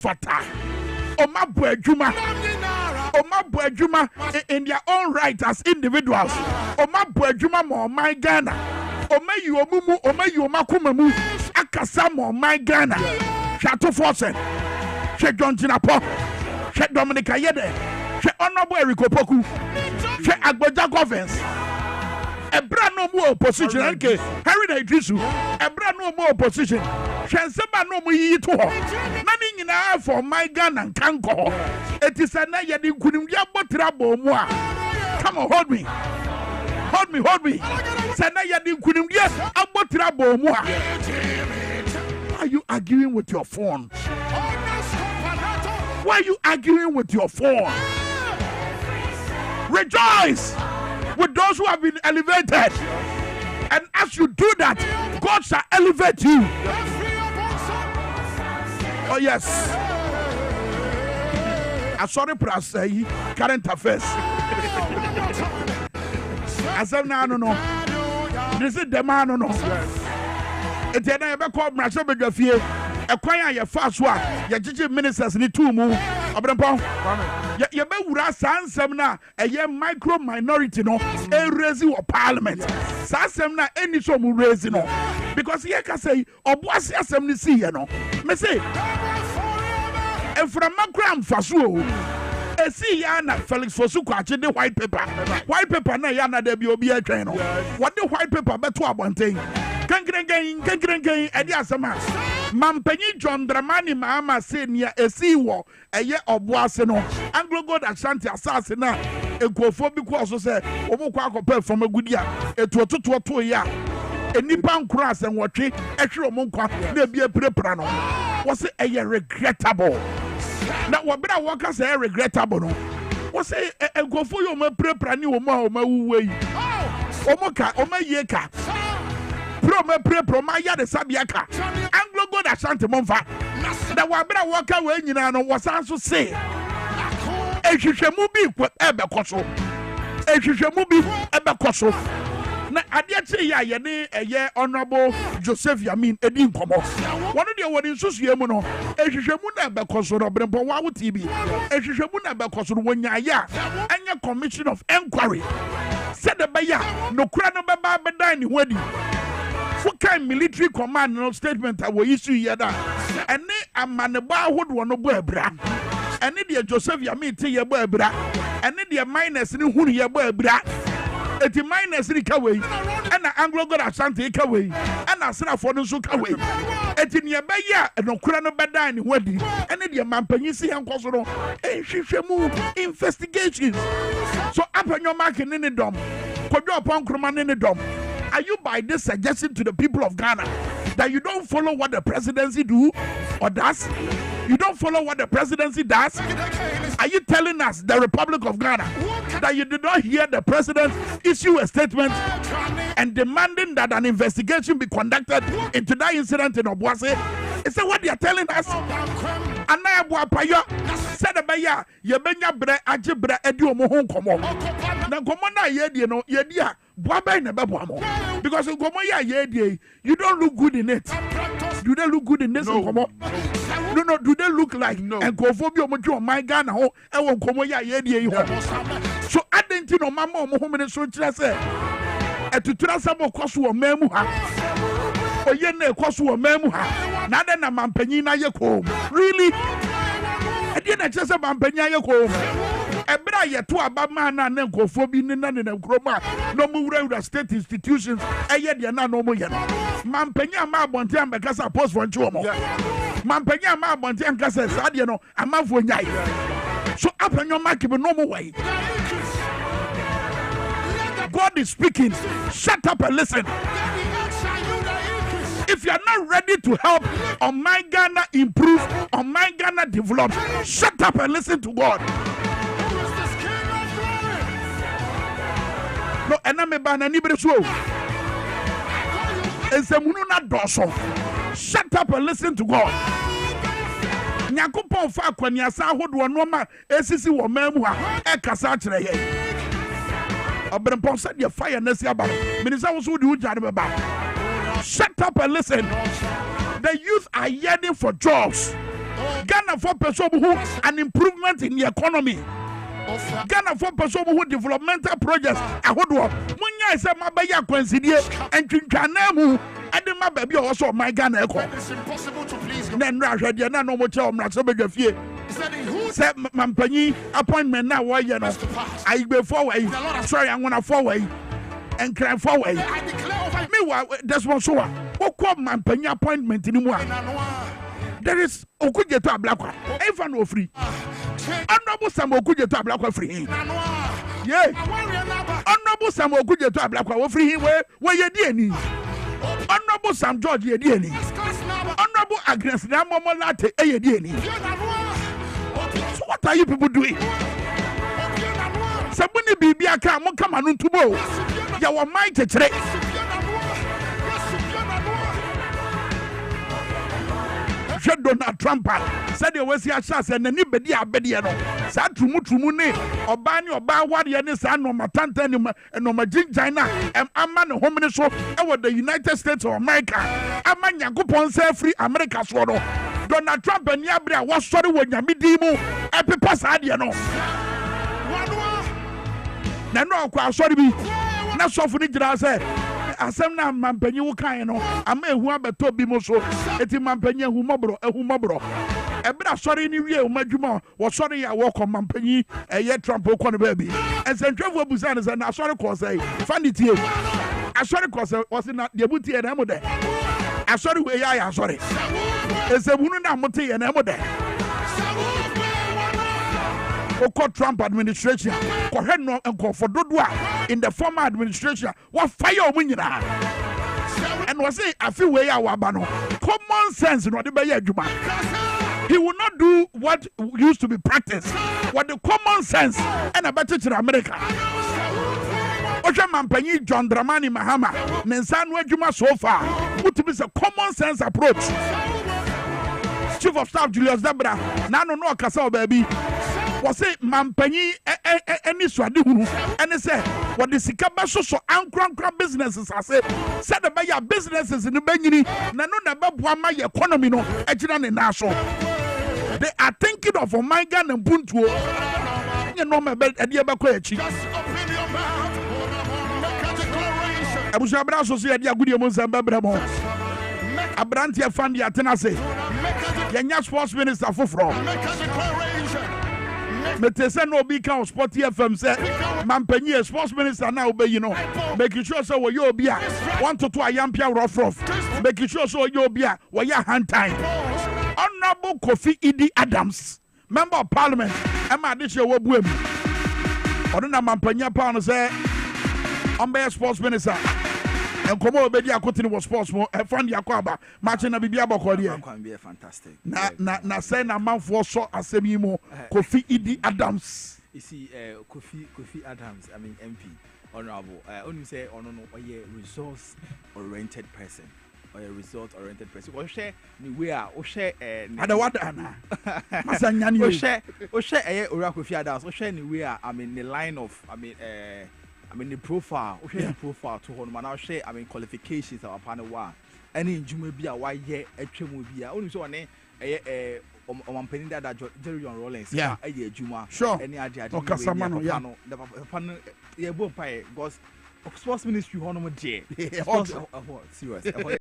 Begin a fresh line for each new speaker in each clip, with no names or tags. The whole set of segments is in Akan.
fata. Oma buejuma. Oma buejuma in their own right as individuals. Oma buejuma mo my Ghana. Oma yuomumu, oma yuomakumamu. Akasa mo my Ghana. Shato Forsen. She John Jinapo. She Dominica Yede. She Honorable Eriko Poku. She Agboja Governance. Ebra no more opposition. Okay, Harry Idrisu. Ebra no more opposition. Shansema no more yi to her. Nani nyina for my Ghana and Kanko. It is a na yedi kunim ya botrabo moa. Come on, hold me. Hold me. Sana yedi kunim ya abotrabo moa. Why are you arguing with your phone? Why are you arguing with your phone? Rejoice with those who have been elevated. And as you do that, God shall elevate you. Oh, yes. I saw the press current affairs. I said, no. This is the man, no. It's never called Brashabegafie. Acquire your fast one, your teaching ministers need two move. You may Rasan Semna, a young micro minority, no, a raising of parliament. Sasemna, any so mu raising, no, because here can say, or what's your assembly, you know, may say, and from my grand fasu. See Yana Felix Fosuka, the white paper. White paper, na Yana de Biobia train. What the white paper but one thing? Kankreng, Ediasama. Mampeni John Dramani Mama Senior, a sea war, a year of Boaseno, Anglo God Ashanti Assassina, a Gophobic also said, Omoquaco from a good year, a 2 year. A Nippon cross and what tree, a Shromonqua, there be a preprano. Was it a regrettable? Now, what better workers say regrettable? What's a go for you, my preprani or my way? Omoka, Omayeka. Pro my yard Sabiaka. Anglo God Ashanti Monfa. Now, what better worker when you know was also say? A Shishamubi, whatever coso. A Shishamubi, ever coso. Na adiache ya yene eye honorable Joseph Yamin edin komo wonu de woni susu emu no ehwehwemu na bekoso no brempo wa wo TV ehwehwemu na bekoso no wonya ya anya commission of inquiry said the baya no kura no baba bedan ni hwadi fukai military command no statement a wo issue here da ene amaneba ahodo no bo abra ene de Joseph Yamin te ye bo abra ene de minus ni hunu ye bo abra eti minus ni kaway and Anglo God Ashanti kaway and asra for no so kaway eti ne be ya no kura no bedan ni wadi and the mampanyi si enkoso no ehwehwemu investigations so apanyo mark ni ne dom kodwo upon kroma ni ne dom. Are you by this suggesting to the people of Ghana that you don't follow what the presidency do or does? You don't follow what the presidency does? Are you telling us, the Republic of Ghana, that you did not hear the president issue a statement and demanding that an investigation be conducted into that incident in DwaboAse? Is that what they are telling us? Anaya Buapayo said about Yabenya Bre Ajibra Edio Mohon Komo. Now, Commander Yedi, no, Yedia, Buaba never Buamo. Because Gomoya Yedi, you don't look good in it. Do they look good in this? No. No, do they look like no? And Gophobia Mojo, my Ghana, and won't Komoya Yedi. So I didn't know Mamma Mohammed so just said, and to Trasamo Kosu or Memuha. Or Yene Kosu or Memuha. Nada na Mampenina Yako. Really? I didn't just a Mampenya Yako. Ebra ye to abama na nkofobi ni na nkroma no mu wura state institutions eye de na no mo ye no mampanya ma abonte ambekasa post for nchi omo mampanya ma abonte ankasa sa de no amafo nyai so apanyo makibe no mo way. God is speaking. Shut up and listen. If you are not ready to help on my Ghana improve, on my Ghana develop, shut up and listen to God. No, and I'm a banana. Shut up and listen to God. Nyankopon fa kwani asa hodo no ma esisi wo mamu ha e kasa kire ye. Obrempon said the fire na si aba. Minister wo so di ujare be ba. Shut up and listen. The youth are yearning for jobs. Ghana for person who an improvement in the economy. Ghana for person who developmental projects. I would want. Munya is a mabaya coincidence and Chinchanamu. And the my baby also my Ghana.
It's impossible to please God.
Then Russia, you know what you're not so big of you. Set Mampany appointment now. Why you know? I go forward. Sorry, I'm gonna forward and cry forward. Meanwhile, that's one so. What called Mampany appointment anymore? There is Okuja to a black one. Even no free. Honorable Sam Okuja to a black one free. Yeah. Honorable Sam Okuja to a black one free. Where you did? Honorable Sam George, you did. Honorable Agnes Namomo Latte, you did. So what are you people doing? Somebody be a car, come on to go. You are mighty today. Donald Trump said there was a chance and anybody a bediano. Sad to Mutumune or Bani or Bawadi and his son or Matanta and no Majin China and Amman Hominous over the United States of America. Amman Yakupon say free America swallow. Donald Trump and Yabra was sorry when Yamidimu Epipas Adiano. Nano, sorry be not so for the say. Asem na mampanyi wo kan no ama ehu abeto bi mo so eti mampanyi ehu mobro ebra sori ni wie o madwuma wo sori ya wo kom mampanyi eye Trump ko no baby ensentwefo busan se na sori ko say fanity asori ko say wo se na de buti e na mo de asori we ya asori esebunu na mote ye na mo de Oko Trump administration, Koheno and Kofododua in the former administration, what fire winina. And was say, I feel way our bano. Common sense, not the Bayer Juma. He will not do what used to be practiced, what the common sense and a better to America. Oja Mampany, John Dramani Mahama, Nensan Wejuma so far, would be a common sense approach. Chief of Staff Julius Debra, Nano no Casal baby. Was it Mampanyi any swadi and they said what the Sikabaso so uncrankra businesses I said about your businesses in the Benini Nano Nabama economy no Ejinan national. They are thinking of my gun and Buntu. You know my bed at the Abakochi. Abushabra Society Agudiamos and Babramo. Abrantia Fandi Atenase. Yanya Sports Minister for Metesa no be count Sport FM say Mampanyi sports minister now be you know making sure so we you be 1 to 2 ayampia rough making sure so you be we ya hand time. Honorable Kofi Idi Adams, member of Parliament, Emma Adisha Wobuem. Oduna Mampanyi pound say Ambe sports minister. And come over Bedia Cotton was sports more a friend Yakwaba matching a Bibia Bokodia.
Can be fantastic.
Na send a man for so as a mimo Kofi Idi Adams.
You see, Kofi Adams, I mean MP, honorable. Only say no, a resource oriented person. Or a result-oriented person. Or share we are. Or share.
Ada what Anna. Masanyani.
Or share a Kofi Adams. Or share we are. I mean the line of. I mean the profile. Or share the profile to one man. I'll share. I mean qualifications of upon a one. Any injury be a why ye a trim be a only so a Penny that Jerry John Rollins.
Yeah.
A year Juma.
Sure.
Any idea?
Okay, someone. Yeah.
The panel. Yeah, both pay because. Sports Ministry honour J. Serious.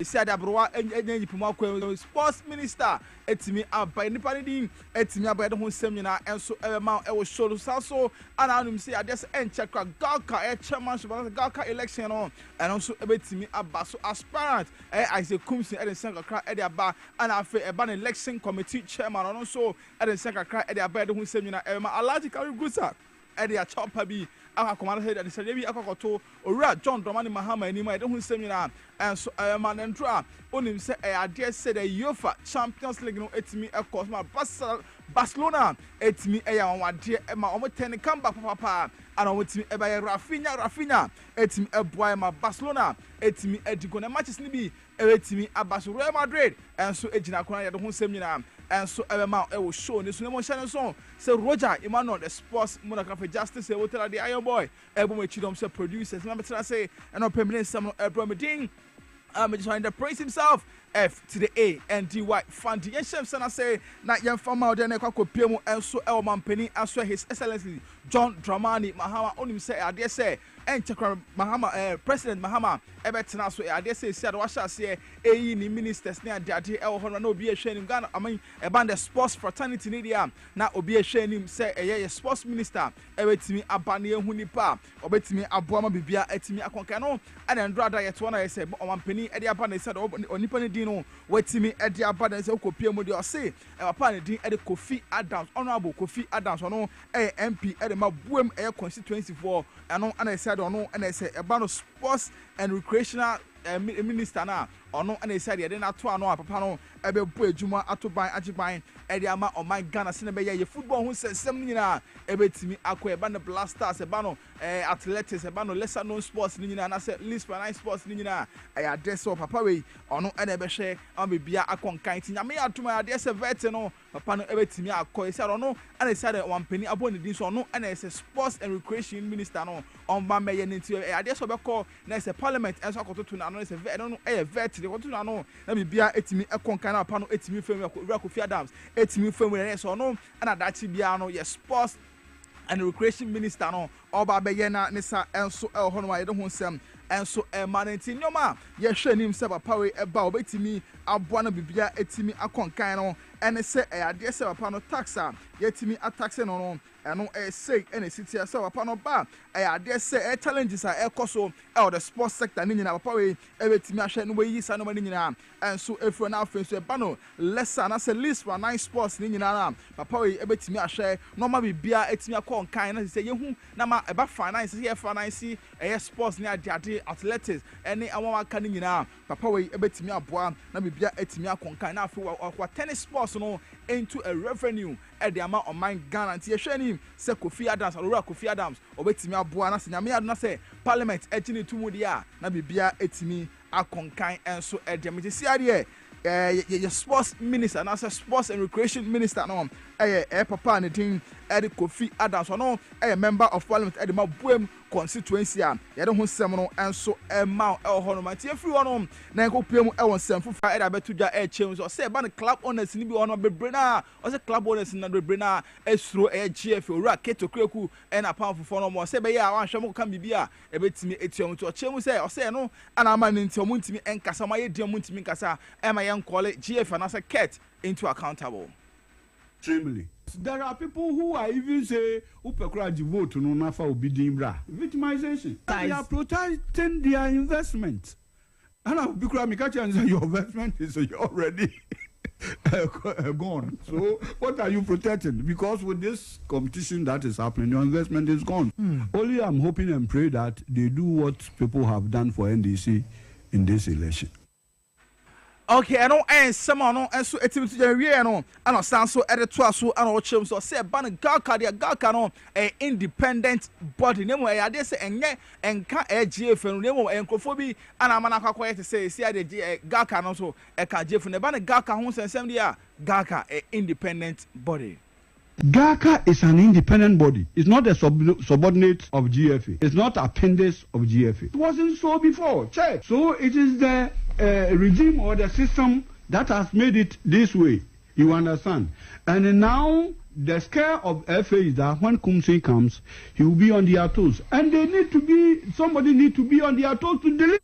Said Abroa and Sports Minister. Etimi by Nipanidin, Etimi by the whole seminar, and so amount I was sure to so and I say I just check Galka, a chairmanship of the Galka election on, and also a bit to me about so aspirant. I say Kumsi at the Sanka Cry at their bar, and I feel a ban election committee chairman, and also at the Sanka Cry at their bed, who seminar, a large good sir. At their chopper be our commander head at the Sadebi Akakoto or John Dramani Mahama and I don't seminar and so man and draw only say I dare say the UEFA Champions League no it's me of course my Barcelona it's me a one dear Emma almost 10 come back papa and I want me by Rafinha it's me a boy my Barcelona it's me a Digona matches nibi it's me a Real Madrid and so Ejina Kona the whole seminar and so Emma I will show this no channel song so Roger Emmanuel the sports monography justice will tell the Iron Boy Ebome Chidom say producers remember to say and no permanent some Bromeding just trying to praise himself F to the A and DY Fanti. Yen shem sana say na yen fama ode na kwa kopie mu enso e o mampani aso His Excellency John Dramani Mahama onim say ade say enchekra Mahama President Mahama ebetena so ade say si ade wa sha say eyi ni ministers ne ade e wo hono na obi ehwenim Ghana aman eba the sports fraternity ni dia na obi ehwenim say eye sports minister ebetimi aba na ehu nipa obetimi aboa ma bibia etimi akonka no ana ndro ada yeto na say o mampani ade aba na say onipa ne din no wetimi ade aba na say okopie mu de o say papa ne din ade Kofi Adams honorable Kofi Adams ono MP ade ma buem constituency for ano ana say ono ana say eba no sports and recreational minister na ono ana say de na to ano papa no ebe bu ejuma atoban agiban ede ama o man Ghana se na be ye football hu sesem nyina ebetimi akọ eba no blasters eba no athletics eba no lesser known sports nyina na say least for nine sports nyina aya dese papa we ono ana ebe hwe am bia akonkan ti nyame atuma ya dese vet no papa no ebetimi akọ ese ono ana say de wampani aboni din so ono ana say sports and recreation minister no on ba meye nti ya dese obekọ na say parliament enso akototo na no say vet no vet de kototo na no na bia etimi akonkan na papa no etimi fam Kofi Adams etimi fam we so no ana dachi bia no ye sports and recreation minister no oba beye na nisa enso ho no ayede ho nsem enso manenti nyoma ye hwanim se papa we eba obetimi aboa na bibia etimi akonkan no ene se ade se papa no taxa yetimi ataxe no no eno say ene city se papa no ba ade se challenges are ekoso the sports sector ni nyina papa we ebetimi ahwe no we yi sa no mani nyina enso efro na afenso eba no lesser na se list for nine sports ni nyina na papa we ebetimi ahwe no ma bibia etimi akonkan na se yehu na ma eba finance ye finance sports ni ade athletics any awon aka ni nyina papa we ebetimi aboa na bibia etimi akonkan na afi wa tennis sports no into a revenue at the amount of mine guarantee him say Kofi Adams or Kofi Adams obetimi aboa na se nyame ado na say parliament etini tumu dia na bibia etimi akonkan enso edemiti si ade your sports minister and also sports and recreation minister no papa ne din Kofi Adams no member of parliament at the Mabuem constituency ya de ho sem no enso ma ho no mantie free ho na ekopiem won sem fufa e da betudwa chem so say ba ne club owners ni bi ho no bebre na o say club owners na bebre na esuro GF owura keto kreku e na pan fufo no mo say be ya wan hwe mo kan bibia e betimi etiom to chem say o say no ana ma ne ntio mo ntimi enkasa ma ye diam ntimi nkasa e ma ye nkole GF and say ket into accountable.
Extremely. There are people who are even say upekuraji vote no nafa obidimbra victimization. They are protecting their investment. And Bikura Mikachi and say your investment is already gone. So what are you protecting? Because with this competition that is happening, your investment is gone. Only I'm hoping and pray that they do what people have done for NDC in this election.
Okay, I know some no so etimi to we no and stand so editor so and o chem so say ban Galka no independent body name e ade say enye enka GF no name enkofo bi and amana kwakwa to say ade Galka no so e ka GF no ban Galka ho sensem dia Galka independent body.
GACA is an independent body. It's not a subordinate of GFA. It's not appendix of GFA. It wasn't so before. Check. So it is the regime or the system that has made it this way. You understand? And now the scare of FA is that when Kumsi comes, he will be on their toes. And somebody need to be on their toes to deliver.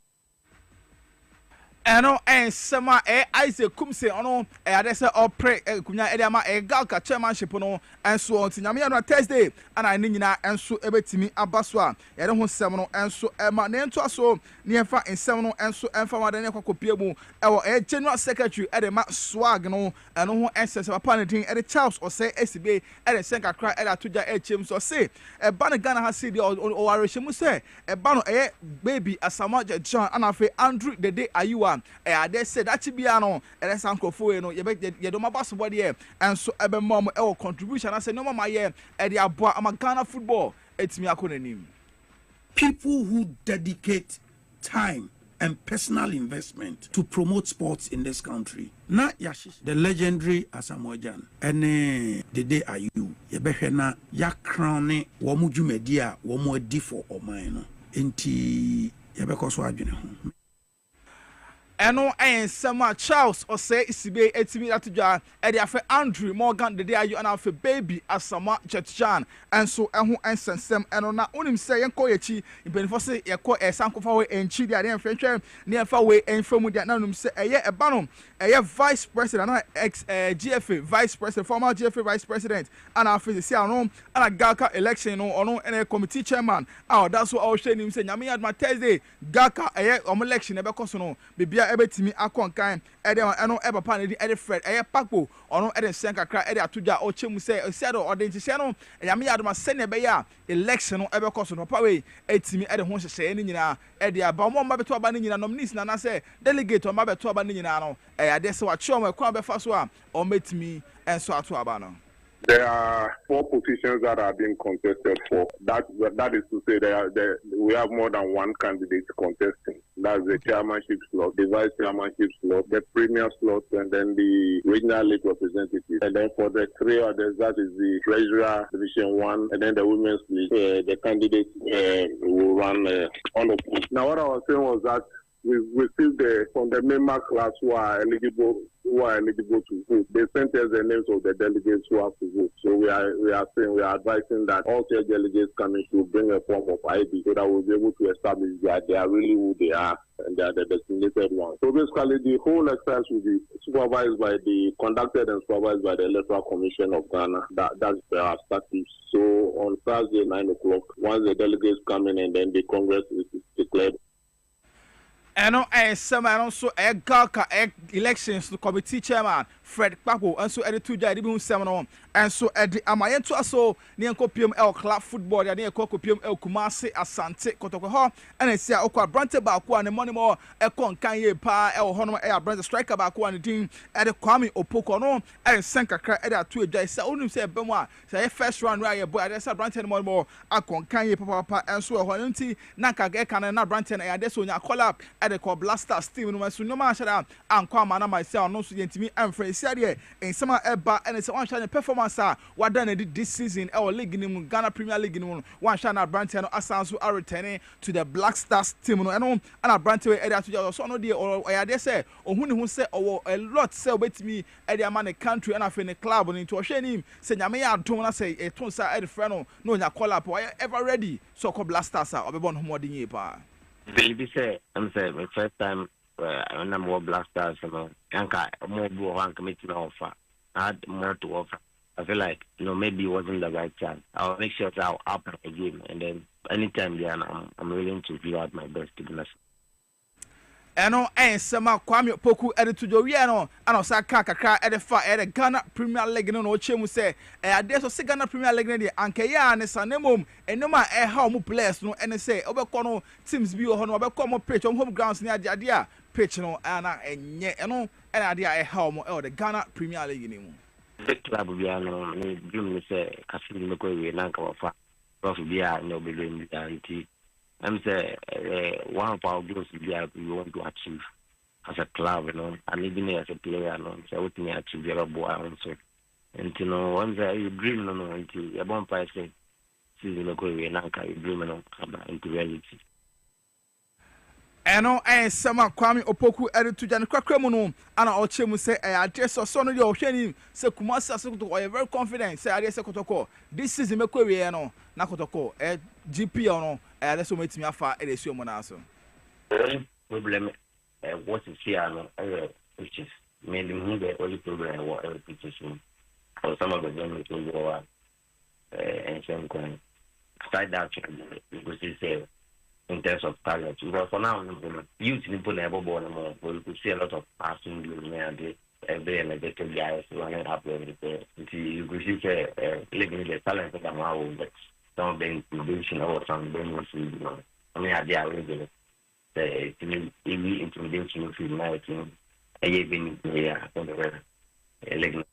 Eno sama Isaac Kumse ono ade se opre kunya ede ama Galka chairmanship no enso on tinyame no Thursday ana ni nyina enso ebetimi abaso a yede ho sem no enso ema ne nto aso ne efa ensem no enso emfa ma de ne kwakopie mu ewo general secretary ede ma swag no eno ho ss papa ne din ede Charles o say SB ede senka kra ede atoja chem so say eba ne Ghana ha see the o arehemu say eba no baby Asamaja John ana fe Andrew Dede Ayuwa they said that bia no ere sankofo no ye do mabaso body e enso ebe mom e contribution I say no mama ye e dey aboa ama Ghana football etimi akonanim.
People who dedicate time and personal investment to promote sports in this country. Na yashish the legendary Asamoah and Dede Ayu ye behwe na ya crown wo mu dwumadi a wo mu adi for oman no enti ye bekoso adwene ho.
Eno en sama Charles or say isibe etimi atudwa e de afa Andrew Morgan de ayu and afa baby asama Chetchan and so eho ensensem eno na onim say yenko yechi impenifo say yekọ esankofa we enchi de ade enfrentwe ne afa we enframu de na onim say eye eba no eye vice president na ex GFA vice president former GFA vice president and afa say ano and Gaka election no ono ene committee chairman that's what all shey nim say nyame yad ma Thursday Gaka eye election e be koso no bibia ebetimi akonkan ede eno papa ne di ede Fred eye pakpo ono ede sen kakra ede atudwa o chemu se osiado ode ntihye no yame yadoma se ne be ya election no ebe koso no papa we etimi ede ho hyehye ne nyina ede aba mo mba beto aba ne nyina nominees na say delegate mba beto aba ne nyina no ade se wa chom ekwa be fa so a o metimi enso ato aba no.
There are 4 positions that are being contested for. That is to say, we have more than one candidate contesting. That's the chairmanship slot, the vice chairmanship slot, the premier slot, and then the regional league representative. And then for the 3 others, that is the treasurer, division 1, and then the women's league. The candidates will run unopposed. Now, what I was saying was that we received from the member class who are eligible to vote. They sent us the names of the delegates who have to vote. So we are advising that all 3 delegates coming to bring a form of ID so that we'll be able to establish that they are really who they are and they are the designated ones. So basically the whole exercise will be conducted and supervised by the Electoral Commission of Ghana. That's their status. So on Thursday 9 o'clock, once the delegates come in and then the Congress is declared.
Eno some and also a Gaka elections to committee chairman Fred Papo and so edited to Jadibu Seminar and so at the Amayentu aso near copium El Club football near copium El Kumasi Asante Kotoko and it's a Okwa Brante Bakwa and the money more a con Kanye Pa El Hono Air Brand striker Bakwa and the team at the Kwame Opokono and Sanka Crack at 2 days. So only say Bema say first round right boy there's a Brante more a con Kanye Papa and so Honti Naka Gekan and Branton and this one collab at the Blaster Steven no so no man shada and Kwame na myself no so yentimi amfre sia in summer eba and it's one shine performance what done this season our league in Ghana Premier League in one shine Branton no asanso are returning to the Black Stars team no and Branton we area to so no dey or dey say ohun ni hu say a lot say obetimi area man the country and afi the club into ohwenim say nyame ya adom na say e ton sa e frɛ no nya call up ever ready so call Blasters obebon no modin ye pa.
Baby say, I'm saying my first time when I'm more Blasters, Anka more one committee offer. I had more to offer. I feel like maybe it wasn't the right chance. I'll make sure I'll up again, and then anytime then I'm willing to give out my best to be honest.
Eno sama Kwame Poku edited to Joviano and Osaka Kakra edifa at Ghana Premier League no chemu say adeso se Ghana Premier League de ankeya ne sanemom enoma how mu players no ene say obekọ no teams bi ho no obekọ mo pitch on home grounds ne ade a pitch no ana enye eno ene ade a how mo the Ghana Premier League ni mu
the club bi ano ni dream say kasi ni ko we na nka wafa prof bia no be le anti I'm say one of our goals we want to achieve as a club, and even as a player, so what me achieve very boy also. And once you dream, until you born by say, season ago we nanka you dream into reality.
Eno sama Kwame Opoku edited to Jan Krakramuno and our chemu say I address or son of your shame say Kumasa Sokoto very confident say I Kotoko. This season me kwe no na Kotoko GP no that's what makes me afa e dey monaso.
Problem what is here no which is mainly the only problem what every petition or some of the them to go and some going start that because it's in terms of talent. But for now, youth people never born more. We could see a lot of passing and every negative guys running up everywhere. You could see living the talent of the world, but some being intimidation or some being I mean, I did the intimidation of humanity. I even here on the weather.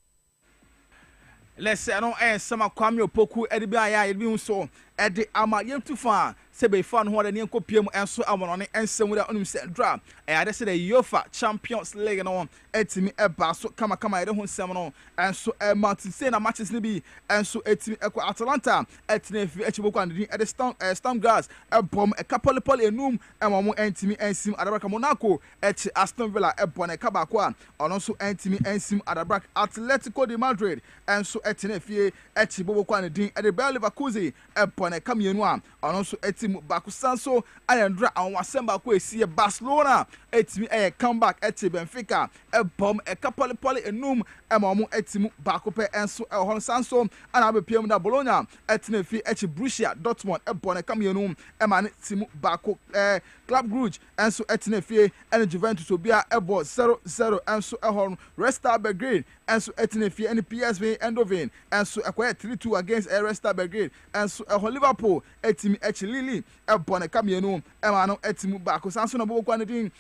Let's say no sama Kwame Opoku edibia ya edibia so ɛde ama yɛm tu fa sɛ bɛfa no ho ɔde ne nkɔ piem ɛnso ama no ɛnsɛm da onim sɛ dra ɛyade sɛ the UEFA Champions League no ɛtimi ɛba so kama yɛde ho nsɛm no ɛnso Martin say na matches no bi ɛnso ɛtimi ɛkɔ Atalanta ɛtena fi ɛkyiboko andin ɛde Stam Gas ɛbom ɛkapɔlepɔle enum ɛma mo ɛntimi ɛnsim Adabraka Monaco ɛkyi Aston Villa ɛbɔ ne kabako a ɔno nso ɛntimi ɛnsim Adabraka Atletico de Madrid ɛnso ɛtena fie ɛkyiboko andin ɛde Bayer Leverkusen ɛbɔ ne kamienu a ɔno nso ɛtimi bakusan so ayɛndra awasɛm baako esi Barcelona ɛtimi ɛyɛ comeback ɛkyi Benfica ɛbom ɛkapɔlepɔle enum ɛma mo ɛtimi baako pɛ ɛnso ɛwɔ hɔ sanso ana abɛpiem da Bologna ɛtena fie ɛkyi Borussia Dortmund ɛbɔ ne kamienu ɛma ne timu baako Club Brugge ɛnso ɛtena fie ɛne Juventus obia ɛbɔ 0-0 ɛnso ɛhɔ Red Star Belgrade ɛnso ɛtena fie ɛne PSV Eindhoven ɛnso ɛkɔyɛ 3-2 against Red Star Belgrade ɛnso ɛhɔ Liverpool ɛtimi ɛkyi Lille ɛbɔ ne kamienu ɛma no ɛtimu baako sanso na bɔbɔ kwan din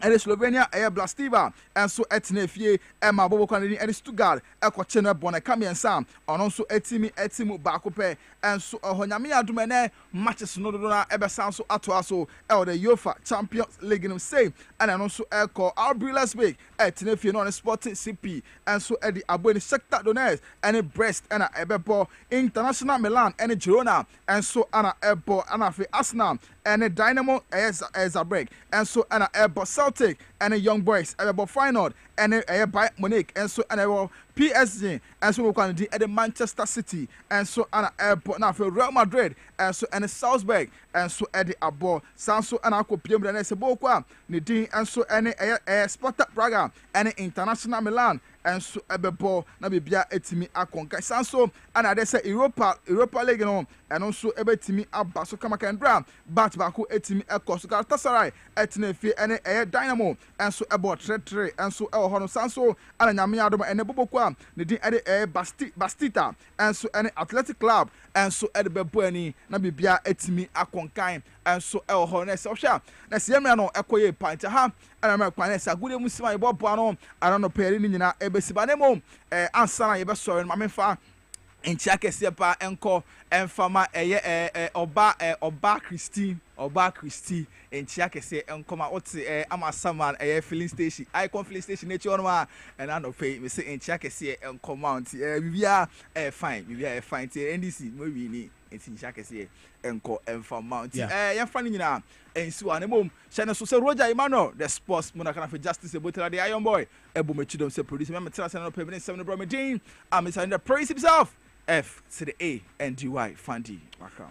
ɛde Slovenia ɛyɛ Blastiva ɛnso ɛtena fie ɛma bɔbɔ kwan din ɛde Stuttgart ɛkɔkye no ɛbɔ ne kamiensa ɔno nso ɛtimu baako pɛ ɛnso ɛhɔ nyame adom ɛnɛ matches no dodo na ɛbɛsan so atoa so ɛwɔ the UEFA Champions League no sei ɛna ɛno nso ɛkɔ RB Leipzig ɛtena fie no ɔne Sporting CP ɛnso ɛde abɔ ne Shakhtar Donetsk ɛne Brest ɛna ɛbɛbɔ International Milan ɛne Girona ɛnso ɛna ɛbɔ ɛna afei Arsenal ɛne Dynamo ɛyɛ Zagreb ɛnso ɛna ɛbɔ Celtic ɛne Young Boys ɛbɛbɔ Feyenoord ɛne ɛyɛ Bayern Munich ɛnso ɛna ɛbɔ PSG ɛnso wɔkɔ ne din ɛde Manchester City ɛnso ɛna ɛbɔ na afei Real Madrid ɛnso ɛne Salzburg ɛnso ɛde abɔ sanso ɛna akɔ piem de ɛna ɛsɛ bɔkɔ a ne din ɛnso ɛne ɛyɛ Sparta Praga ɛne International Milan ɛnso ɛbɛbɔ na bibia etimi akɔnka sanso ɛna ade sɛ Europa League no ɛno nso ɛbɛtimi aba so kama kɛndra bat baako etimi ɛkɔ so Galatasaray ɛtena fie ɛne ɛyɛ Dynamo ɛnso ɛbɔ 3-3 ɛnso ɛwɔ hɔ no sanso ɛna nyame adom ɛne bɔbɔkɔ a ne din ɛde ɛyɛ Bastita ɛnso ɛne Athletic Club ɛnso ɛde bɛbɔ ani na bibia etimi akɔnkan ɛnso ɛwɔ hɔ na ɛsɛ ɔhwɛ na ɛsɛ yɛmra no ɛkɔ yɛ pint ha ɛna mɛ kwan ɛsɛ agude mu sima yɛbɔ boa no ana no pɛri ne nyina ɛbɛsiba ne mo ansa na yɛbɛsɔre no mamefa nkyia kɛseɛ pa ɛnkɔ ɛmfama ɛyɛ ɔba Christine nkyia kɛseɛ ɛnkɔma wote ama saman ɛyɛ filling station icon filling station n'akyi hɔ no a ɛna no pɛ me sɛ nkyia kɛseɛ ɛnkɔma nti bibia fine nti NDC mo wi ni nti nkyia kɛseɛ ɛnkɔ ɛmfama nti yɛmfa no nyinaa ɛnsiwa ne mom hyɛ ne so sɛ Roger Emmanuel the sports monarch of Justice Ebotela the Iron Boy ɛbɔ m'akyi dɔm sɛ producer me tell sɛ no pɛ me 7 bro me din I'm inside the praise himself F to the A and DY Fandy.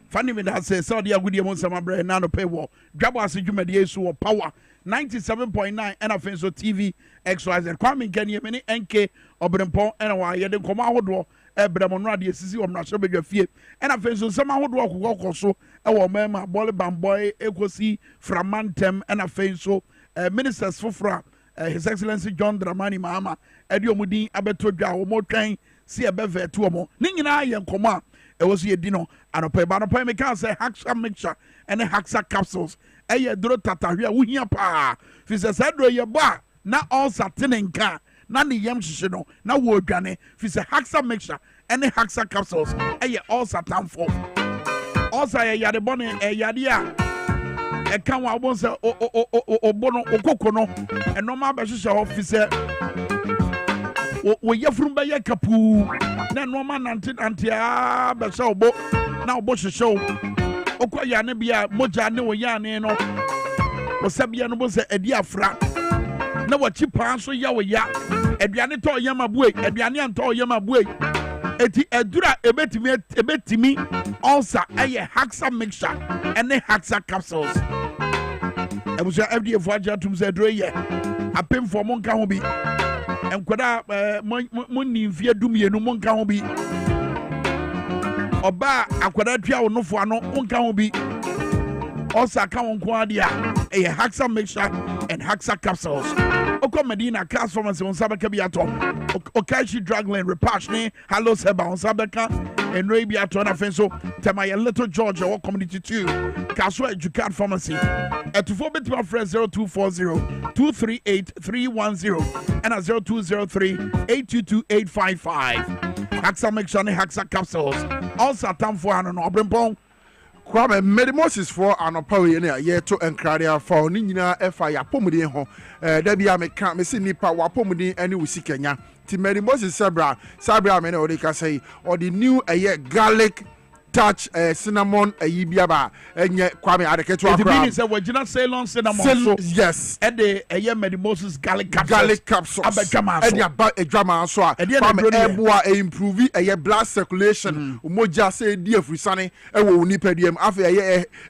Fandy me that says Saudi Agudi Monsama Bre Nano Pay War. DwaboAse Jumedi Su Power 97.9 and Offenso TV XYZ. Kwame Minkah many NK Obrempon and why you didn't come out door. Ebramon the CC of National Big Fee and Offenso somehow would walk also. Our member Bolly Bamboy Ecosi Framantem and Offenso Ministers Fufra His Excellency John Dramani Mahama Edio Mudi Abetoja or more train. See a bever to mo. Ningina yen koma. It was ye dino. And a pay banapay me can say haxa mixture and a haxa capsules. A dro tata here we here pa. Fisa sadro ye ba. Na all satin car. Nani yam shino. Na word gane. Fisa haxa mixture and a haxa capsules. A all satan for. Also a yade bonnet a yadia. A canwa won't say o bono o cocono. And no more bashes officer. We from by Kapu, then woman antia Basobo, now Bush show. Okoyanebia, Mojano Yan, or Sabian was a diafra. Now what you pass so ya, Edianito Yamabwe, Edianianto Yamabwe, Edura ebetimi, also a haxa mixture and a haxa capsules. I was your FD of Wajatum said, I pay for Monkahobi. And kwada moni mfie dumie no monka ho bi oba akwada tua wo nofo ano monka ho bi osa ka won ko ade a haxa mixture and haxa capsules oko Medina class pharmacy on sabaka bi ato okashi drugland repashne hello seba on sabaka and rabi ato na fenso tema Little Georgia or community 2 Kaso Educat Pharmacy at 4 bit friend 0240 238 310 and a 0203 822 855 Haxa mixture and haxa capsules also time for an obrempong Kwame Medimosis for an opinion yet to encourage for Nina Efa Yapomudi ho. There be a mechanic, Missy Nipa Wapomudi, and we see Kenya. Medimosis Sabra, men or they can say, or the new garlic. Touch cinnamon yibiaba enye Kwame adeketo akra. It means we just Ceylon cinnamon. Yes. And the Medimosis garlic capsules. Abedjama so. Edjama so. Kwame eboa improve blood circulation. Umoja say die frusane ewo nipediem afa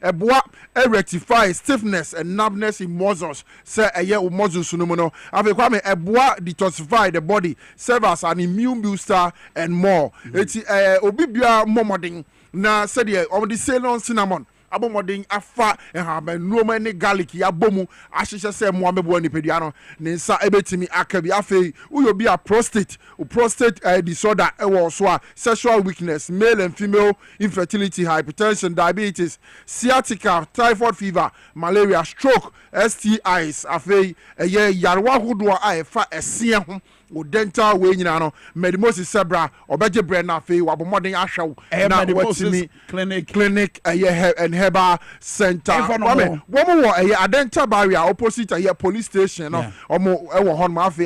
eboa rectify stiffness and numbness in muscles. Say muscles no mo no. Afa Kwame eboa detoxify the body, serve as an immune booster and more. Eti obi bia momodin na said ye on the Ceylon cinnamon abomodin afa ehaba nuoma ne garlic ya bomu ahyehyɛ sɛ mo amebo ni pediano ne nsa ebetimi akabi afei uyo bi a prostate disorder ewo so a sexual weakness, male and female infertility, hypertension, diabetes, sciatica, typhoid fever, malaria, stroke, STIs afei yarwa hodoa a efa esia ho o dental way nyina no Medimosis Sebra obeje brand na fe wabomodin ahwew na watimi clinic and herbal center womo wo dental barrier opposite police station no omo ewo hon ma fe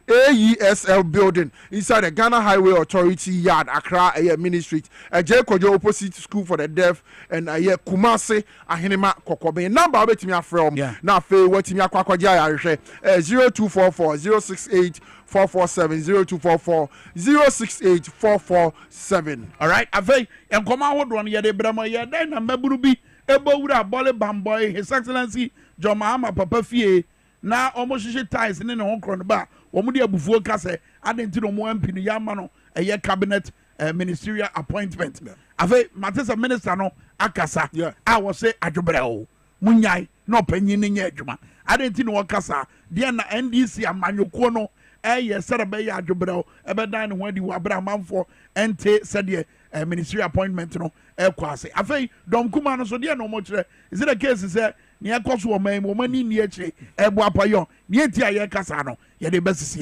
AESL building inside the Ghana Highway Authority yard Accra Ministry Kojo opposite school for the deaf and Kumasi ahenema kokobe number obetimi afrem na fe watimi akwakwaje ayarehwe 0244 068 447 0244 068 447. All right, avey enkoma hodo no yede bramo yede na maburu bi ebowura bole bamboy His Excellency John Mahama papa fie na omo hihye ties ne ho kro no ba omo de abufuo kase adenti no mo MP no yama no cabinet ministerial appointment. Avey matesa minister no akasa I was say adwobreo munyai no panyin ne nya adwuma adenti no kasa de na NDC amanyoko no Sarabay Adjubrel, Ebedan, when you were Abraham for NT said ministerial appointment, no, Quasi. I say, Dom Kumano, so dear no much. Is it a case? Is there near Cosmo, woman in Yeche, Ebuapayon, near Tia Casano, yet the best is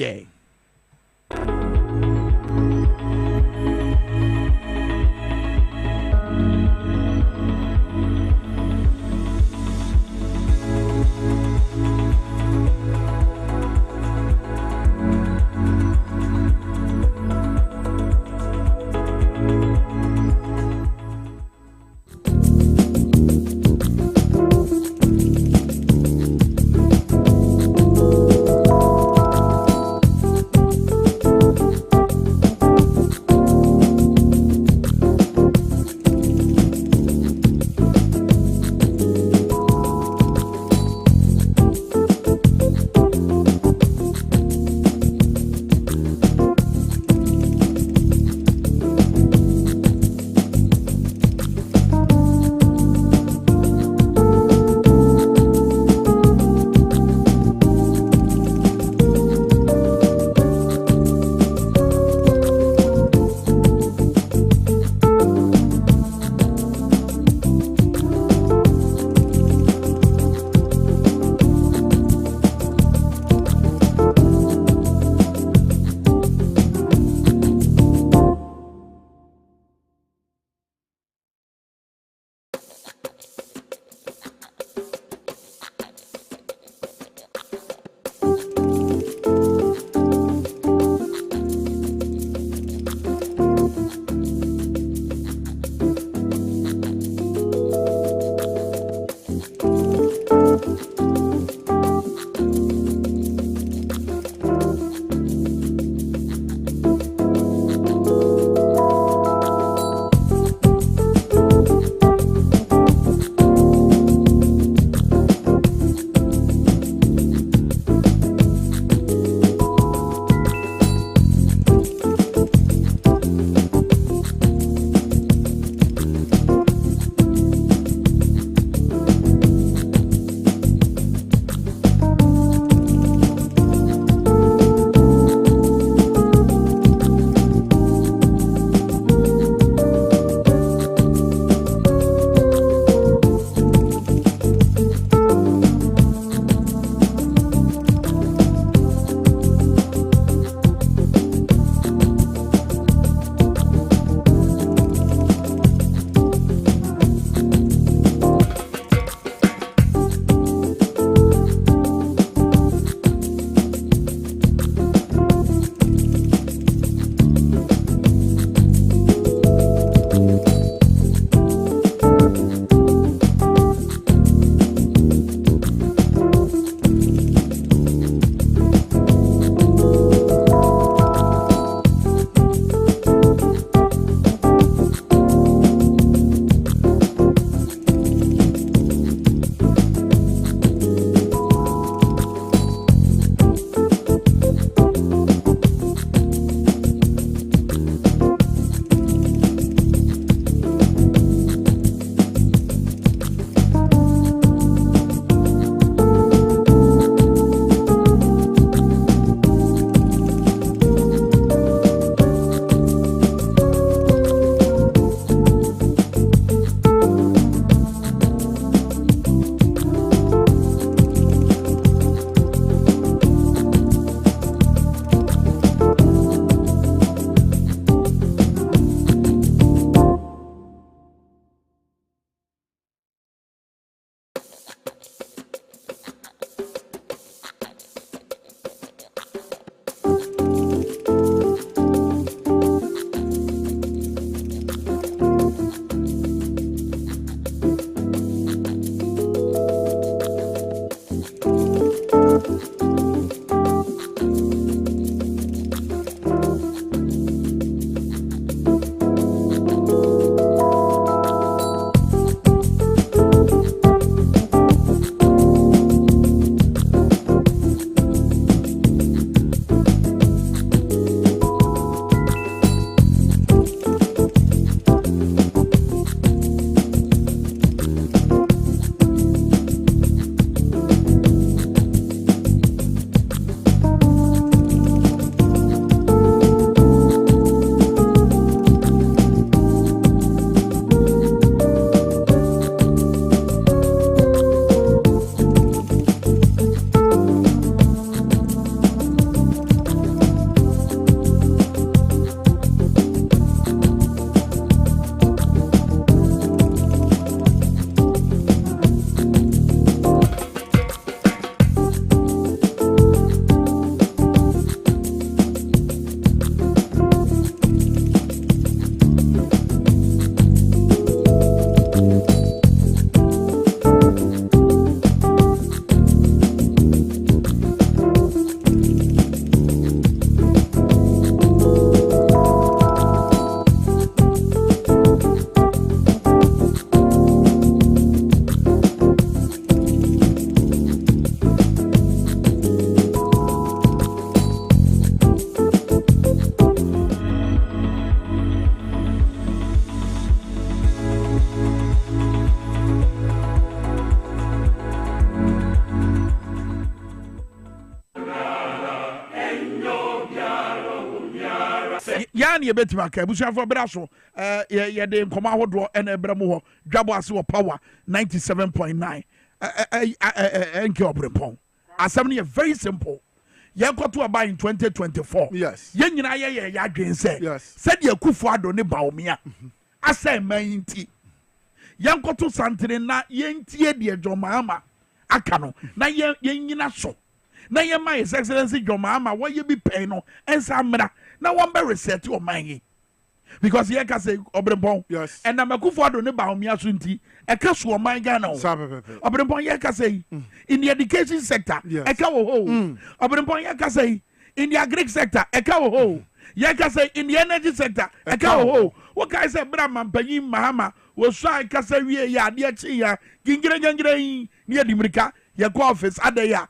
ɛna ne yɛbɛtumi aka abusuafo bra so yɛde nkɔmɔ ahodoɔ ɛna ɛbrɛ mu hɔ DwaboAse wɔ power 97.9 ɛnke ɔbrɛpɔn asɛm no yɛ very simple yɛnkɔto aba in 2024
yes
yɛn nyinaa yɛyɛ yɛadwen sɛ
yes
sɛdeɛ Akufo-Addo ne Bawumia asɛ ma yi nti yɛnkɔto santere na yɛntie deɛ John Mahama aka no na yɛnyina so na yɛma His Excellency John Mahama wɔyɛ bi pɛn no ɛnsa mmra na wɔmbɛ reset ɔman yi because yɛka sɛ ɔbrɛmpɔn
yes
ɛnam Akufo-Addo ne Bawumia so nti ɛka so ɔman Ghana o ɔbrɛmpɔn yɛka sɛ in the education sector ɛka wɔ hɔ ɔbrɛmpɔn yɛka sɛ in the agric sector ɛka wɔ hɔ yɛka sɛ in the energy sector ɛka wɔ hɔ wɔkae sɛ bra mampanyin Mahama wɔsua kasa wie yɛ adeɛ kye ya gingire yi ne yɛde mmirika yɛkɔ office adɛ ya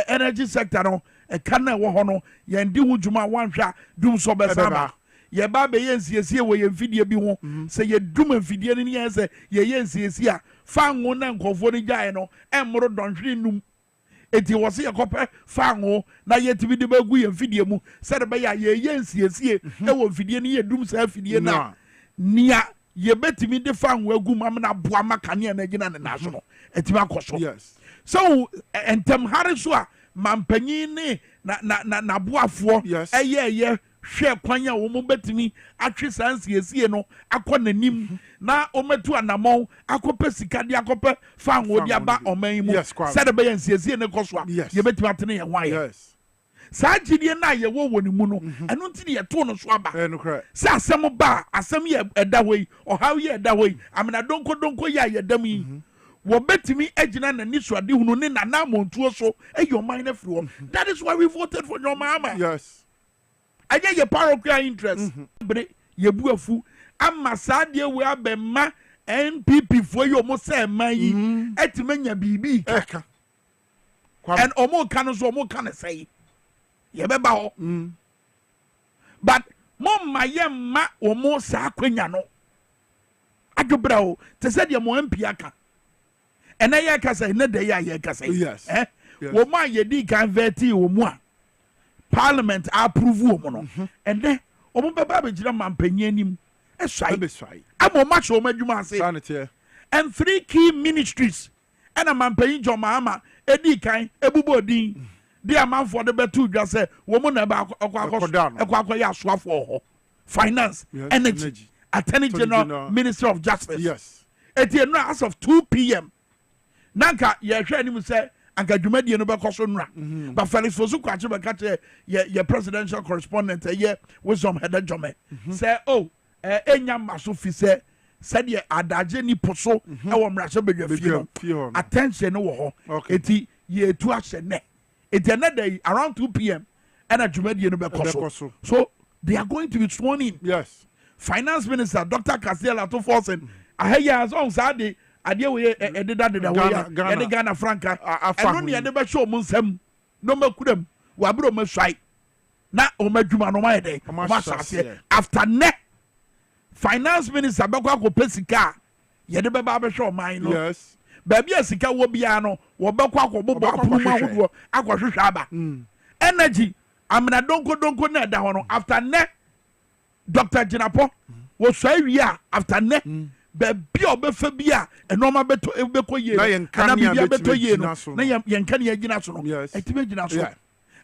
energy sector no ɛka na ɛwɔ hɔ no yɛndi ho dwuma wanhwɛ a dum so bɛsaba yɛba bɛyɛ nsiesie wɔ yɛn mfidie bi ho sɛ yɛdum mfidie no ne yɛn sɛ yɛyɛ nsiesie a fa ngo na nkɔfoɔ no gyae no ɛmmoro dɔnhwere num eti wɔ se yɛkɔpɛ fa ngo na yɛtumi de bɛgu yɛn mfidie mu sɛde bɛyɛ a yɛyɛ nsiesie ɛwɔ mfidie no yɛdum saa mfidie no nia yɛbɛtumi de fa ngo agu mam na boa ma kanea no agyina ne naso no ɛtumi akɔ so so ɛntɛm hare so a mampanyin ne na boafoɔ ɛyɛ hwɛ kwan a wɔn bɛtumi atwe saa nsiesie no akɔ n'anim na wɔmɛtu anamɔn akɔpɛ sika de akɔpɛ fa ngo de aba ɔman yi mu sɛde bɛyɛ nsiesie ne kɔ so a yɛbɛtumi atene yɛn wayɛ saa gyidie no a yɛwɔ wɔ ne mu no ɛno nti ne yɛtoo no so aba sɛ asɛm ba a asɛm yɛ ɛda hɔ yi ɔhaw yɛ ɛda hɔ yi amena donkodonko yɛ a yɛdam yi wɔbɛtumi agyina n'ani soade hunu ne nanamɔntuo so ɛyɛ ɔman no afiri hɔ that is why we voted for John Mahama ɛnyɛ yɛ parochial interest bere yɛbu afu ama saa deɛ wei abɛma NPP foɔ yi ɔmo sɛ ɛma yi ɛtumi anya biribi ɛka and ɔmo ka no so ɔmo ka no sɛ yɛbɛba hɔ but momma yɛmma ɔmo saa akwanya no adwobrɛ o te sɛ deɛ mo MP aka ɛnɛ yɛka sɛ ɛnɛ da yɛ a yɛka sɛ wɔn a yɛdi kan vɛti wɔ mu a Parliament approve wɔn no ɛnɛ wɔn bɛba abɛgyina mampanyin anim ɛsɔe ama wɔn ahyɛ wɔn adwuma ase and 3 key ministries ɛna mampanyin John Mahama edi kan ebubu odin de amanfoɔ de bɛtu dwa sɛ wɔn na ɛkɔ akɔyɛ asoafoɔ hɔ finance energy attorney general ministry of justice eti enu as of 2 p.m. nanka yɛhwɛ anim sɛ anka dwumadie no bɛkɔ so nnura but Felix Fosu Kwakye bɛka kyerɛ yɛ presidential correspondent ɛyɛ Wisdom Hede Jome sɛ ɛnya mma so fi sɛ sɛdeɛ adagye ni po so ɛwɔ mmarahyɛ badwa fie no attention no wɔ hɔ eti yɛtu ahyɛ nɛ eti ɛnɛ da yi around 2 p.m. ɛna dwumadie no bɛkɔ so they are going to be sworn in finance minister Dr. Kasiel Ato-Forson ahɛyɛ asɔn saa de adeɛ wo ɛdeda wo ya yɛde Ghana franca ɛno ne yɛde bɛhyɛ ɔmo nsɛm na ɔmakura mu wɔabrɛ ɔma suae na ɔma adwuma no ɔmayɛ dɛn ɔma ahyɛaseɛ after nɛ finance minister bɛkɔ akɔpɛ sika a yɛde bɛba abɛhwɛ ɔman no baabi a sika wɔ biara no wɔbɛkɔ akɔbobɔ apoma ahodoɔ akɔhwehwɛ aba energy amena donkodonko na ɛda hɔ no after nɛ Dr. Jinapɔ wɔsuae wie a after nɛ baabi a ɔbɛfa bi a ɛnɔɔma bɛkɔ yie ana biribi abɛtɔ yie no na yɛnka ne yɛgyina so no ɛtumi gyina so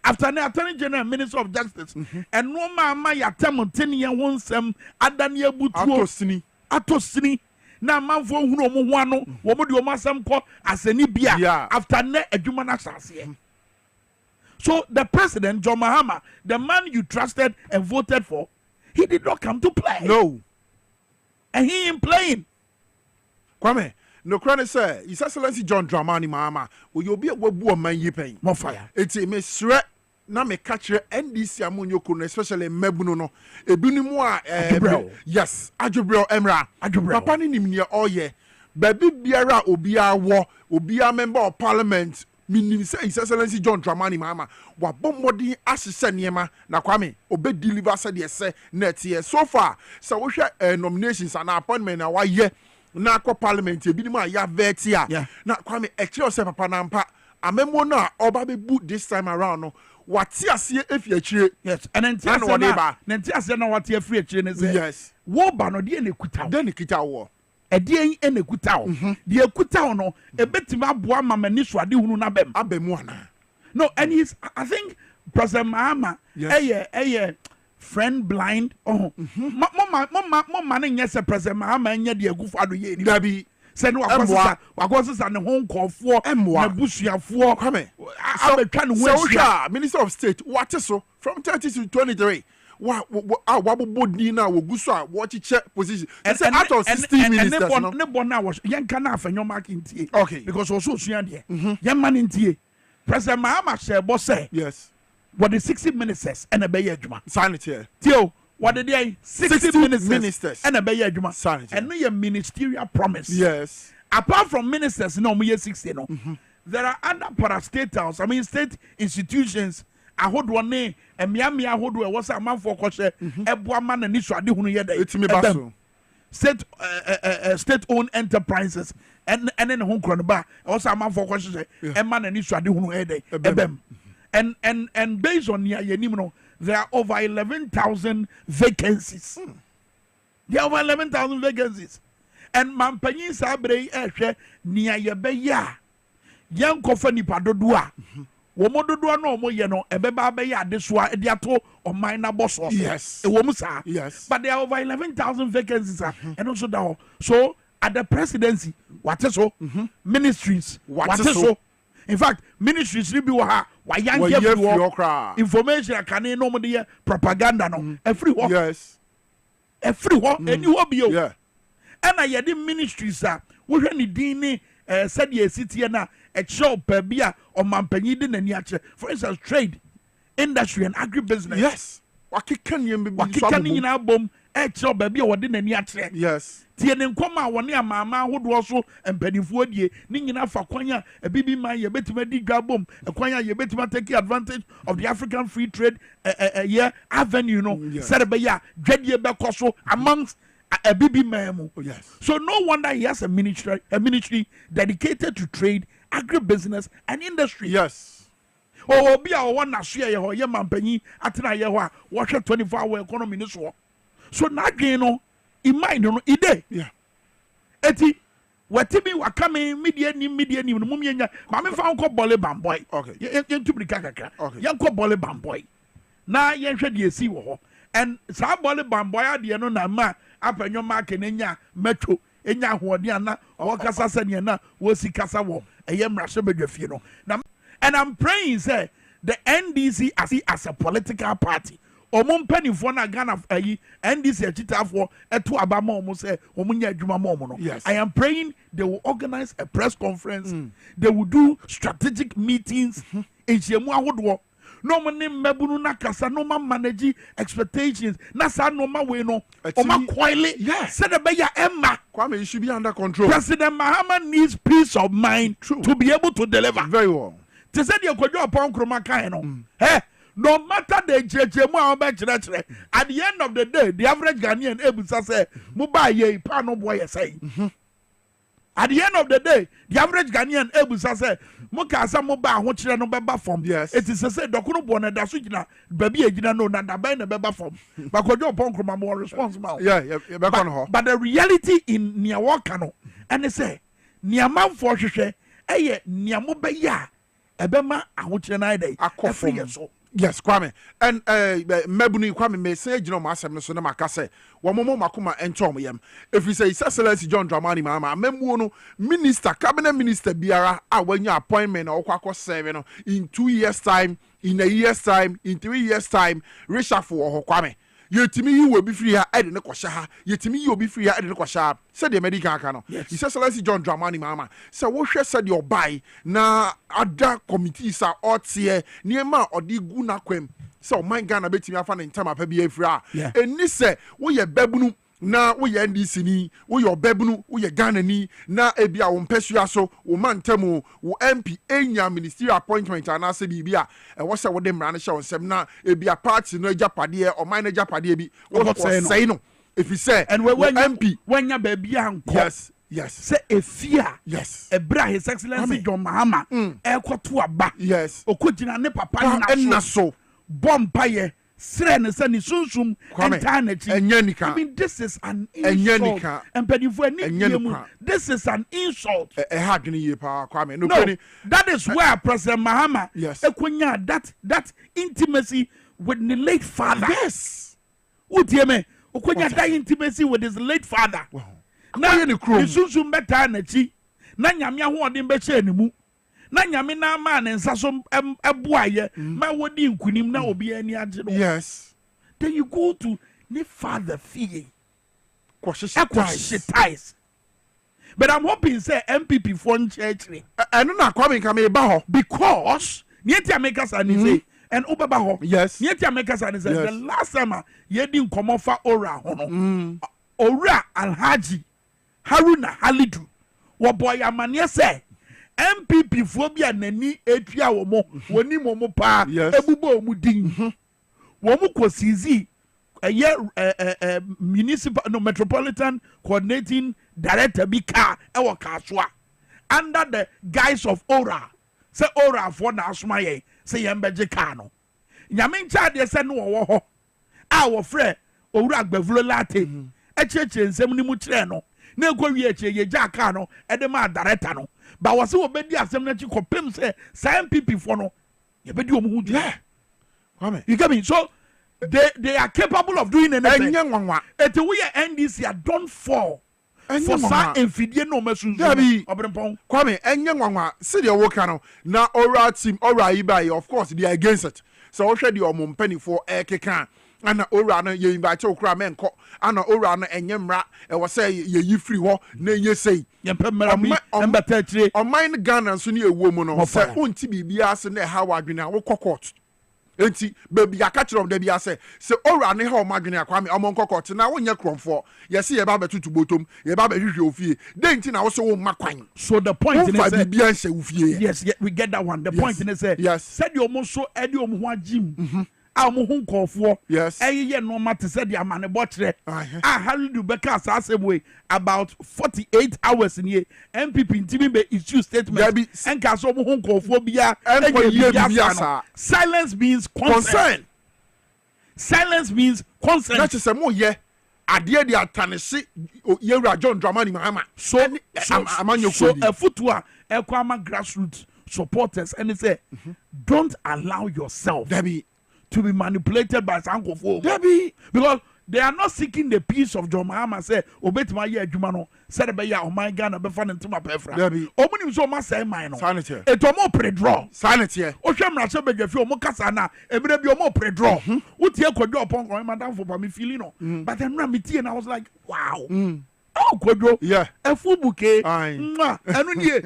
after ne attorney general minister of justice ɛnɔɔma ama yɛatam teneɛ ho nsɛm adane abutuo atɔ sini na amanfoɔ hunu ɔmo ho ano wɔn de ɔmo asɛm kɔ asɛni bia after ne adwuma no ahyɛaseɛ so the president John Mahama the man you trusted and voted for he did not come to play and he ain't playing.
Kwame, no crane say, His Excellency John Dramani Mahama, will you be a wabu man ye pay?
More fire.
It's a miss threat. Na me catcher NDC amunyo kuno, especially mebuno. Ebunimwa, yes, Ajubro Emra, Papa ni nimnia oh ye. Baby biara obia war, obia member of parliament. Meaning say His Excellency John Dramani Mahama wa bombodi asise niema na Kwame obe deliver said yes net year so far so we share nominations and appointment na why na akọ parliament ebi ni ma ya vet ya na Kwame e kire ose papa na mpa amemo na oba be boot this time around no
wate ase efi achire
yes and then
na no dey ba
na ase na wate afiri achire ne say
yes
wo ba no de na kuta
de ne kita wo
ɛdeɛn ɛna kuta wo deɛ kuta wo no ɛbɛtumi aboa ma m'ani so ade hunu na bɛm
abɛmu ana
no and he's I think President Mahama ɛyɛ friend blind mo ne nyɛ sɛ President Mahama nyɛ deɛ agufo ado yɛ ni
dabi
sɛ ne wakɔsesa ne ho nkɔɔfoɔ na busuafoɔ abɛtwa ne ho ahyia
Minister of State wate so from 30 to 23 wabobɔ din na wogu so a wɔkyekyɛ position say out of 16 ministers no
ne bɔ na wɔ yɛnka na afanyɔma akentie
okay
because ɔso osua deɛ yɛma ne ntie President Mahama hyɛ bɔ sɛ
yes
wɔde 60 ministers ɛna bɛyɛ adwuma
sanitary
tio wɔde deɛ 60 ministers ɛna bɛyɛ adwuma
sanitary
ɛno yɛ ministerial promise
yes
apart from ministers na ɔmo yɛ 60 no there are other parastatals I mean state institutions ahodoɔ ne mmeammea ahodoɔ ɛwɔ sɛ amanfoɔ kɔhyɛ ɛboa ma na nisu ade hunu yɛ dɛ
etimi ba so
state owned enterprises ɛne ne ho nkorɔ no ba ɛwɔ sɛ amanfoɔ kɔhyɛ ɛma na nisu ade hunu yɛ dɛ ɛbɛm and based on nea yɛnim no there are over 11,000 vacancies there are over 11,000 vacancies and mampanyin saa bere yi ɛhwɛ nea yɛbɛyɛ a yɛnkɔfa nipa dodoɔ a wɔn dodoɔ no wɔn yɛ no ɛbɛba abɛyɛ adesoa ɛde ato ɔman n'abɔ so
yes
ɛwɔ mu saa
yes
but there are over 11,000 vacancies a ɛno nso da hɔ so at the presidency wate so ministries wate so in fact ministries ni bi wɔ ha wayanke fi wɔ information akane no mo de yɛ propaganda no ɛfiri hɔ
yes
ɛfiri hɔ ɛni hɔ bi o ɛna yɛde ministries a wohwɛ ne din ne sɛdeɛ esi tie na ɛkyerɛw pɛbi a ɔmampanyin de n'ani akyerɛ for instance trade industry and agribusiness
yes wakeka nneɛma bi
wakeka ne nyinaa bom ɛkyerɛw baabi a wɔde n'ani akyerɛ
yes
tie ne nkɔm a wɔne amaama ahodoɔ so mpanimfoɔ die ne nyinaa fa kwan a ebibi man yɛbɛtumi adi dwa bom kwan a yɛbɛtumi take advantage of the African free trade avenue no sɛde bɛyɛ a dwadie bɛkɔ so amongst a bibi man.
Yes.
So no wonder he has a ministry dedicated to trade, agribusiness, and industry.
Yes.
Oh, be our one Nashia, your mampenny, Atina Yawa, watch a 24-hour economy in this war. So now, you know, in mind, you know, ide.
Yeah.
Eti, what Timmy were coming, median, Mumia, Mamma found called Bolly Bamboy.
Okay.
Yen to be Kaka.
Okay.
Young called Bolly Bamboy. Now, yen shed ye see war. And Sa Bolly Bamboy, the no ma. Up in your market enya metro enya hoodiana or kasa seniana wosi kasa wo eyem rasebedwafie no na and I'm praying say the NDC as a political party omum penifo na Ghana NDC achitafo eto abama omo say omunya adwuma mo no.
Yes.
I am praying they will organize a press conference they will do strategic meetings echiemu ahodo no money mebunu na kasa no man manage expectations na sa no ma we no o ma coile said the beya emma
Kwame, you should be under control.
President Mahama needs peace of mind to be able to deliver
very well.
They said you could do upon kroma kan no no matter the jejemu a obekire at the end of the day the average Ghanaian ebusa say mo ba ye pa no boy say at the end of the day the average Ghanaian ebusa say mo ka sa mo ba ho kire no beba form
yes
it is say dokunu bo na da so gina baby agina no na da ban na beba form but kojo upon kroma mo responsible but the reality in nia waka no and say nia manfo hwehwe eye nia mo be ya ebema ahokire na dey
akofo so yes Kwame and mebunu Kwame me say gina mo asem no so na maka say wo mo makoma entom yam if you say Excellency John Dramani Mahama memuo no minister cabinet minister biara a wanya appointment na okwa serve no in 2 years time in a year's time in 3 years time reshuffle wo Kwame yetimi yi wo bi free ha ede ne kwahya ha yetimi yi obi free ha ede ne kwahya said the medical aka no Excellency John Dramani Mahama say wo hwe said your buy na other committees are otie niema odi gu na kwam say o man Ghana betimi afa ne ntama pa bi afiri a eni say wo ye babunu na wo ye NDC ni wo ye babunu wo ye Ghana ni na ebia wo mpesua so wo mantemu wo MP enya ministerial appointment ana se bibia e wo se wo de mra na hye wonsem na ebia party no agapade o man agapade bi wo say no if you say
and when MP when ya baby anko
Yes.
Say a fear.
Yes.
A bra His Excellency John Mahama. Eko to aba.
Yes.
Okujina ne papa
na so.
Bompaye. Sren se ni sunsum eternity. I mean this is an insult. And this is an insult.
No,
that is where President Mahama that intimacy with the late father.
Yes.
Utieme okonya that intimacy with his late father. Na ni sunsum eternity. Na nyame ahoɔden bɛhyɛ ne mu. Na nyame na ma ne nsa so eboaye ma wodi nkunim na obi ani agye no.
Yes.
Then you go to the father fee.
Ties.
But I'm hoping say MPP for church.
I don't know Kwame Minkah
because Nietia Makers and say and Obabaho.
Yes.
Nietia Makers and say the last time ye didn't come off Ora Hono. Ora Alhaji Haruna Halidu. What boy amania say MPP phobia nani etua womo woni momo pa ebubo omudin womo kwosizi municipal no metropolitan coordinating director bi ka ewo kaswa under the guise of Ora say Ora for na asoma ye say yembeje ka no nyame ncha de say no wo ho a wo frɛ Owura Agbavulo late echeche nsem ni mu kire no na ekwa wi eche ye ja ka no ede ma director no. But was so obedi asem na chi kopem say MPP for no ye bedi omu hu
yeah.
You get me? So they are capable of doing anything. Ete we NDC are done for sa enfidie no mesunzu. Obrempon.
Kwame enye nwanwa se de wo ka no na Ora team Ora ibai of course they are against it. So wo hwe de omum pani for ekeka ana Ora no ye invite okura menko ana Ora no enye mra e wo say ye yi free ho na enye sei
yempemra mi embata chire
on mine Ghana so ne ewo mu no say unti bibia se na ha wadwene a wo court enti baby aka kire dem bia say Ora ne ha o madwene akwame o court na wo nya kromfo ye se ye ba betutu botom ye ba behwehwe ofie den ti na wo so wo makwan.
So the point is
say bibia nse ofie.
Yes, we get that one. The point is say said you almost so edi omo ho agim amu hu nkofo ye no mate said the amane botre halidu beka asasebwe about 48 hours in here MPP ntimi be issue statement enka so mu hu nkofo bia silence means consent. Silence means consent.
That is mo ye ade de atanese yewura John Dramani Mahama
so a footwa ekwama grassroots supporters and say don't allow yourself to be manipulated by Sankofo. Because they are not seeking the peace of John Mahama. Say, Obetima ye adwuma said be ya o my Ghana be fan ntuma pefra. Omunim so ma say mine no.
Sanity.
Eto mo pre-draw.
Sanity.
O hwe mra be dwafi o mo kasa na emre bi o mo pre-draw. Utie kwadwo upon ko madam for me feeling no. But then na me tie and I was like, wow. Oh, kwadwo.
Yeah.
Efu buke. Enu nie.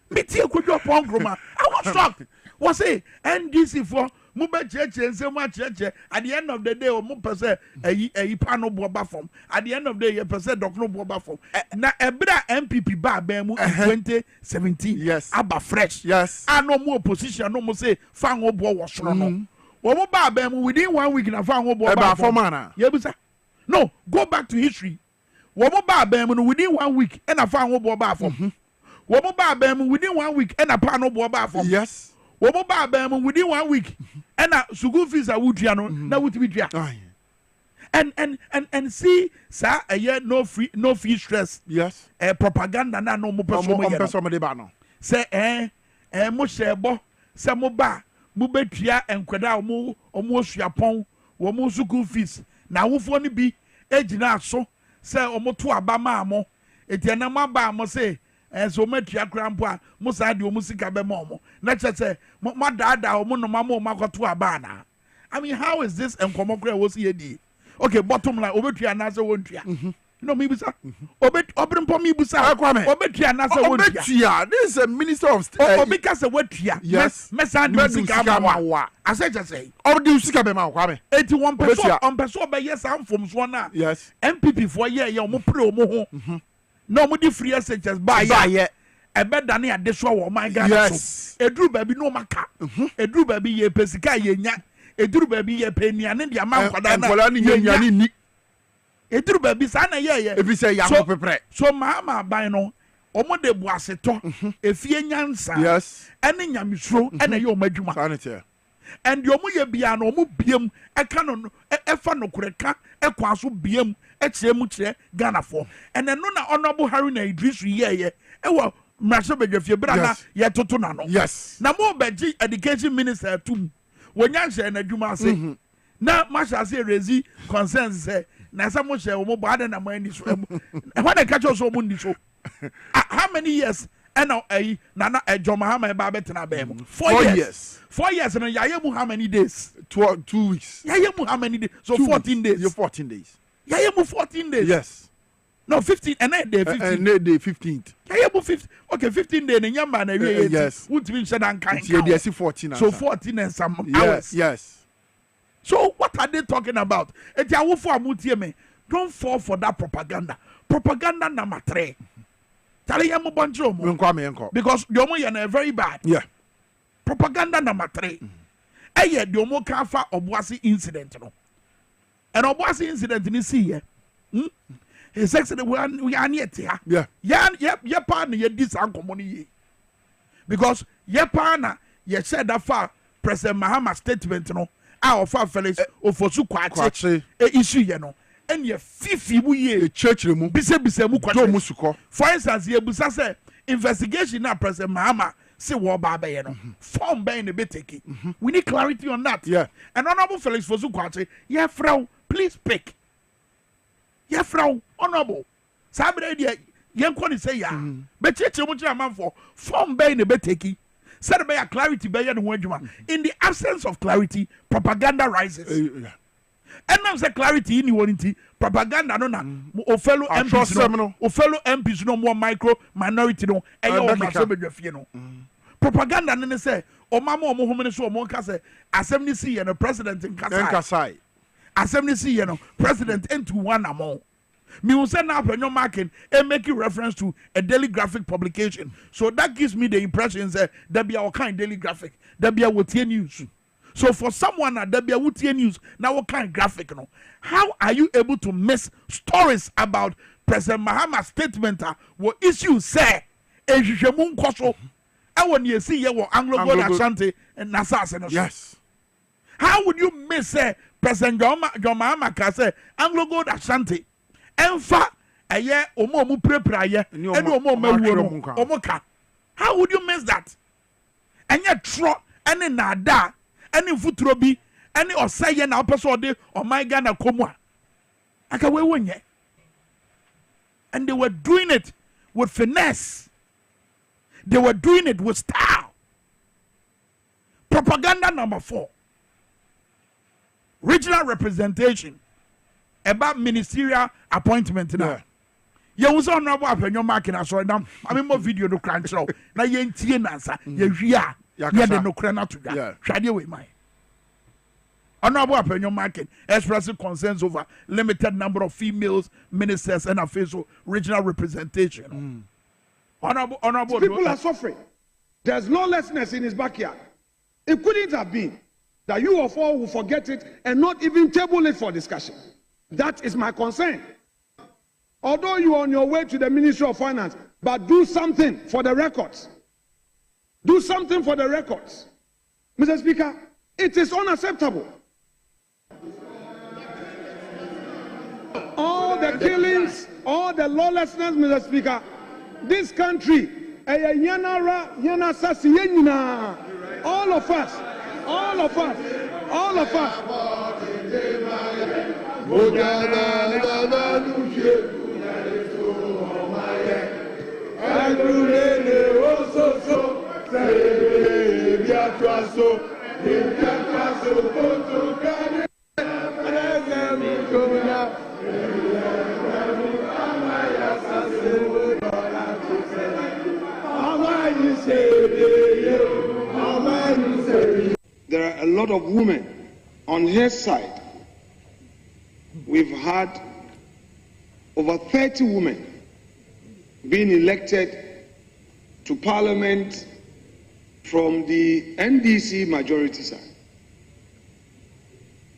Me tie kwadwo upon groma. I was shocked. Was say NDC for at the end of the day o mo pese e pano boba form at the end of the day pese dokno boba form na ebra MPP ba mu in 2017
yes
aba fresh
yes
ano mo opposition no mo say fa ngo bo wo soro no wo mo ba mu within 1 week na fa ngo bo ba form ana yebusa no go back to history wo mo ba mu no within 1 week e na fa ngo bo ba form wo mo ba mu within 1 week e na pa no bo ba form
yes
wo mo ba within 1 week and school fees are would na would be and see sir no fee stress
yes
propaganda na no mo person
de ba no
say mo shebo say mo ba mo betua enkwada mo suapon wo mo school fees na wofo ni bi ejina so say mo to aba ma mo etiana ma ba mo say so metua krampo a mo sa de o musika be mo na che mo dada o mo no ma mo makoto aba na. I mean, how is this enkomokra wo si edi? Okay, bottom line obetua na se wontua. No me bisa obrimpo me bisa obetua na se wontua.
This is a minister of state
obika se watua. Yes, mesa de musika ma I say just say
obdi musika be ma kwame
81 person be yes am from so na.
Yes,
MPP for ye mo pre o mo ho. No mo di free SHS ba ye ebe dane ade so wo my Ghana so eduru ba bi no maka eduru ba bi ye pesika ye nya eduru ba bi ye penia ne dia man kwada na
ni nya ni
eduru ba bi sa na ye
ebi say ya ho pepre
so mama ban no omo de boase to efie nyansa
yes
ene nyamesuro ene ye omadwuma
sanity
and the omo ye bia no omo biem eka no efa no koreka ekwa so biem ekire mu kire Ghana for and no na honorable Haruna Idris ye ewo mrasho bedwafie bra na ye toto na no
yes
na mo beji education minister tum wonyanhye na adwuma ase na masha say rezi concerns say na some mo share omo bade na mani so when they catch us omo ndi so how many years ena nana John Mahama ba betena ba mu 4 years 4 years no yaye mu how many days
2 weeks
yaye mu how many days so 14 days
you 14 days
yaye mu 14 days
yes
no 15 and day 15
and day 15th
yaye mu 15 okay 15 day na nyamba na wie
yes
would be shed and kind
yeah they see 14
so 14 and some
hours
yes so what are they talking about eti awofo amutie me don't fall for that propaganda number 3 tell you mo bonjo mo because the omo ye na very bad
yeah
propaganda number 3 eye the omo ka fa Obuasi incident no and Obuasi incident ni see here his accident we are near here yeah pa na ye dis ankomo ni ye because ye pa na ye said that far President Mahama statement no a ofa Felix ofosu kwache issue ye no and ye fifi mu ye
church mu
bise mu kwache
mu suko
for instance ye busa say investigation na President Mahama say wo ba be ye no form be in be take we need clarity on that
yeah
and honorable Felix fosu kwache ye frau please pick ye frau honorable sabre dia ye nko say ya be cheche mu chira man for form be in be take said be clarity be ye no adwuma in the absence of clarity propaganda rises and now say clarity in unity propaganda no na o fellow MPs no more micro minority no e ye o ma so bedwafie no propaganda no say o mama o mo homene so o mo nka say asem ni see ye no president nkasai asem ni see ye no president into one among me will say now when you're marking and making reference to a daily graphic publication so that gives me the impression that there be our kind daily graphic there be our news. So for someone that there be a Wotie news, now what kind of graphic, no? How are you able to miss stories about President Mahama's statement? What issue say? Ejijemun koso. And when you see your Anglo God Ashanti and Nassas.
Yes.
How would you miss President John Mahama can say Anglo God Ashanti? Enfa a year or more prepare and omoka. How would you miss that? And yet trot and in nada. Any futrobi, any or say na person or my Ghana komwa. Aka we wonye. And they were doing it with finesse. They were doing it with style. Propaganda number 4. Regional representation about ministerial appointment now. You was on your market as well. I mean more video no crunch now. Na ye ntie nansa. Ye de no krana to that. Shade we my. Honorable opinion market expressing concerns over limited number of females ministers and official regional representation. Honorable
people are suffering. There's lawlessness in his backyard. It couldn't have been that you of all will forget it and not even table it for discussion. That is my concern. Although you are on your way to the Ministry of Finance, but do something for the records. Do something for the records. Mr. Speaker, it is unacceptable. All the killings, all the lawlessness, Mr. Speaker, this country, all of us, all of us, all of us. There are a lot of women on his side. We've had over 30 women being elected to Parliament from the NDC majority side.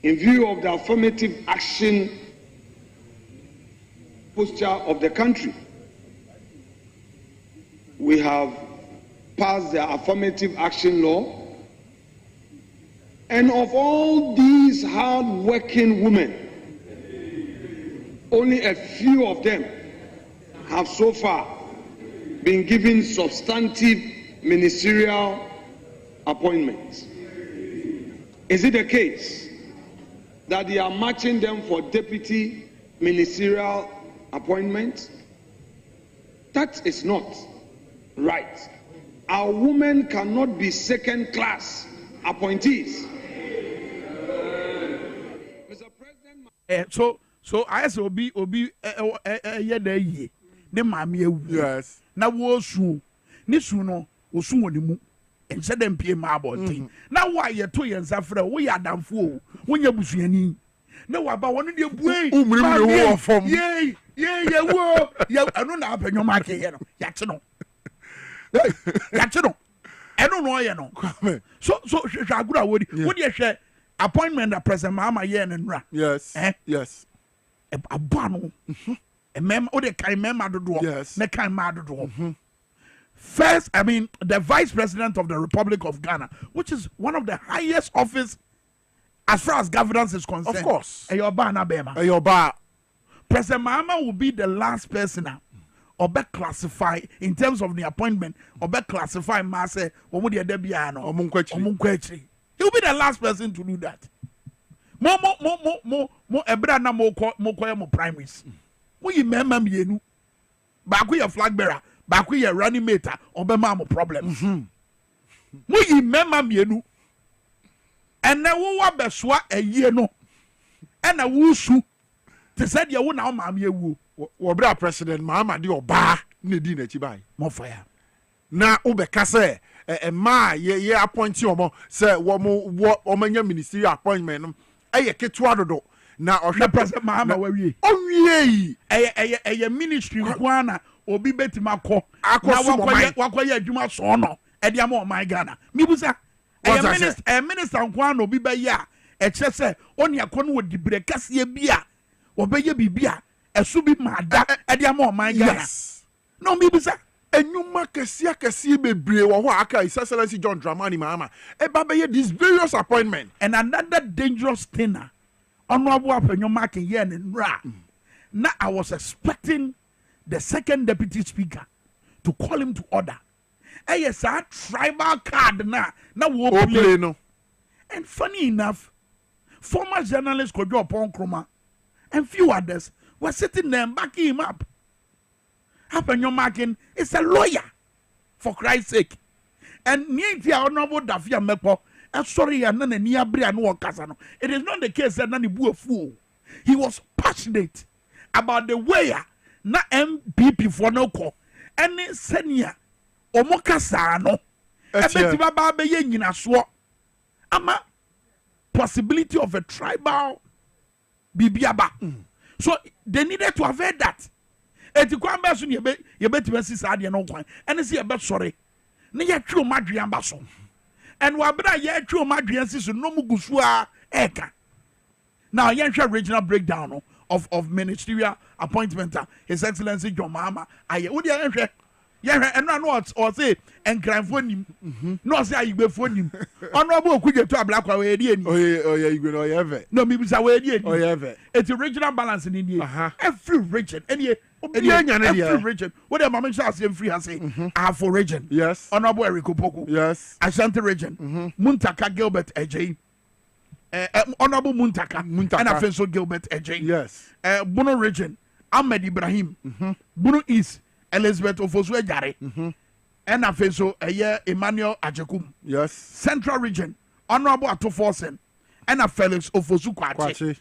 In view of the affirmative action posture of the country. We have passed the affirmative action law, and of all these hard-working women, only a few of them have so far been given substantive ministerial appointments. Is it the case that they are matching them for deputy ministerial appointments? That is not right. Our women cannot be second-class appointees. Mr. President.
So I say obi ye da ye ne maame ewu.
Yes.
Na wo su ni su no osu woni mu. Ense dem pie ma abonten. Na wo aye to ye nsa frɛ wo ya adamfo o. Wo nya busuani. Na wa ba wono de bue.
Umrim de wo fam.
Ye wo. Ye anu na apanyo ma ke ye no. Ya che no. Ya che no. Enu no ye no. So hwagura wo di. Wo de hwɛ appointment that President Mahama ye na nra.
Yes. Yes.
Abano. O de kai mema dodo.
Yes.
Ne kai ma dodo. First, I mean, the Vice President of the Republic of Ghana, which is one of the highest office as far as governance is concerned.
Of course.
Eyoba na bema.
Eyoba.
President Mahama will be the last person now. Or be classify in terms of the appointment. Or be classify Mase. Or the Debiano. Or Munkwechi. He will be the last person to do that. Mo ebra na mo koya mo primaries. Mo yi mema mienu. Ba ku ye flag bearer, ba ku ye running mate, obema mo problems. Mo yi mema mienu. Ene wo wa besoa eyie no. Ena wo su. Te said ye wo na o maame ewu.
Wo bra President Mahama de oba ne di na chi bai.
Mo fire.
Na ubeka se ma ye appointee omo se wo nya ministerial appointment no eye ketua dodo na ohwe
President Mahama wawie.
Owie
Eye ministry kwana obi betima ko na wakoye adwuma so no e dia ma my Ghana. Mibusa minister kwana obi be ya e kire se oni akono wo dibre kase bia obeye bibia esu bi mada e dia ma my Ghana.
Yes.
No mibusa
enyuma kesi bebre wo ho aka His Excellency John Dramani Mahama e ba be these various appointment.
And another dangerous thing honorable apenyoma ke ye ne nra. Now I was expecting the second deputy speaker to call him to order. Yes, a tribal card na wo play
no.
And funny enough, former journalist Kojo Ponkroma and few others were sitting there backing him up. Apenyoma is a lawyer, for Christ's sake. And Nientia Honorable Dafia Mepo, sorry, and then near Brian Wakasano. It is not the case that Nani Bua fool. He was passionate about the way na MPP for no call. Any senior Omokasano. Ebetiba Babe Yenina Swa. Ama possibility of a tribal Bibiaba. So they needed to have heard that. Eti kwamba so ye beti besi saade no kwan ene se ye bet sorry ne ye twu madwan ba so and wa bra ye twu madwan si so no mugusu a eka now ye hwe regional breakdown of ministerial appointment His Excellency John Mahama aye wo de ye hwe eno no or say enkranfo nim no say ayigbe nim honorable okuje to ablakwa we di eni
oye igwe no ye ve
no mi bisa we di eni
oye ve
it's a regional balance in India every region any
every
region. What the moment shall say free has say Afro region.
Yes.
Honorable Eric Opoku.
Yes.
Ashanti region. Muntaka Gilbert Ejay. Honorable Muntaka. And Afenso Gilbert Ejay.
Yes.
Bono region. Ahmed Ibrahim. Bono East. Elizabeth Ofosue Jare. And Afenso Emmanuel Ajekum.
Yes.
Central region. Honorable Atoforsen. And Felix Ofosu Kwache.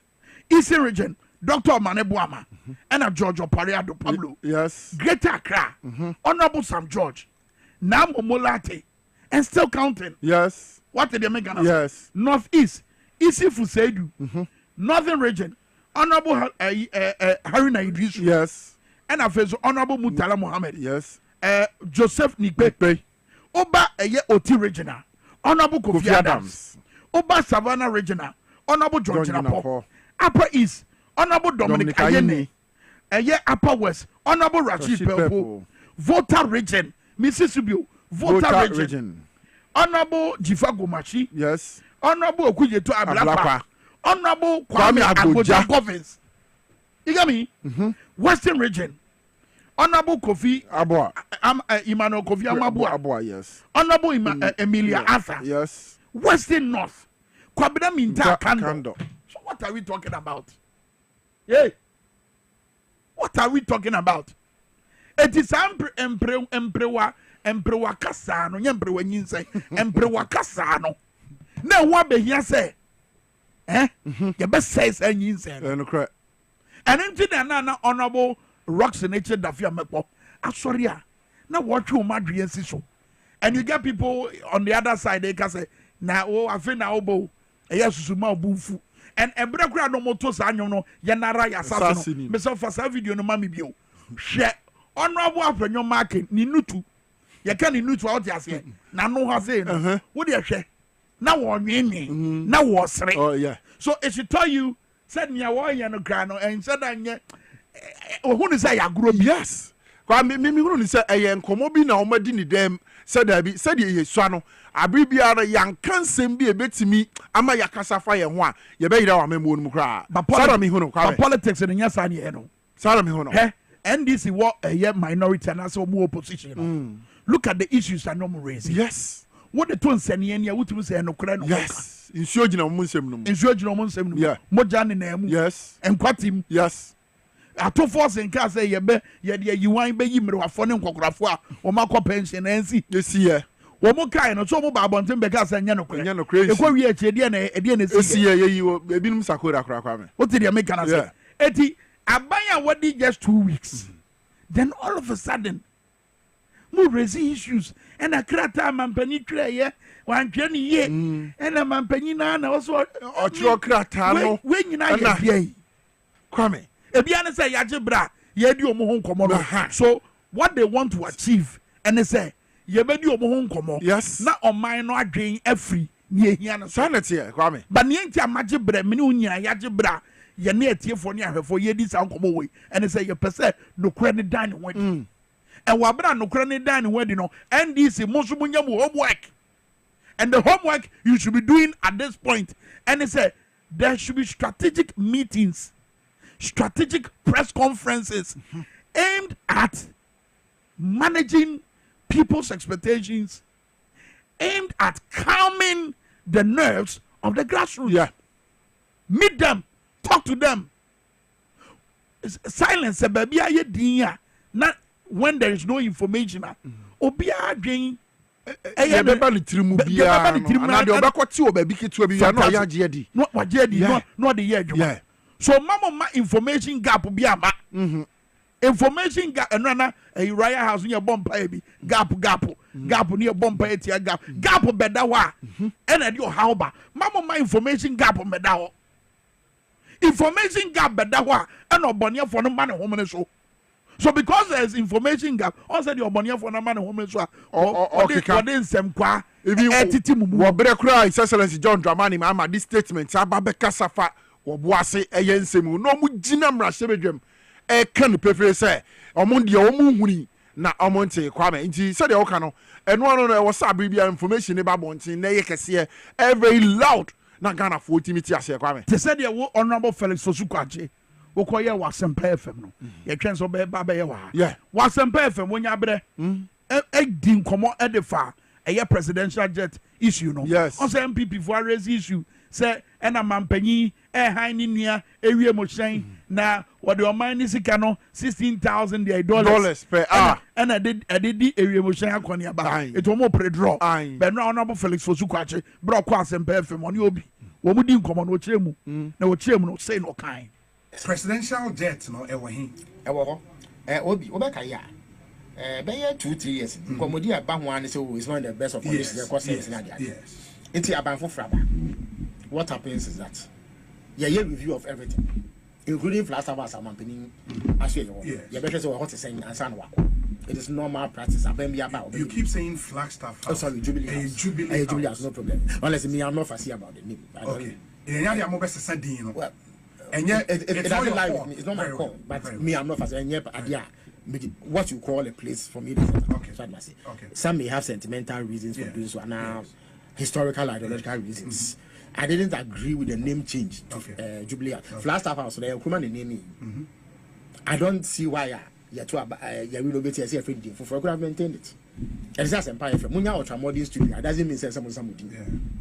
Eastern region. Dr. Manebuama and George Opariado Pablo.
Yes.
Greater Accra. Honorable Sam George. Nam Omolate. And still counting.
Yes.
What did they make?
Yes.
Northeast. Isi Fuseidu. Northern region. Honorable Haruna Idrisu.
Yes.
And Afezo Honorable Mutala Mohammed.
Yes.
Joseph Nikpe. Oba Oti regional. Honorable Kofi Adams. Oba Savannah regional. Honorable John Jinapo. Upper East. Honorable Dominic Ayene, Upper West, Honorable Rashid Pelpo, Volta region, Mississippi, Volta region. Honorable Jifago Machi,
yes.
Honorable Okujeto Ablapa, Honorable Kwame Agoja Govins. You got me? Western region. Honorable Kofi
Abua.
Emmanuel Kofi
Abua, yes.
Honorable Emilia Arthur.
Yes.
Western North. Kwabena Minta Kando. So what are we talking about? Hey. What are we talking about? It is emprewa kasano, emprewa nyinse, emprewa kasano. Na wa be here say, you best say nyinse.
No correct.
And into na honorable rocks in nature dafia mepo. Asoria. Na what you madri so. And you get people on the other side they can say, na I feel na obo. Eya bufu. And ebra kura no moto sa anyo no yanara ya saso no. Me so for sa video no mami bio. Hwe honorable aprenyo market ni nutu. Ye kan ni nutu out ase. Na no ha say no. Wo de hwe. Na wo nwenwe. Na wo sere.
Oh yeah.
So it should tell you said nya wo ye no gra no and said anye who ni say ya gro bi.
Yes. Kwa me hu ni say eye nkomo bi na o madi ni dem said abi said ye sua no abribiara yankan sem bi ebetimi ama yakasa fa ye ho a ye be yira wa memo no kra. Sara me hu no kwa.
Politics in nya sa ne e no.
Sara me hu no.
NDC what a minority and also more opposition. Look at the issues that no more raising.
Yes.
What the tone send any what you say no kra no.
Yes. Insuojina mo nsem no.
Insuojina mo nsem no.
Yeah.
Moja ne na mu.
Yes.
Enkwatim.
Yes.
Ato force in ka say ye be ye de yiwan be yimrewafo ne nkokorafo a o makọ pension ansi.
Yes here.
Wo mo kai no so mo ba bonten be ka say nya no kra.
Nya no crazy.
E kwa wi eche de na
si ye yi ebinum sakora kra kwa me.
What did you make can say? Eti abaya wadi just 2 weeks. Then all of a sudden mo raise issues and a krata mampani kra ye wan twa ni ye and a mampani na also
ochro krata no
we nyina ye bia
Kwame
ebia na say yaje bra ye di omo ho nkomo no. So what they want to achieve and they say ye be di omo ho nkomo.
Yes.
Na oman no adwen afri ni ehia no
sanity Kwame
but ni enti amaje bra me ni unyina yaje bra ye na etiefo ni ahwefo ye di sa nkomo we and they say ye pese no kra ni dan ni wadi and wabra no kra ni dan ni wadi no NDC musu munya mu homework and the homework you should be doing at this point and they say there should be strategic meetings, strategic press conferences aimed at managing people's expectations, aimed at calming the nerves of the grassroots.
Yeah.
Meet them, talk to them. Silence baby aye din not when there is no information. Obia adwen
e be ba ni trimu bia na de obekoti obabi ketu bia na ya je di.
No wa je di no de ye adwuma. So mama information gap bia ma. Information gap no na Uriah house near bompa bi gap near bompa etia gap beda wa e na de o hauba mama information gap beda ho information gap beda ho e na obonye for no man home so because there is information gap on said the obonye for no man home so okay den sem kwa etiti mumu
wo bre kura His Excellency John Dramani ma this statement ababe kasafa DwaboAse eye nsem no mu gina mra sebedwem e kan pefere say omo de omo huni na omo nte Kwame nti said the oka no eno ano no e wo sa bibia information ne ba bontin na ye kese e very loud na Ghana for timiti ase Kwame
te said the honorable Felix Osukwache wo koye Wasempa FM no ye twen so be ba ye wa Wasempa FM wonya bre e di nkomo e de fa e presidential jet issue no on say MPP for raise issue say ena mampanyi han ni nua ewie mo hyen na what the man is no $16,000
per hour
and I did ewie mo hyen akoni aba it mo pre draw but no honorable Felix Osukwache bro kwa Wasempa FM oni obi wo mu di nkomo no kiremu na wo kiremu no say no kind
presidential jet no ewo hin
ho obi obeka ya be 2-3 years nkomodi aba ho an say is one of the best of this the course is na dia enti abanfo fraba. What happens is that you review of everything, including flash service and company. You better say what is saying and son. It is normal practice.
You keep saying Flagstaff House.
Oh, sorry, Jubilee. Jubilee House, no problem. Unless me, I'm not fussy about the name.
Okay. Well, And yet,
it
it's not
doesn't
your
lie
call.
with me. It's not my
Very
call.
well.
But
Very
me, I'm not fast. And what you call a place for me. Okay. So
Okay.
Some may have sentimental reasons for doing so, and now historical, ideological reasons.
Mm-hmm.
I didn't agree with the name change to Jubilee. Flagstaff House, the Nkrumah name. I don't see why you relocate as a friend for could have maintained it. And that's empire from Munya or modern studio. It doesn't mean someone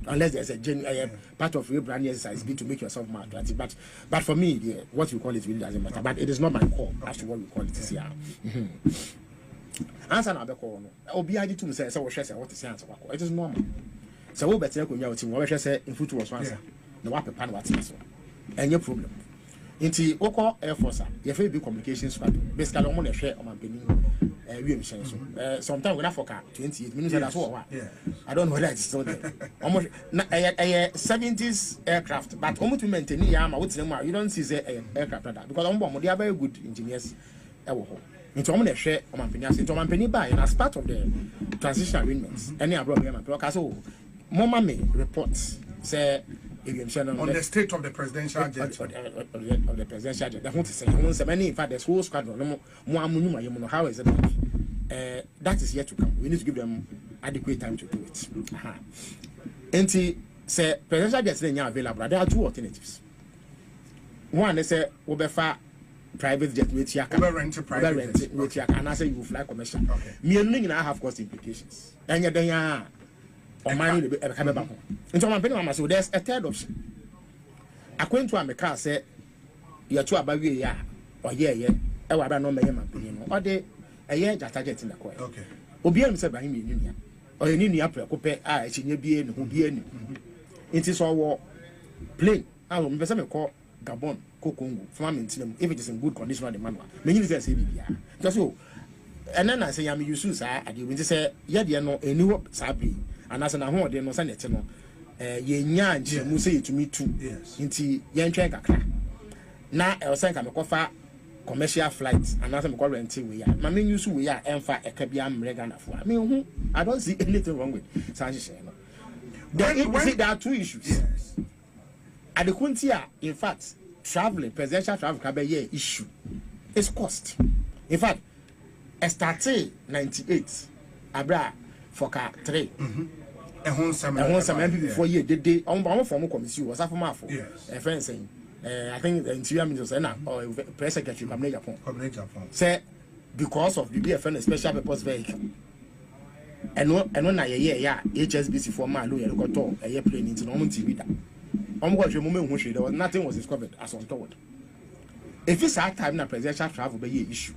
unless there's a genuine part of your brand exercise be to make yourself more attractive. But for me, what you call it really doesn't matter. But it is not my call as to what we call it this year. Answer now the call. Obi to say so what is answer. It is normal. So we better go out in what say in foot was answer. No what pan what's so. And your problem. Inti Oko Air Force, you have big communications squad. Basically, I'm going to share on my penny. Sometimes when I forget 28 minutes, that's what I don't know whether it's still there. Almost a 70s aircraft, but almost to maintain Yama, what's the matter? You don't see the aircraft because they are very good engineers. Into I'm going to share on my penny. Into my penny by and as part of the transition arrangements. Any abroad, so Mama may reports say.
On the state of the presidential jet.
Of the presidential jet. I want to say, many in fact, there's whole squadron. How is it? That is yet to come. We need to give them adequate time to do it. And say, presidential jets are available. There are two alternatives. One, they say, Obefa private jet with Yaka.
Rent private
with Yaka. And I say, you fly commercial. Me and I have cost implications. And yet, or money to come back home. Into my opinion, so there's a third option. According to my car, say you're too about ya or I would not make my opinion. Or they a year just target in the coin.
Okay.
Obian said by him, or you need to prepare. She may be in who be in. It is all plain. I will be call Gabon, Kokongo, farming to them if it is in good condition on the manual. Many of them say, just so. And then I say, I'm used to I did say, yeah, no, a new sabi. And as an ahon de no say net no ye nya nje mu say to me too nti ye ntwen kakra na e say ka me kofa commercial flights and as me call rent we ya ma me use we ya emfa e ka bia mrega na fo me hu I don't see anything wrong with sanji no there are two issues at the kuntia in fact traveling presidential travel ka be ye issue is cost in fact I started 98 abra for car 3 some before year the on form commission was after a friend saying I think the interior minister or press secretary from Japan say because of the BFN special purpose vehicle and when I HSBC for my lawyer got told a year plane into normal TV that there was nothing was discovered as untoward. If it's our time na presidential travel be a issue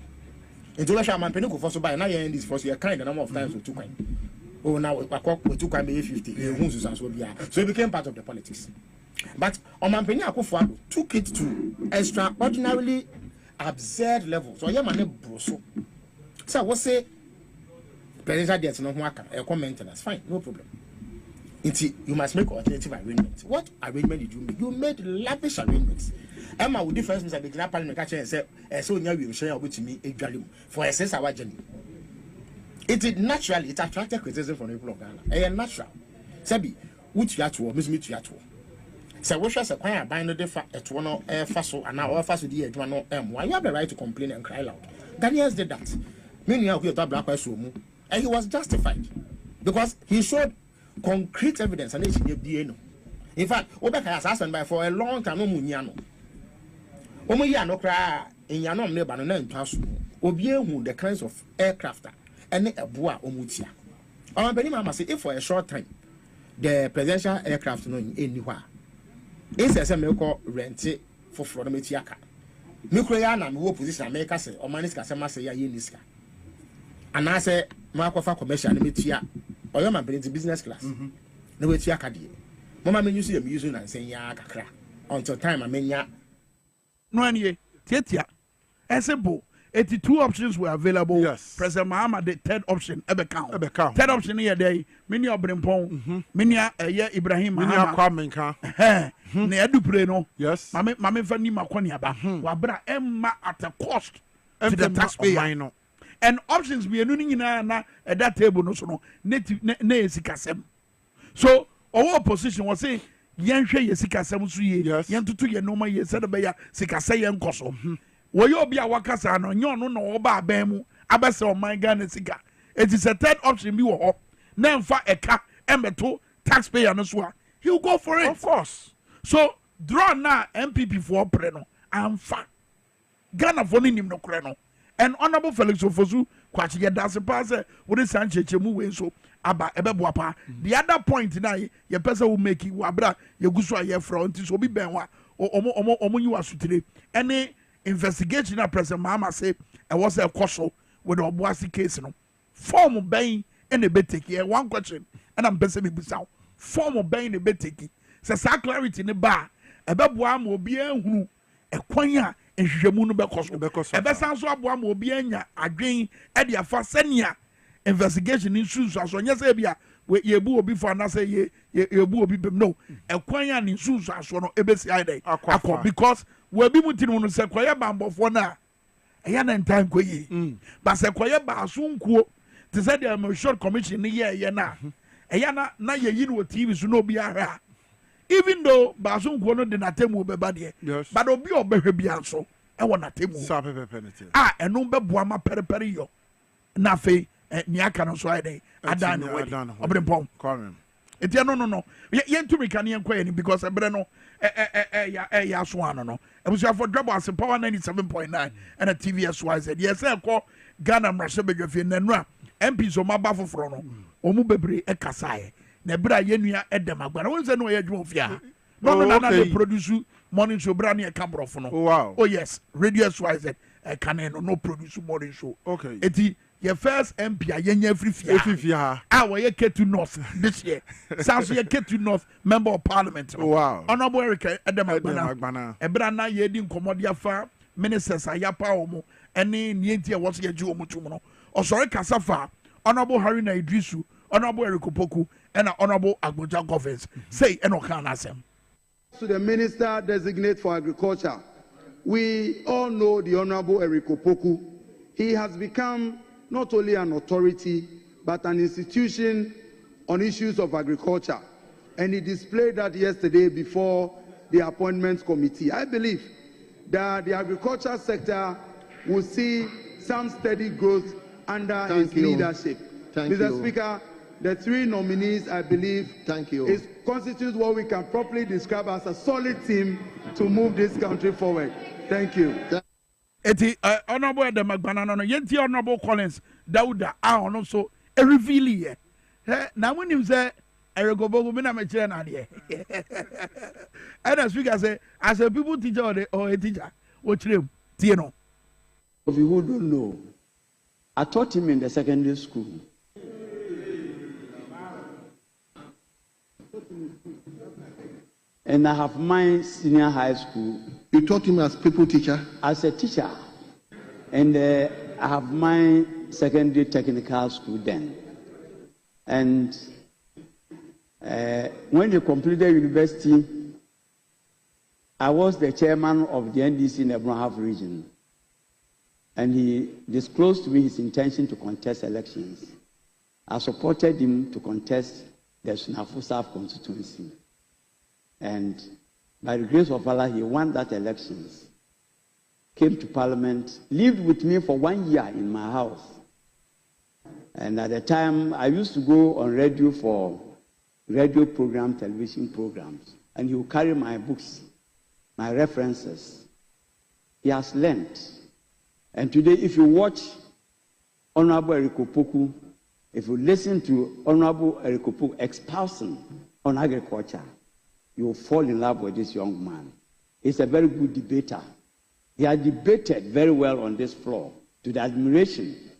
into Russia man penny go for so by now in this first year kind the number of times we took kind. Oh, now we took 50. So it became part of the politics. But Omampeni Akufo-Addo took it to extraordinarily absurd levels. So yeah, man, broso. So what say? Presidential debt no work. Maintenance, fine, no problem. You must make alternative arrangements. What arrangement did you make? You made lavish arrangements. Emma with difference Mr. Bigina Parliament catch and say, so now we will share with me a value for a sense of our journey. It attracted criticism from the people of Ghana. And natural. Sabi, which you have to, Miss Meet you at all. So, what shall I bind the defa at one or air fossil and now offer to the one why you have the right to complain and cry loud. Daniels did that. Many of you thought Black West and he was justified because he showed concrete evidence and it's DNA. In fact, Obeka has asked by for a long time, no Muniano. Omoyano cry in Yanom neighbor and pass Obie the kinds of aircraft. And a boa omutia. Our Benima say if for a short time the presidential aircraft no anywhere. It's a semi-call rent for Florometiaka. Mukroyana, no position America say, or Maniska Samasa Yeniska. And I say, Marco for commercial metia, or your man into business class. No way to Akadi. Mama, you see them using and saying Yakakra until time I mean ya.
No, any Tietia. Essable. 82 options were available. Yes. President Mahama, the third option, Ebekau. Third option here, day, many of Brimpong, many Ibrahim, many
Kwame Minkah.
Near Dupreno.
Yes.
Mamma Fanny Maconiaba, Wabra Emma at a cost to the taxpayer. And options we are doing in at that table, no, so native Nesikasem. So, our opposition was saying, yɛnhwɛ yɛ sikasɛm so yie yɛntoto yɛ nneɛma yie sɛ de bɛyɛ sikasɛ yɛn nkɔ so wɔyɛ obi a wakasa no nyɛ ɔno na ɔba abɛn mu abɛsɛ ɔman Ghana sika eti sɛ third option bi wɔ hɔ na mfa ɛka ɛmɛto taxpayer no so a he will go for it.
Of course.
So draw na MPP for pre no amfa Ghana for ni nim no kore no and honorable Felix Ofosu kwachi ye dase pa say wo de san chechemu we so aba ebeboa pa the other point na ye pese wo make wo abra ye guso a ye fra nti so obi ben wa omo nyi wasutire any investigation na president Mahama say e was a koso with the DwaboAse case no form ben and a bit take one question and I'm pese me busa form ben a bit take say sa clarity ne ba ebeboa ma obi ehunu ekwan a nhwehwemu no bekoso ebesan so aboa ma obi anya adwen e de afa senia investigation in susu aso nya say bia ye bu obi for na say ye bu obi bem no ekwan a ne susu aso no ebesi ai akọ because we bi mutinu no say kwaye bambofo na eya na ntan koyi but say kwaye ba aso nkuo te say the short commission ne ye na eya na ye yi no TV so no obi ahwa even though Basun Kono de Natemu Bebadie, but Obi or Behabianso, I want Natemu. Ah, and no Bebuama Periperio. Nafe, Niakano Swide, Adan, Obrempom. No. Yen to me can inquire because a Breno, Yaswan, and we have for DwaboAse Power 97.9 and a TVS said, yes, I call Ghana Rashabegafin and Ra, MPs on my baffle frono, Omubebre, a Kasai. Nebra yenua edem agba na wonse no ye dwom fia no they produce morning show brand e camera for no
wow
oh yes radio SYZ can no produce morning show
okay
eti your first MP yenya free fia we ye Ketu North this year sounds ye Ketu North member of parliament
wow
honorable Eric edem agba ebra na ye di nkomodia fa ministers ayapa omo ene nienti e wo so ye ju omo tum no osore kasafa honorable Haruna Idrisu honorable Eric Opoku and honorable Abuja Governors say Enokanasem.
To the Minister Designate for Agriculture, we all know the Honorable Eric Opoku. He has become not only an authority but an institution on issues of agriculture, and he displayed that yesterday before the Appointments Committee. I believe that the agriculture sector will see some steady growth under his leadership. Mr. Speaker, the three nominees, I believe, constitutes what we can properly describe as a solid team to move this country forward. Thank you.
Honorable Ademagbana, yenti Honorable Collins, Dauda, I so a reveal here. Now when you say Eregobogo, mina mechere na die. And as Speaker say, as a people teacher or a teacher, watch them, Tieno.
If you who don't know, I taught him in the secondary school. And I have my senior high school.
You taught him as people teacher?
As a teacher. And I have my secondary technical school then. And when he completed university, I was the chairman of the NDC in the Brown region. And he disclosed to me his intention to contest elections. I supported him to contest the Sunafu South constituency. And by the grace of Allah, he won that elections, came to Parliament, lived with me for 1 year in my house. And at the time, I used to go on radio for radio program, television programs. And he would carry my books, my references. He has learned. And today, if you watch Honorable Eric Opoku, if you listen to Honorable Eric Opoku espousing on agriculture, you will fall in love with this young man. He's a very good debater. He has debated very well on this floor to the admiration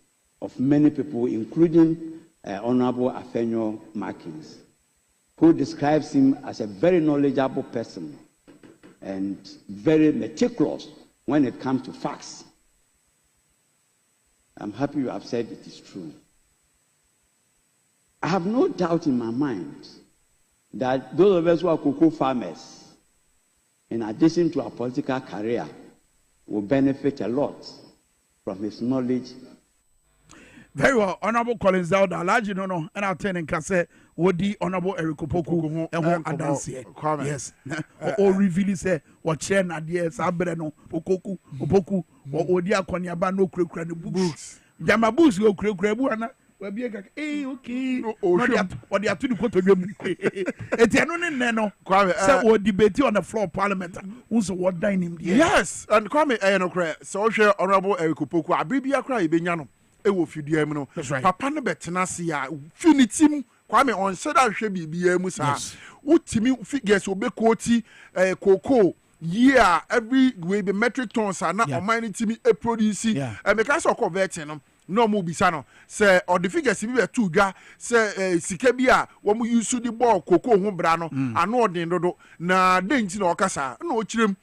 of many people, including Honorable Afenyo Markins, who describes him as a very knowledgeable person and very meticulous when it comes to facts. I'm happy you have said it is true. I have no doubt in my mind that those of us who are cocoa farmers, in addition to our political career, will benefit a lot from his knowledge.
Very well, Honorable Collins Dauda, large no, and I'll turn and say, wodi honorable Eric Opoku eho adanse yes o reveal say what share na there sabre no Opoku odi akoniaba no kurakura ne books jama books go kurakura bu ana we be ka okay what they are to the kotodwam etiano ne no say we debate on the floor of parliament who's what dining there
yes and Kwame no kra so hwe honorable Eric Opoku abibia kra ibenya no e wo fidua mu no papa no betena se a finitim Kwame on said that hwe bibia mu sa utimi figures obekoti cocoa year every way be metric tons na omani timi e produce e make so convert no mo bisa no say or the figures bi be two dwa say sika bi a wo mo use the ball cocoa ho bra no ano odin dodo na denti na okasa na o kirem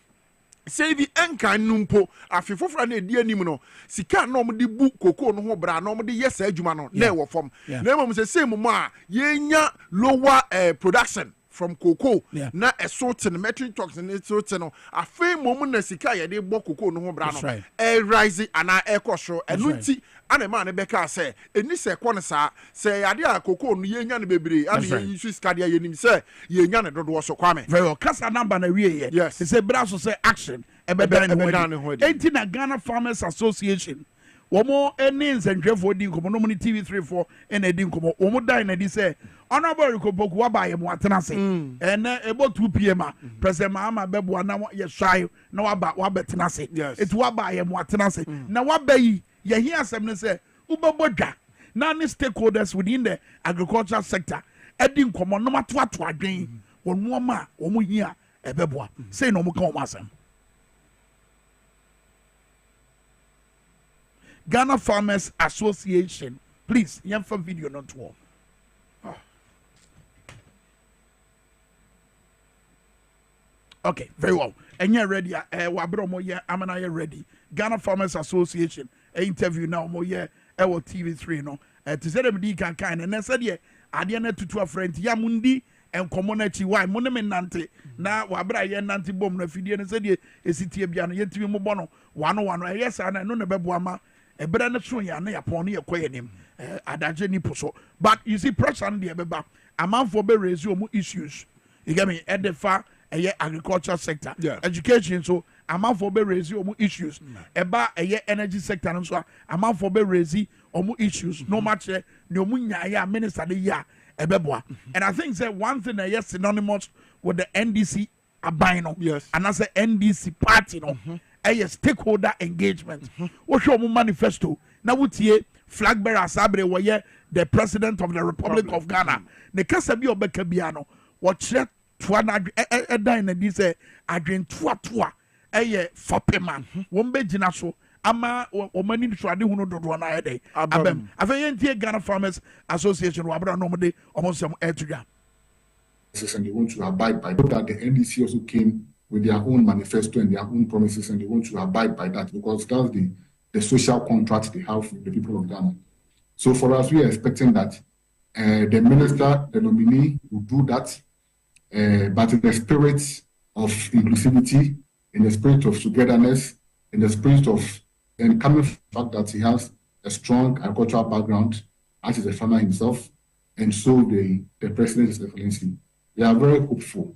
say the enkan numpo afifofra na edi anim no sika na mo de bu cocoa no ho bra na mo de yes adwuma no na e wo fom na mo say mo a yenya lower production from cocoa na esote no metric tons na esote no afei mom na sika ye de bo cocoa no ho bra no e rise ana e kosho enunti ana ma na beka say eni se kwon sa say ade a cocoa no ye nya no bebre ana ye use sika de ye nim say ye nya no dodo so Kwame
very well kasa number na wie ye say braso say action e be dan ho enti na Ghana Farmers Association womo eni nsentwefo di nkomo no mo ni TV34 ena di nkomo womo dan na di say honorable Kopoku waba ye mo atena se ene ebo 2 pm president Mahama bebo na ye shy na waba tena se it waba ye mo atena se na waba yi ye hi asem ne se ubobodwa na ni stakeholders within the agricultural sector edi nkomo no mato adwen wonu ma omo hi a ebeboa say no mo kan o asem Ghana Farmers Association please yemfa video not to okay, very well. And you're ready. Wabro ye amana ye ready. Ghana Farmers Association interview now mo ye TV3 no. To say them di kan and then said ye adiana to a friend yamundi and commonality why monument nante na wabra ye nante bom na fidie and said ye esitie bia no ye timi mo bono 101 yes and no na beboama e bra na so ya na ya pon ye koyenim adaje ni poso but you see pressure on the beba amanfo be raise omu issues you get me at the far agriculture sector education so amanfo be raise omu issues eba energy sector no so amanfo be raise omu issues no much no omu nya minister de ya ebeboa and I think say one thing that is synonymous with the NDC abino and as the NDC party no stakeholder engagement what show omu manifesto na wutie flag bearer sabre wo the president of the Republic of Ghana ne kasa bi obeka bia no what tuana edan na di say adwen toa for payment won be gina so ama o mani tuade hunu dodo na ede abem afentie Ghana Farmers Association wa abra no de omonsem etuga
and they want to abide by that. The NDC also came with their own manifesto and their own promises, and they want to abide by that because that's the social contract they have with the people of Ghana. So for us, we are expecting that the minister, the nominee, will do that. But in the spirit of inclusivity, in the spirit of togetherness, in the spirit of and coming from the fact that he has a strong agricultural background, as is a farmer himself, and so the president is excellency. We are very hopeful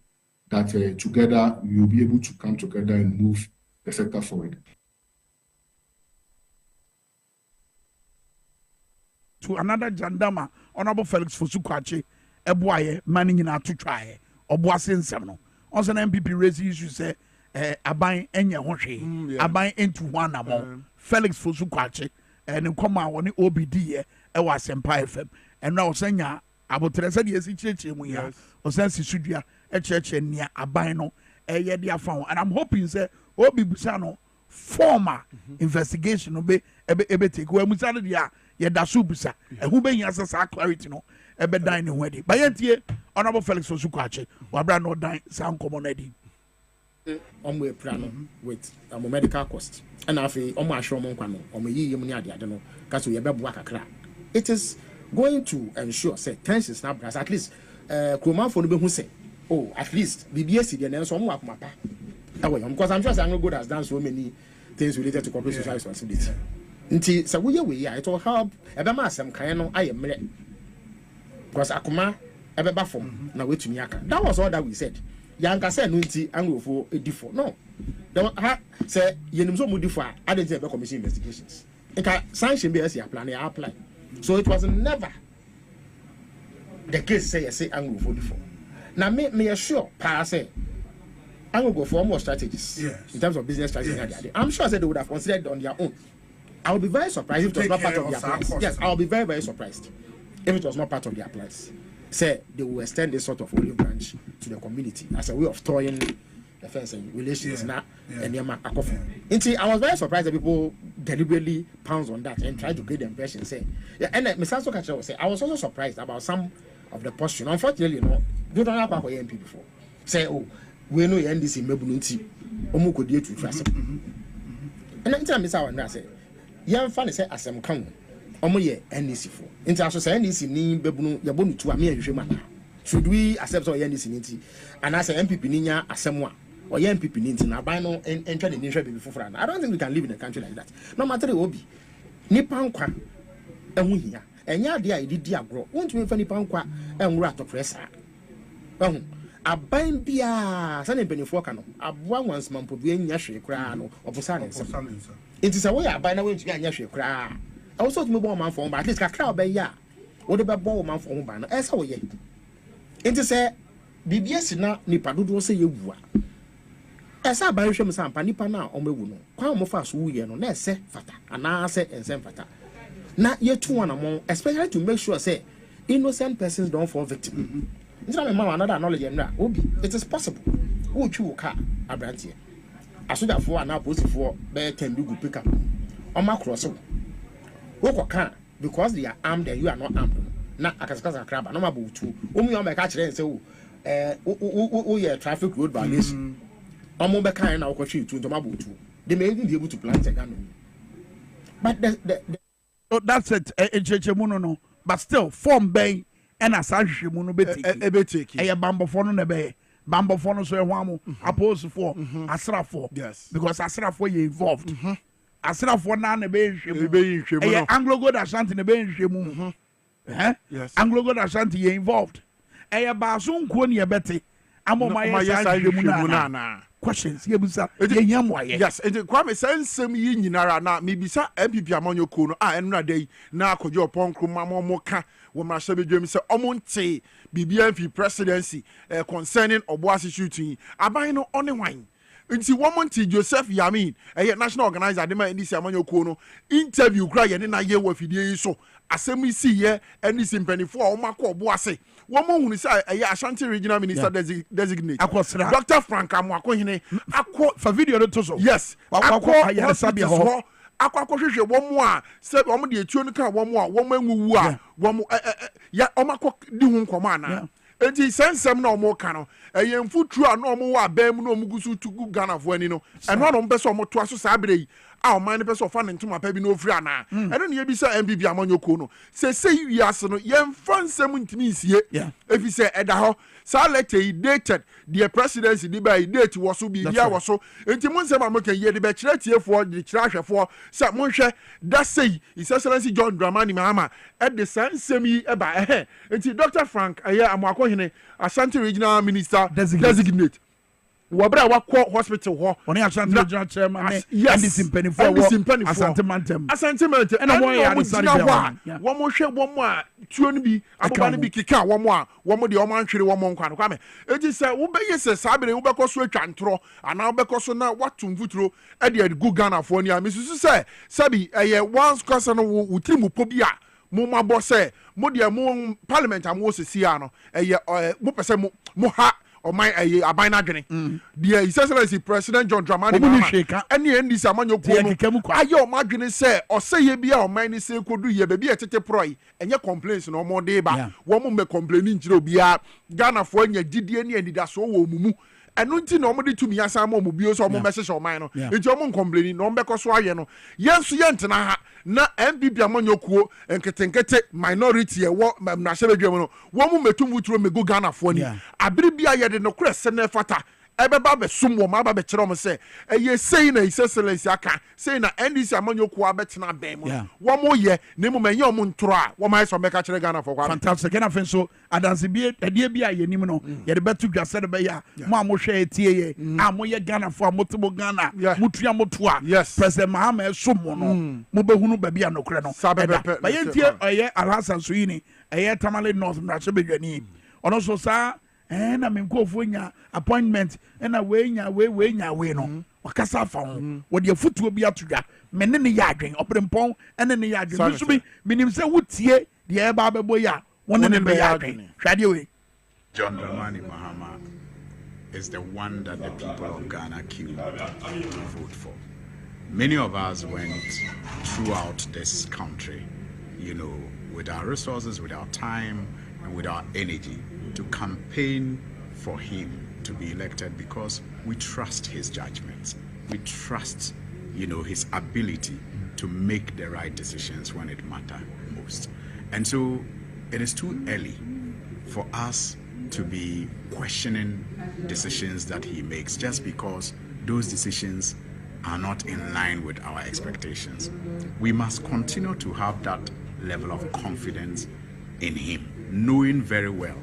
that together we will be able to come together and move the sector forward.
To another Jandama, Honorable Felix Fosukwache, Ebuaye, manning in our to try. Obuase nsem also na MPP raise issue say aban enye hohwe aban into one among Felix Fosukwache and nkoma woni OBD e wa Sempa FM and now osanya abotre say de esi cheche mu ya osansi sudua cheche nia aban no ye de afa and I'm hoping say obi busa no former investigation no be take we musa no dia ye da so busa ehu be nya sa clarity no ebe dan ne hwede bayentie Honorable Felix Fosukwache wabra no dan san commonality
omo epra no with medical cost and afi omo ahwe omo nkwa no omo yiyem ni ade no kaso ye beboa kakra it is going to ensure say tensions na brass at least kromanfo no be hu say oh at least BBS dey na so omo akomapa because I'm sure Anglo God has done so many things related to corporate social responsibility nti say we it will help ebe ma asem kan no ayemre because akoma ebeba form na wetumi aka. That was all that we said. Yanka say no nti angrofo edifo. No. Ha say yenim so modifo a adenti ebe commission investigations. Eka sanction be as ya plan ya apply. So it was never the case say angrofo defo. Now me sure pa say I'm going to go for more strategies in terms of business strategies. I'm sure they would have considered on their own. I would be very surprised if it was not part of their plans. Yes, I will be very, very surprised if it was not part of their plans. Say they will extend this sort of olive branch to the community as a way of toying the fence and relations. I was very surprised that people deliberately pounce on that and try to create the impression. Say, and Mr. Sokacha will say, I was also surprised about some of the posture. Unfortunately, you don't have a MP before. Say, oh, we know NDC mebununti omo kodie tu trust and anytime Mr. Wanda say yan fa ne say asem kan omo ye NDC for nti aso say NDC ni bebunu yabonu tu ame ahwehwe ma should we accept or NDC nti and as MPP ni nya asem a or MPP ni nti na ban no enter the nation be before I don't think we can live in a country like that. No matter obi nipa nkwa ehu hia enya de a ididi agro won't me fa nipa nkwa enwura to press aban bia sane benefo ka no aboa wansman po bia nya hwe kra no obusa ne nsem enti se wo ya aban na wentumi anya hwe kra I was to me bo man for but at least kakra obeya wo de be bo man for ho ba no e se wo ye enti se bibia si na nipa dodo se yewu a e se aban hwe me sampa nipa na o mewu no kwa mo fa so wu ye no na e se fata ana se ensem fata na ye tu wana mo especially to make sure say innocent persons don't fall victim. It's not my another knowledge. It is possible. Who chew car a branch here? I should have for an opposite for bear can do pick up on my cross. Who can because they are armed and you are not armed. Not a cascasa crab, no more two. Only on my catch and so, yeah, traffic road violation. On mobile car and I'll continue to Mabu too. They may even be able to plant a gun. But
that's it, no. But still, form bay. And as I should take a bamboo for no be bamboo for no so one opposed for Asra for yes because Asra for you involved Asra for none a Anglo God Ashanti in the bench yes Anglo God Ashanti you involved a basun kwoni Betty I'm on my questions yes and
Kwame sense some yinara na mibisa MPP amonyo kono enra dey na akojo ponkro mamo ka wo ma shabe dwem se omonte BBMP presidency concerning DwaboAse shooting aban no one wan nti womonte Joseph Yamin national organizer de ma ndisi amonyo kono interview kra ye na ye wa fidie yi so asem isi ye ndisi mpanifo a wo makọ DwaboAse womo hunu say Ashanti regional minister designate Dr. Frank Amwakohene akọ
for video no to so
yes akọ ya sabia ho akọ womo a se womo de etuo no ka womo a womo anwuwu a womo ya omakọ di hu nkọma na enti sensem na omo ka no yemfutru a na omo wa abam na omo gusu tugu Ghana fo ani no eno no mpese omo to aso sa abere yi a man the person fan ntoma pa bi no ofri ana eno ne bi say MPP amanyoko no say wi ase no yem fan sem ntimi nsie efi say eda ho sa letter dated the presidency di by date wo so bi dia wo so enti mon sem amokan ye de be kire tiefo de kire ahwefo say mon hwe that say His Excellency John Dramani Mahama at the same yi e ba enti Dr. Frank Amwakohene Ashanti regional minister designate wabra wakọ hospital ho
oni Ashanti regional chairman and this impenifo asante
and mo ya wo mo hwe wo mo a tuo no bi aboba no bi kika wo mo a wo mo de wo man hwere wo mo nkwa no kwame eji se wo be yese sabere wo be ko so atwa ntro ana wo be ko so na watum futuro e de gu Ghana fo ni a mesusu se sabi once kwasa no wo tirimu po bi a mo mabo se mo de mo parliament am wo sesi a no mo pese mo ha o my aban adwene the His Excellency President John Dramani Mahama any NDC amanyoko aye o madwene se o se ye bia o man ni se kodu ye be bia tete proi enye complaints no mo de ba wo mo me complaining njire obia Ghana fo anya gidie ne anidaso wo mumu eno nti na omo de tumi asa mo mo bio so omo message o man no enti omo complaining no mbeko so aye no yenso ye ntena ha na MPP amanyoko enketenkete minority e wo na hye bedwem no wo mo metum wuturo mego Ghana fo ni abiri bia ye de no kure se na fata ɛbɛba bɛsom wɔ ma aba bɛkyerɛ ɔmo sɛ ɛyɛ sei na His Excellency aka sei na NDC amanyɔkuo abɛtena bɛn mu wɔn yɛ ne mu mɛnyɛ ɔmo ntoro a wɔn ayɛ sɛ ɔbɛka kyerɛ Ghana fɔ kwa
fantastic ɛna afei nso adansebie ɛdeɛ bi a yɛnim no yɛde bɛto dwa sɛ de bɛyɛ a mo a mohwɛ etie yɛ a moyɛ Ghanafoɔ a mote mo Ghana motua moto a President Mahama ɛsom mo no mobɛhunu baabi a nokorɛ no ɛda bɛyɛ ntie Alhassan Suhuyini Tamale North mmarahyɛ badwani ɔno so saa na me nkɔɔfoɔ nya appointment ɛna wei nya no wakasa afa ho wɔde afutuo bi ato dwa me ne ne yɛ adwen ɔperempɔn ɛne ne yɛ adwen nso bi menim sɛ wotie deɛ ɛba bɛbɔ yi a wɔne ne bɛyɛ adwen hwɛdeɛ wei
John Dramani Mahama is the one that the people of Ghana queued to vote for. Many of us went throughout this country, with our resources, with our time, and with our energy to campaign for him to be elected because we trust his judgments. We trust, his ability to make the right decisions when it matters most. And so it is too early for us to be questioning decisions that he makes just because those decisions are not in line with our expectations. We must continue to have that level of confidence in him, knowing very well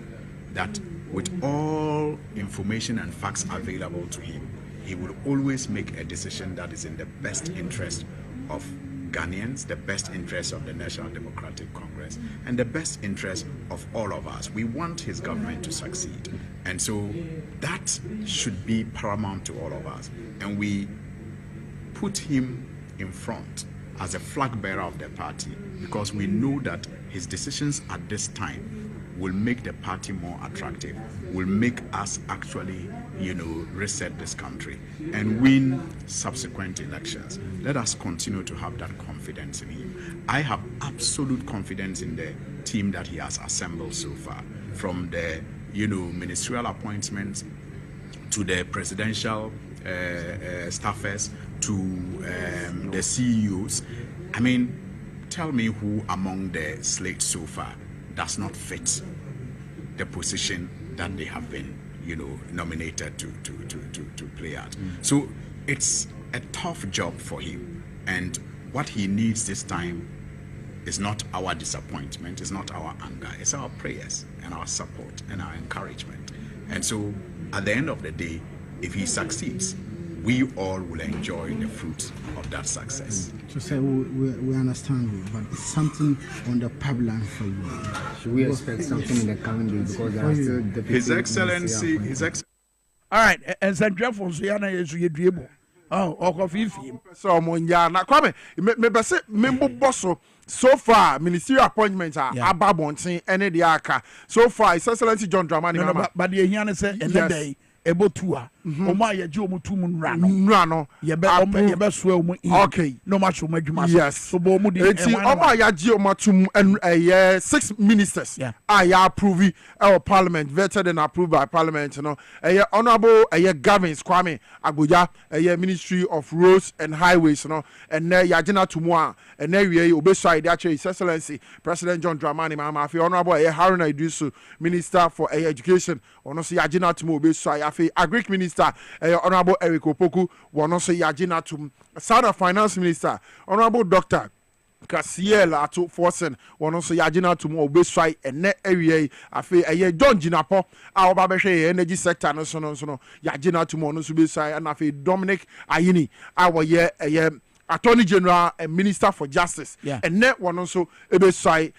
that with all information and facts available to him, he will always make a decision that is in the best interest of Ghanaians, the best interest of the National Democratic Congress, and the best interest of all of us. We want his government to succeed. And so that should be paramount to all of us. And we put him in front as a flag bearer of the party because we know that his decisions at this time will make the party more attractive, will make us actually, reset this country and win subsequent elections. Let us continue to have that confidence in him. I have absolute confidence in the team that he has assembled so far, from the, ministerial appointments to the presidential staffers to the CEOs. I mean, tell me who among the slate so far does not fit the position that they have been, nominated to play at. So it's a tough job for him. And what he needs this time is not our disappointment, it's not our anger, it's our prayers and our support and our encouragement. And so at the end of the day, if he succeeds, we all will enjoy the fruit of that success.
So say we understand you, but it's something on the pipeline for you.
Should we expect something in the coming days because there are still the
His Excellency,
all right, and St. Jeffers, Yana is Yedribo. Oh, Okofifi.
So, Monyana, Kwame, me member bosso. So far, ministerial appointments are ababonting any diaka. So far, His Excellency John Dramani.
But the Yana said, and the day. Ebo tua oma ye ji omu tumu nrano ye be so omu
okay
no match omu adwuma
yes
so bo omu di
enti oma ya ji omu tumu and 6 ministers are ya approve our parliament vetted and approved by parliament honorable Gavins Kwame Agboja Ministry of Roads and Highways and ya jina tumu a and we obeside actually His Excellency President John Dramani Mahama honorable Haruna Iddrisu Minister for Education ono so ya jina tumu obeside Agric Minister Honorable Eric Opoku one also yajina to Southern Finance Minister Honorable Dr. Kasiel Ato Forsen one also yajina to more obeswai and net area afe John Jinapo our babeshe energy sector no so yajina to more no subesai and afe Dominic Ayini our Attorney General and Minister for Justice. And net one also ebe sai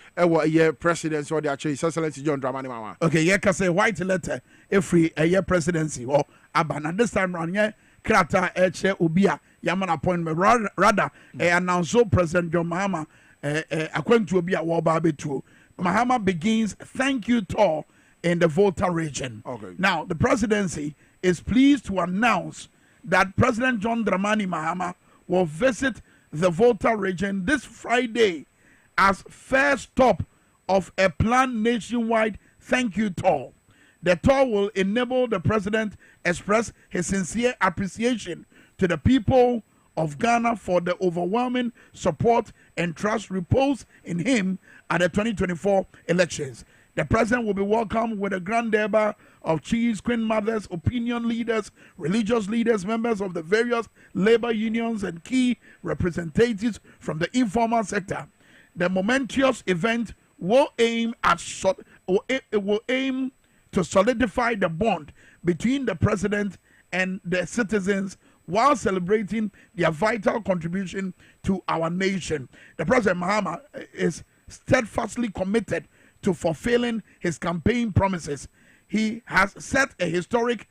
presidency or the actually His Excellency John Dramani Mahama.
Okay, can say white letter every presidency or abana this time round krata ubia yaman appointment rather announce President John Mahama according to ubia wababe too. Mahama begins thank you tour in the Volta region.
Okay.
Now the presidency is pleased to announce that President John Dramani Mahama will visit the Volta region this Friday as first stop of a planned nationwide thank you tour. The tour will enable the president express his sincere appreciation to the people of Ghana for the overwhelming support and trust reposed in him at the 2024 elections. The president will be welcomed with a grand derby of chiefs, queen mothers, opinion leaders, religious leaders, members of the various labor unions, and key representatives from the informal sector. The momentous event will aim to solidify the bond between the president and the citizens while celebrating their vital contribution to our nation. The President Mahama is steadfastly committed to fulfilling his campaign promises. He has set a historic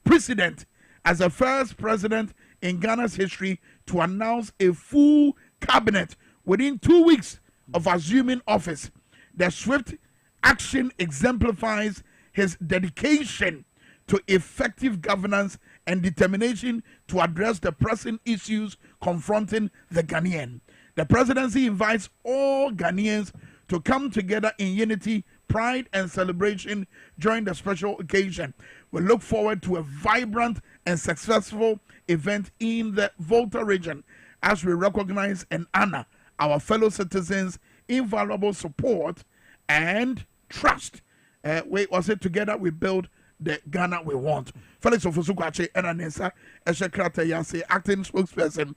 precedent as the first president in Ghana's history to announce a full cabinet within 2 weeks of assuming office. The swift action exemplifies his dedication to effective governance and determination to address the pressing issues confronting the Ghanaian. The presidency invites all Ghanaians to come together in unity, pride, and celebration during the special occasion. We look forward to a vibrant and successful event in the Volta region as we recognize and honor our fellow citizens' invaluable support and trust. Together we build the Ghana we want. Felix Ofusukwache and Anessa Eshekrata Yase, acting spokesperson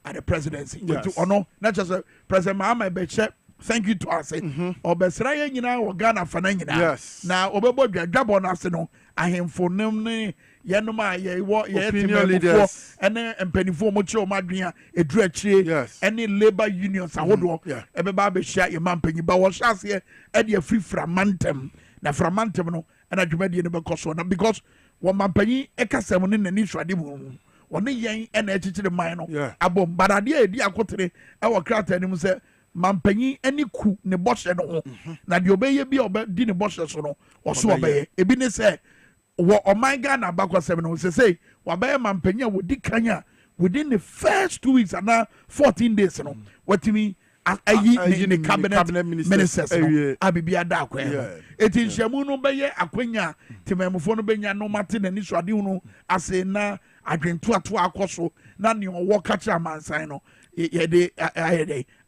at the presidency.
Yes.
Not just President Mahama Beche. Thank you to us. Obesraya nyina o Ghana fana nyina.
Yes.
Na obebo dwabonase no ahemfonem yenoma ye
opinion leaders
ene empanifo mo che o madwea edu akire ene labor unions ahodo ebeba behia ye mampanyi ba wo hyase e de afrifra mantem na framantem no ena dwumadi ne bekoso na because wo mampanyi ekasem ne nani hwade mu wone yen ena echichire man no abom badade edi akotere e wo krata anim se mampanyi ani ku ne boshe no ho na de obeye bi obedi ne boshe so no oso obeye ebi ne se wo omanga na bakwasem no se say wabeye mampanyi wodi kanya within the first 2 weeks and 14 days no watimi ayi ne cabinet ministers no abibia da akwa eti nhyamu no beye akwanya temamfo no benya no mate na ni swade no ase na adwentu ato akoso na ne owo kacha mansan no yede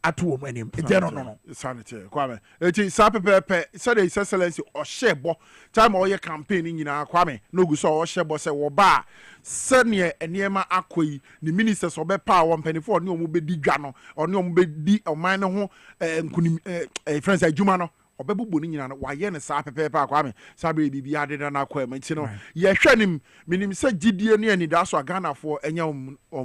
ato mo anim ete no
sanity Kwame eti sa pepepe say the excellency o shebo time o ye campaign nyina Kwame no gu so o shebo se wo ba sene eniema akoyi ni ministers obepa wo mpanifo ne omo bedi dwa no one omo bedi oman ne ho nkunim friends adwuma no obebubu ni nyina no waye ne sa pepepe Kwame sabe bibi ade na akwa ma nti no ye hwanim minim se gidie ne ani da so Ghana fo enya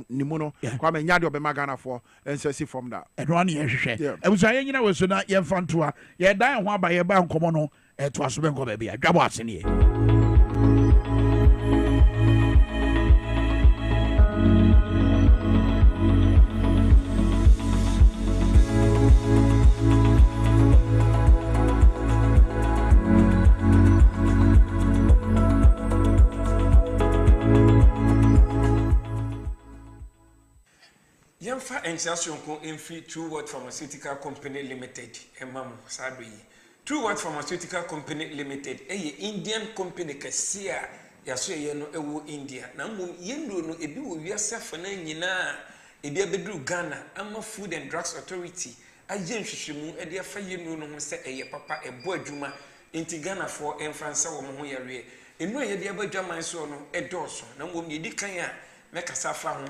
ni mu no Kwame nya de obema Ghana fo ensesi from that
edwa ne ye hwehwe ebusa ye nyina we so na ye fantoa ye dan ho aba ye ba nkomo no to aso be nko ba bia DwaboAse ne ye
Yamfa Ensiasyon ko infi True Word Pharmaceutical Company Limited emamu sabi True Word Pharmaceutical Company Limited Indian company kasia yaso ye no ewo India na mbom yendo no ebi wo wiase afana nyina ebi abedru Ghana ama Food and Drugs Authority aye nhwehwemu e de afa yendo no ho se eye papa ebo adwuma enti Ghana for emfansa wo ho yare enu ye de abadwaman so no edoso na mbom ye di kan a mekasa fa ho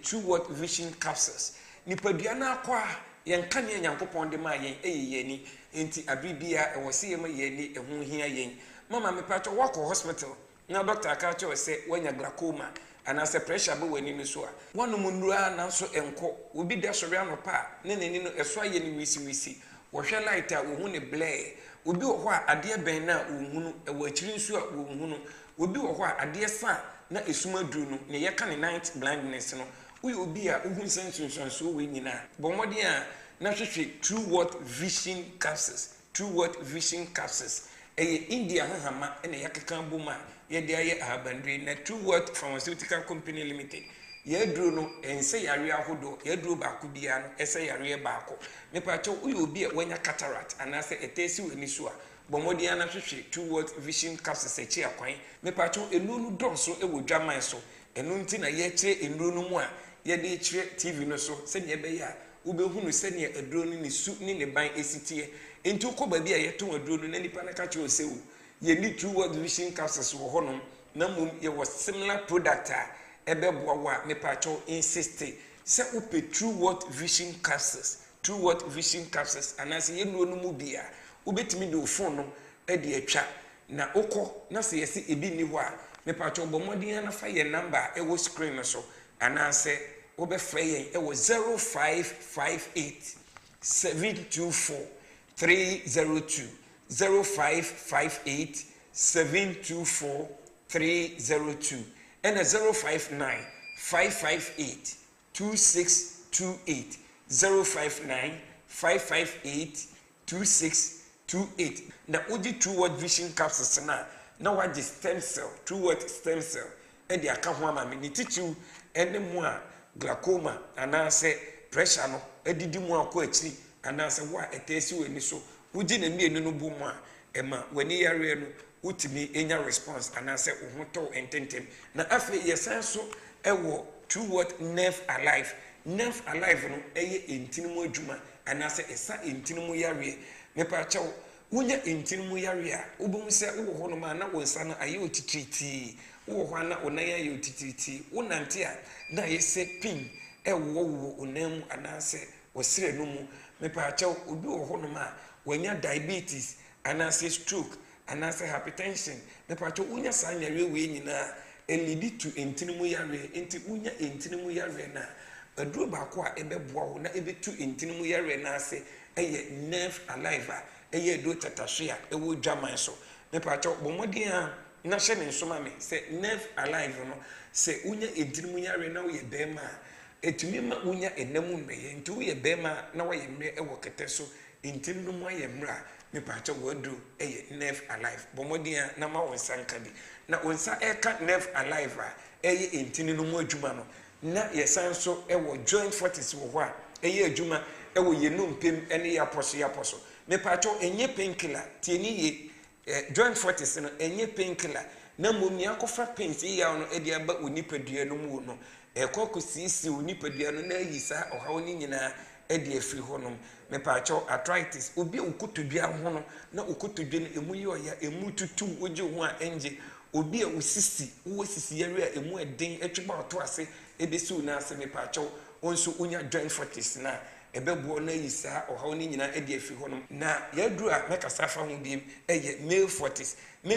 True Word Vision Capsules nipadua na akwa yenka ne nyankopon de ma yen yeni enti abibia e wose yema yeni ehu hia yen mama me pacho wako hospital na doctor aka cho se wanya glaucoma ana se pressure be wani no so a wonu munura na so enko obi da sori anopa ne nani no eso aye ni wisi wo hwe light a wo hu ne blare obi wo ho a ade ben na wo hu e wo akiri nso a wo hu no obi wo ho a ade sa na esuma duru no ne ye ka ne night blindness no we obi a uhun sense so we nyina bomodi a na hwehwe True Word Vision Capsules True Word Vision Capsules India hahama ene yakekan boma ye de aye abandre na True Word Pharmaceutical Company Limited ye duro no ense yare ahodo ye duro ba ku bia no ese yare ba ko me pa cho we obi a wanya cataract anase etesi we ni so a bomodi ana hwehwe True Word Vision Capsules echi akwan me pa cho enunu donso e wo dwaman so enu nti na ye kire enunu mu a ye de kire TV no so se ne be ya wobɛhunu sɛnea aduro no ne su ne ne ban esitie enti wokɔ baabi a yɛtɔn aduro no na nipa no ka kyerɛ sɛ wo yɛni True World Vision capsules wɔ hɔnom na mmom yɛwɔ similar product a ɛbɛboa wo a mepatwɔ insist sɛ wopɛ True World Vision capsules anaasɛ yɛnuo no mu bi a wobɛtumi de wo phone no de atwa na wokɔ na sɛ yɛsɛ ebi ni hɔ a mepatwɔ bɔ mmɔden na fa yɛ number a ɛwɔ screen no so anaasɛ wobɛfrɛ yɛn ɛwɔ 0558 724 302 0558 724 302 and 059 558 2628 059 558 2628 na odi True World Vision capsules na wagye stem cell True World stem cell e de aka ho ama me ni titiw ene mu a glaucoma anaasɛ pressure no edidi mu akɔ akyi anaasɛ wa etesi wani so wugye na mienu no bu mu a ema wani yare no utimi enya response anaasɛ wo ho tɔ ententem na afi yesan so ɛwɔ True World Nerve Alive no eye entinimu adwuma anaasɛ esa entinimu yare me pa kyɛw wonya entinimu yare a wobɛhu sɛ wo ho no ma na wo nsa no ayɛ otitriti wo ho na wo nan ayɛ otitriti wo nante a na yɛsɛ pin ɛwɔ onam anaasɛ wɔsrɛ no mu me pa kyɛw obi wo ho no ma wanya diabetes anaasɛ stroke anaasɛ hypertension me pa kyɛw wonya saa nyare we nyina elidi to entinimu yare enti wonya entinimu yare na aduro baako a ɛbɛboa wo na ɛbɛtu entinimu yare na ase ɛyɛ Nerve Alive a ɛyɛ do tatahwe a ɛwɔ dwaman so me pa kyɛw bɔmmɔden a na hyɛ ne nsoma me sɛ Nerve Alive no sɛ wonya entinimu yare na woyɛ bɛrima a etumi ma wonya enamu mmɛyɛ nti woyɛ bɛrima na woyɛ mmerɛ ɛwɔ kɛtɛ so entinimu mu ayɛ mmerɛ a me pa kyɛw waduro ɛyɛ Nerve Alive bɔmmɔden a na ma wo nsa nka bi na wo nsa ɛka Nerve Alive a ɛyɛ entinimu mu adwuma no na yesan so ɛwɔ joint fortis wɔ hɔ a ɛyɛ adwuma ɛwɔ yɛnu mpem ɛne yapɔso me patcho enye painkiller tieni ye joint fortis no enye painkiller na mmom ya kɔfa pains ya no ɛde aba onipadua no mu no ɛkɔkɔ sisi onipadua no na yi saa ɔhaw ni nyinaa ɛde afiri hɔ no me patcho arthritis obi okotodua ho no na okotodua no emu yɛ ɔya emu tutu oje ho a enje obi a osisi wo sisi yare a emu ɛden atweba ɔto ase ebesi na ase me patcho onso unya joint fortis na ebebo na yi saa ɔhaw ni nyina ɛde afi hɔ no na yaduru a mekasa fa ho biem ɛyɛ male fortis no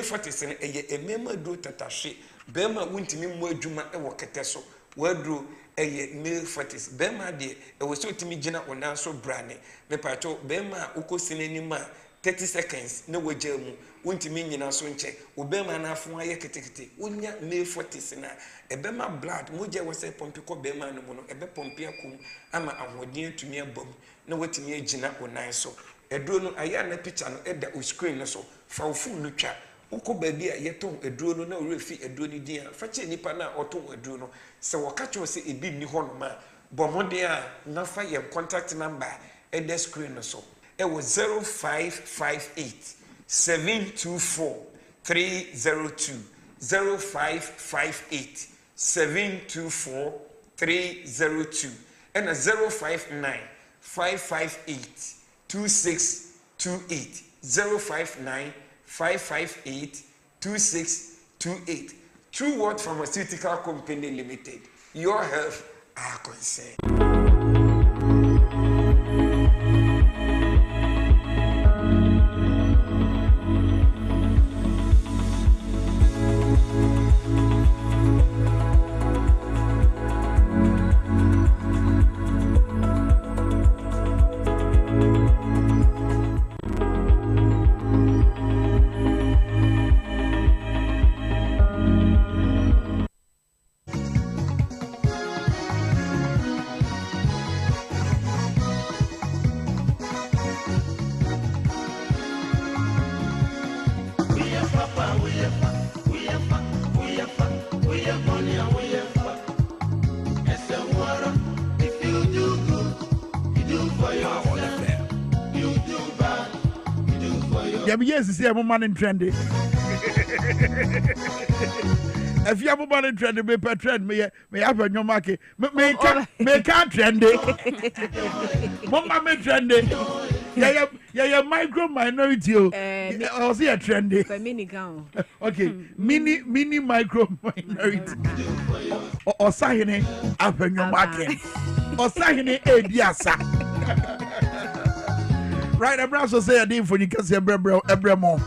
ɛyɛ emema duro tatahwe bɛma wuntimi mu adwuma ɛwɔ kɛtɛ so waduro ɛyɛ male fortis bɛma de ɛwɔ so timi gina onan so brane me patcho bɛma ukosine ni ma 30 seconds na wagya mu wuntimi nyina so nkyɛ obɛma na afo ayɛ ketekete wonya male fortis na ebema blood moje wose pompi ko bema no mu no ebe pompi akum ama ahoden atumi abom na watumi agina onan so eduro no aya na picture no eda o screen no so fa wo phone no twa ukọ baabi a yeton eduro no na o refi eduro ni din a fa che nipa na oton eduro no se wo ka che se ebi ni ho no ma bomode a na fa ye contact number eda screen no so e wo 0558 724 302 0558 724 302 and a 059 558 2628 059 558 2628 True World Pharmaceutical Company Limited. Your health our concern.
Yes, see, I'm man in trendy. If you have a trend, me per trend, me have a new market. Me can't trend it. Mama me trend it. Yeah, micro minority. I'll see a trendy. Okay, mini micro minority. Or Sahine, up in your market. Or Sahine, Diasa. Right, I'm also saying, I didn't for you can say, Ebremo.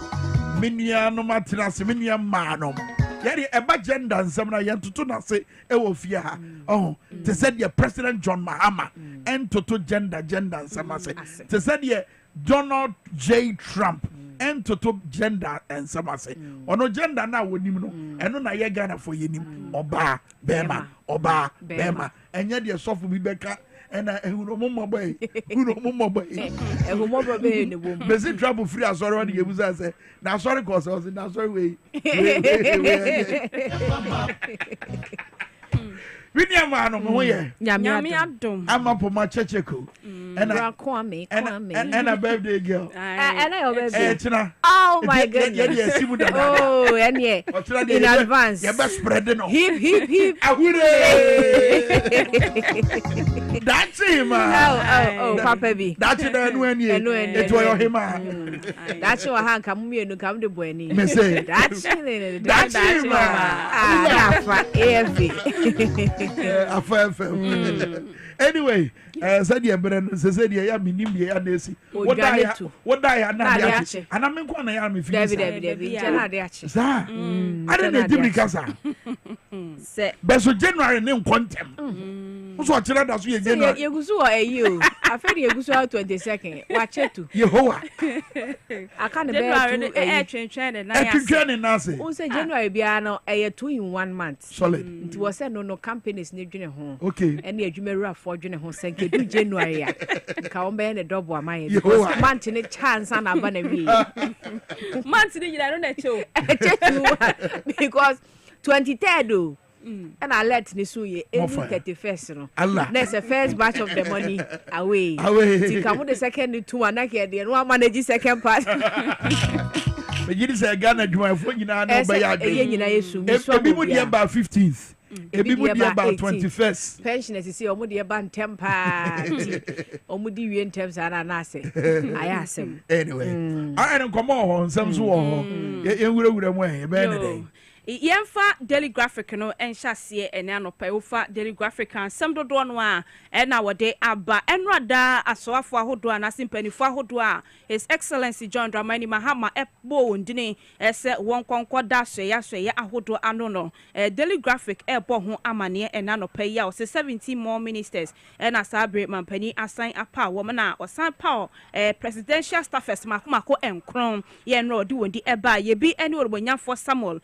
Minia no Martinas, Minia Manum. Yet a gender and some to say, Ewofia. Oh, to said your President John Mahama and to gender and some say. To said ye Donald J. Trump and to gender and some say. Or no gender now with him, and no Gana for him, Oba, Bema, and yet your soft will be better. And who no more boy, Basic trouble free as already was as now sorry cause I was in that sorry way. William I'm up on my churcheko and
Kwame
and a birthday girl.
And I obey.
Oh
my goodness. Oh, and yeah. In advance.
You best spread it.
Hip.
That's him.
Oh, Papa B.
That's it. It was him.
That's your hand. Come here to come to Bueni. That's him.
Anyway, said you better said you minim ya nesi. What die na dia. Ana me kwa na ya me fi.
David, na dia chi.
Sa. I don't know kasa.
Se.
Beso January ne nkontem. So chira da so ye January.
Ye gusu o eyi o. Afedi ye gusu 22nd. Wa chetu.
Yehowa.
Aka ne be twentwen na ya.
Twentwen na say.
O say January bia no 2 in 1 month.
Solid.
It was said no companies ne dwene ho.
Okay.
And the adwumeru afọ dwene ho senke du January a. Ka o be ne double amaye. Because month ne chance na aba na wi.
Month ne yira no na chew.
Because 23rd o. And I let ni suye 31st no.
Allah.
That's the first batch of the money away. Think am the second 2 and here the no manage second part.
But you say Ghana Juma for you na no be ya.
People
dey about 15th. People dey about 21st.
Pensioners say omo dey about 10 pa. Omo di wie ntem sa na say. Ayasem.
Anyway. I don't come on some so ho. Ye wura mo e be ne dey.
Yemfa daily graphic no enhyase ene anopa ofa daily graphic an sem dodo no a ena wode aba enrada asoafo ahodo a nasimpanifo ahodo a His Excellency John Dramani Mahama ebo ndine ese won konkoda hweye ahodo ano no daily graphic ebo ho amane ena anopa ya o 17 more ministers ena sabre mampani assign apa wo na osan pa presidential staffers makomako enkron ye no odi wondi eba ye bi ene orobonyafo Samuel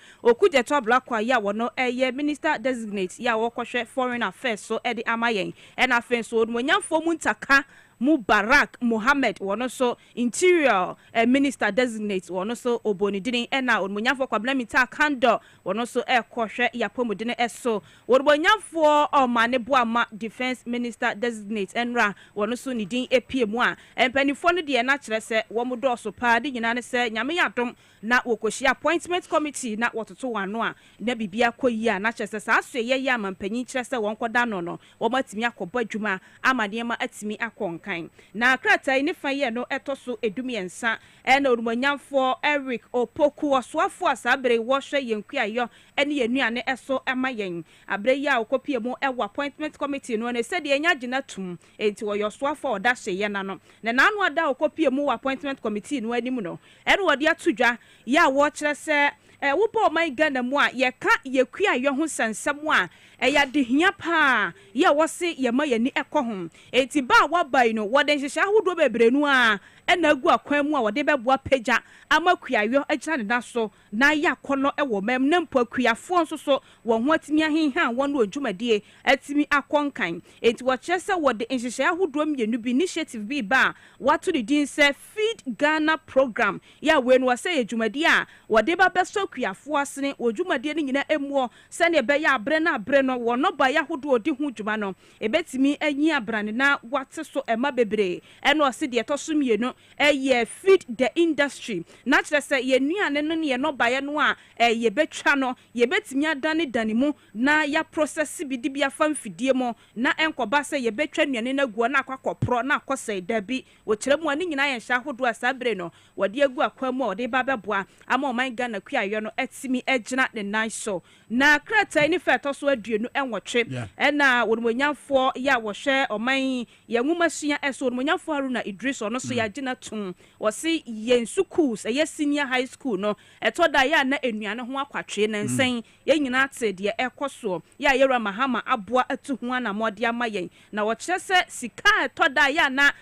Jeto Blakwa ya wono minister designate ya wokohwe foreign affairs so edi amayen and afen so odmonyamfo muntaka Mubarak Mohammed wono so interior minister designate wono so obonidini ena odmonyamfo Kwablamita Kando wono so ekohwe yapomudine eso odmonyamfo omane boama defense minister designate enra wono so nidin epiemu a empanifo no de na kire se womodo so pa de nyina ne se nyame yadom na wokoshi appointment committee na wototo wano a na bibia koyi a na kire se sa so ye ya mampanyin kire se wonkoda no womatimi akobba dwuma amade ma atimi akonka na kratai ne fa ye no etoso edumiensa na odumanyamfo Eric Opoku osoafo asabere wo hwe yenkuayo ene yenuane eso emayen abre ya okopie mu ewo appointment committee no ne said enya gina tum enti wo yosoafo oda hye ye na no na nanu ada okopie mu appointment committee no anim no ene wo de atudwa ya wo kire se wo bo man Ghana mu a ye ka yekuayo ho sansam a eya de hia pa ye wo se ye ma yani ekohom enti ba wa bai no wo de hyehyɛ ahodo bebrenu a ena agu akwan mu a wo de beboa pagya amakuayo agyina ne da so na ya kono ewo mem na mpo akuafo nso so wo ho atimi ahenha wo no odwumadie atimi akonkan enti wo kyerɛ wo de hyehyɛ ahodo mienu bi initiative bi ba wato de din sɛ Feed Ghana program ya we no sɛ adwumadie a wo de ba beso kuafo asene odwumade ne nyina emuo se ne be ya abre na abre no wo no ba ya hodo odi hu dwuma no ebetimi anyi abrane na wate so ema bebre eno ose de etosumie no ye feed the industry na kire se ye nuane no ne no ba ye no a ye betwa no ye betimi adane danimu na ya process bi di bia famfidie mo na enkoba se ye betwa nuane na guo na akwakopro na akosai dabi wo kire mu ani nyina ye hya hodo asabre no wode agu akwamu wode ba beboa ama o man Ghana kuayo no etimi egina ne nan so na krata ni feto so aduenu enwotwe na wonmonyamfo ya wo hwe o man ye nwumasua eso wonmonyamfo Haruna Idris ono so ya gina tum wo se ye schools ye senior high school no etoda ya na enuane ho akwatwe na nsen ye nyina ate de ekoso ya yera mahama aboa atu ho na mode ama yen na wo kire se sika etoda ya na